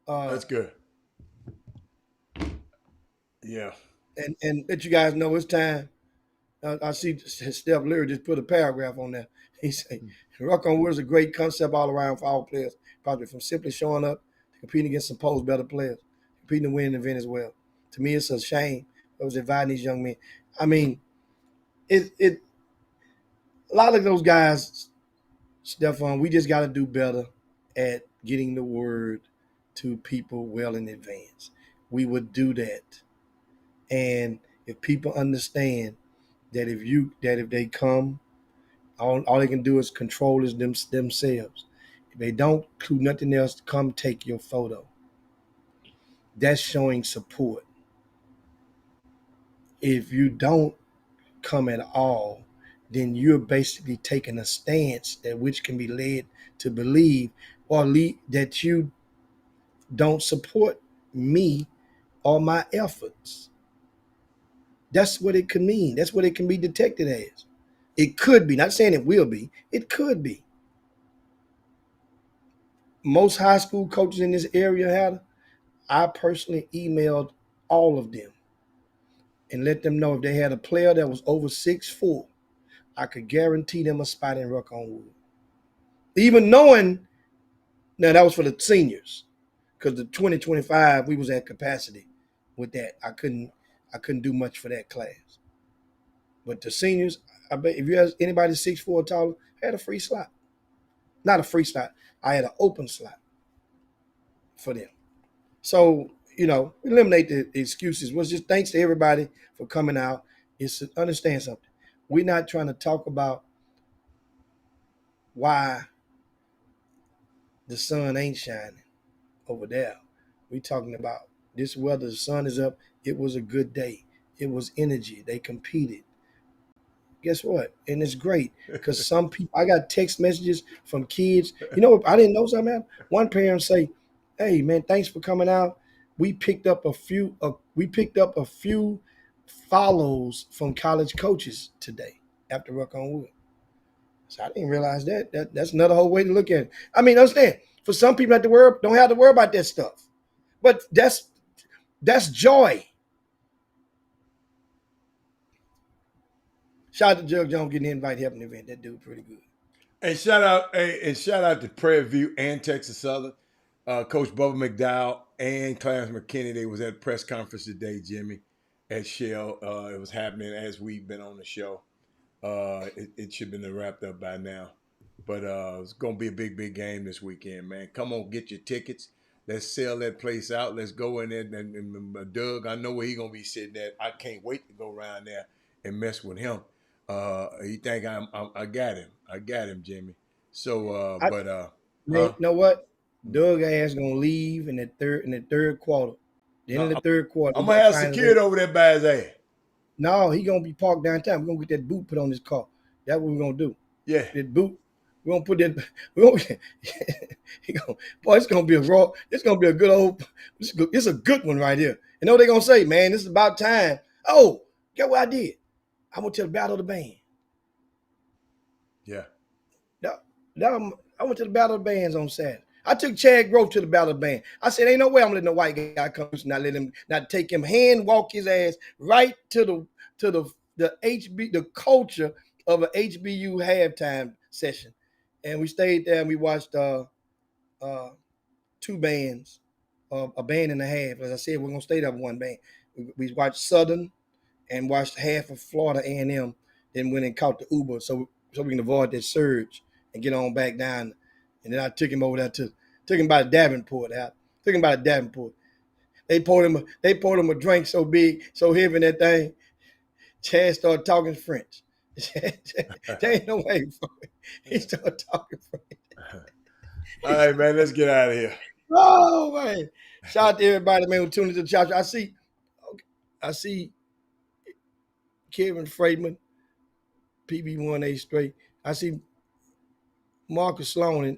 That's good. Yeah. And let you guys know it's time. I see Steph Leary just put a paragraph on there. He said, Ruck on Wood is a great concept all around for all players, probably from simply showing up to competing against supposed better players, competing to win the event as well. To me, it's a shame I was inviting these young men. I mean, it a lot of those guys, Stephon, we just got to do better at getting the word to people well in advance. We would do that. And if people understand that if they come, all they can do is control is themselves. If they don't do nothing else, come take your photo. That's showing support. If you don't come at all, then you're basically taking a stance that which can be led to believe that you don't support me or my efforts. That's what it can mean. That's what it can be detected as. It could be, not saying it will be, it could be. most high school coaches in this area had. I personally emailed all of them and let them know if they had a player that was over 6'4", I could guarantee them a spot in Ruck on Wood. Even knowing now that was for the seniors, because the 2025 we was at capacity with that. I couldn't do much for that class. But the seniors, I bet if you ask anybody 6'4" or taller, I had a free slot. Not a free slot. I had an open slot for them. So, eliminate the excuses. Was just thanks to everybody for coming out. It's to understand something. We're not trying to talk about why the sun ain't shining over there. We talking about this weather. The sun is up. It was a good day. It was energy. They competed. Guess what? And it's great because some people, I got text messages from kids. I didn't know something. One parent say, "Hey man, thanks for coming out. We picked up a few. Follows from college coaches today after Ruck on Wood." So I didn't realize that. That's another whole way to look at it. I mean, understand? For some people, don't have to worry about that stuff, but that's joy. Shout out to Jug Jones getting the invite, helping the event. That dude pretty good. And shout out to Prairie View and Texas Southern. Coach Bubba McDowell and Clarence McKinney, they was at a press conference today, Jimmy, at Shell. It was happening as we've been on the show. It should have been wrapped up by now. But it's going to be a big, big game this weekend, man. Come on, get your tickets. Let's sell that place out. Let's go in there. And Doug, I know where he's going to be sitting at. I can't wait to go around there and mess with him. He think I got him. I got him, Jimmy. So, you know what? Doug ass gonna leave in the third quarter. Then in the third quarter, I'm gonna have security over there by his ass. No, he gonna be parked downtown. We're gonna get that boot put on his car. That's what we're gonna do. Yeah, that boot. We're gonna put that. Boy, it's gonna be a raw. It's gonna be a good old. It's a good one right here. You know what they're gonna say, man? This is about time. Oh, get what I did? I went to the Battle of the Band. Yeah. I went to the Battle of the Bands on Saturday. I took Chad Grove to the Battle of the Band. I said, ain't no way I'm letting a white guy come and not take him hand walk his ass right to the culture of an HBU halftime session. And we stayed there and we watched two bands, a band and a half. As I said, we're gonna stay there with one band. We watched Southern and watched half of Florida A&M, then went and caught the Uber so we can avoid that surge and get on back down. And then I took him over there took him by the Davenport out. Took him by the Davenport. They poured him a drink so big, so heavy in that thing. Chad started talking French. There ain't no way for it. He started talking French. All right, man, let's get out of here. Oh man. Shout out to everybody, man, who tuned into the Chop Shop. I see Kevin Freidman, PB1A straight. I see Marcus Sloan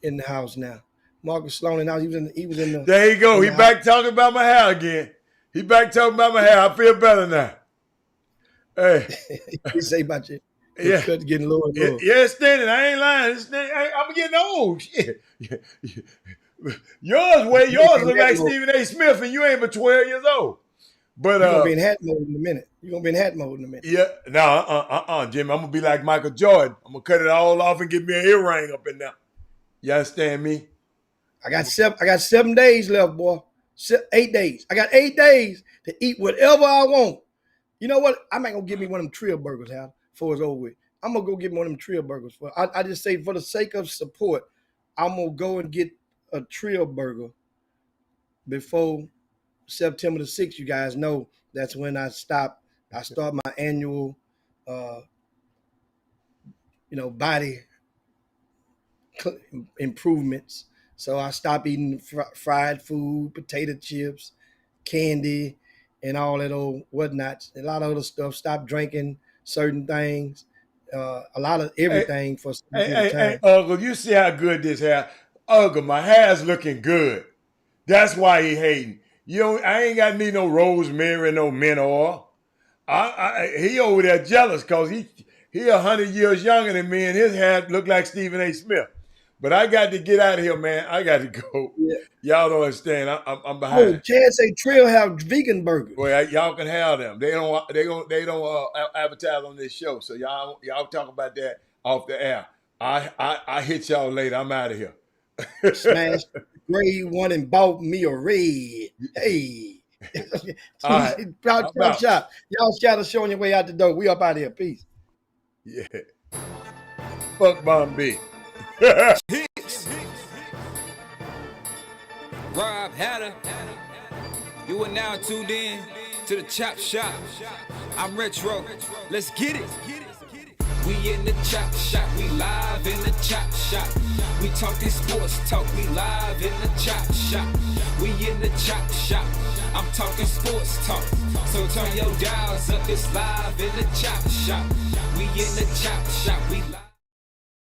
in the house now. Marcus Sloan now he was in the. There you go. He back talking about my hair again. He back talking about my hair. I feel better now. Hey, you say about you. Yeah, cut getting lower and lower. Yeah, standing. I ain't lying. I'm getting old. Shit. Yours look like Stephen A. Smith, and you ain't but 12 years old. But you're gonna be in hat mode in a minute. Yeah, no, Jimmy. I'm gonna be like Michael Jordan. I'm gonna cut it all off and get me an earring up in there. You understand me? I got 7 days left, boy. 8 days. I got 8 days to eat whatever I want. You know what? I'm not gonna give me one of them Trill burgers, Hal, before it's over with. I'm gonna go get me one of them Trill burgers. I just say for the sake of support, I'm gonna go and get a Trill burger before September the 6th. You guys know that's when I start my annual body improvements. So I stop eating fried food, potato chips, candy, and all that old whatnots. A lot of other stuff. Stop drinking certain things. A lot of everything for some time. Hey, Uncle, you see how good this hair? Uncle, my hair's looking good. That's why he hating. I ain't got need no rosemary, no mint oil. He over there jealous because he 100 years younger than me, and his hair look like Stephen A. Smith. But I got to get out of here, man. I got to go. Yeah. Y'all don't understand. I'm Oh, behind. Chad say Trill have vegan burgers. Well, y'all can have them. They don't advertise on this show. So y'all talk about that off the air. I hit y'all later. I'm out of here. Smash gray one and bought me a red. Hey. All right. Chop Shop. Y'all shadow showing your way out the door. We up out of here. Peace. Yeah. Fuck Bomb B. Rob Hatter. You are now tuned in to the Chop Shop. I'm Retro. Let's get it. We in the Chop Shop. We live in the Chop Shop. We talking sports talk. We live in the Chop Shop. We in the Chop Shop. I'm talking sports talk. So turn your dials up. It's live in the Chop Shop. We in the Chop Shop. We live.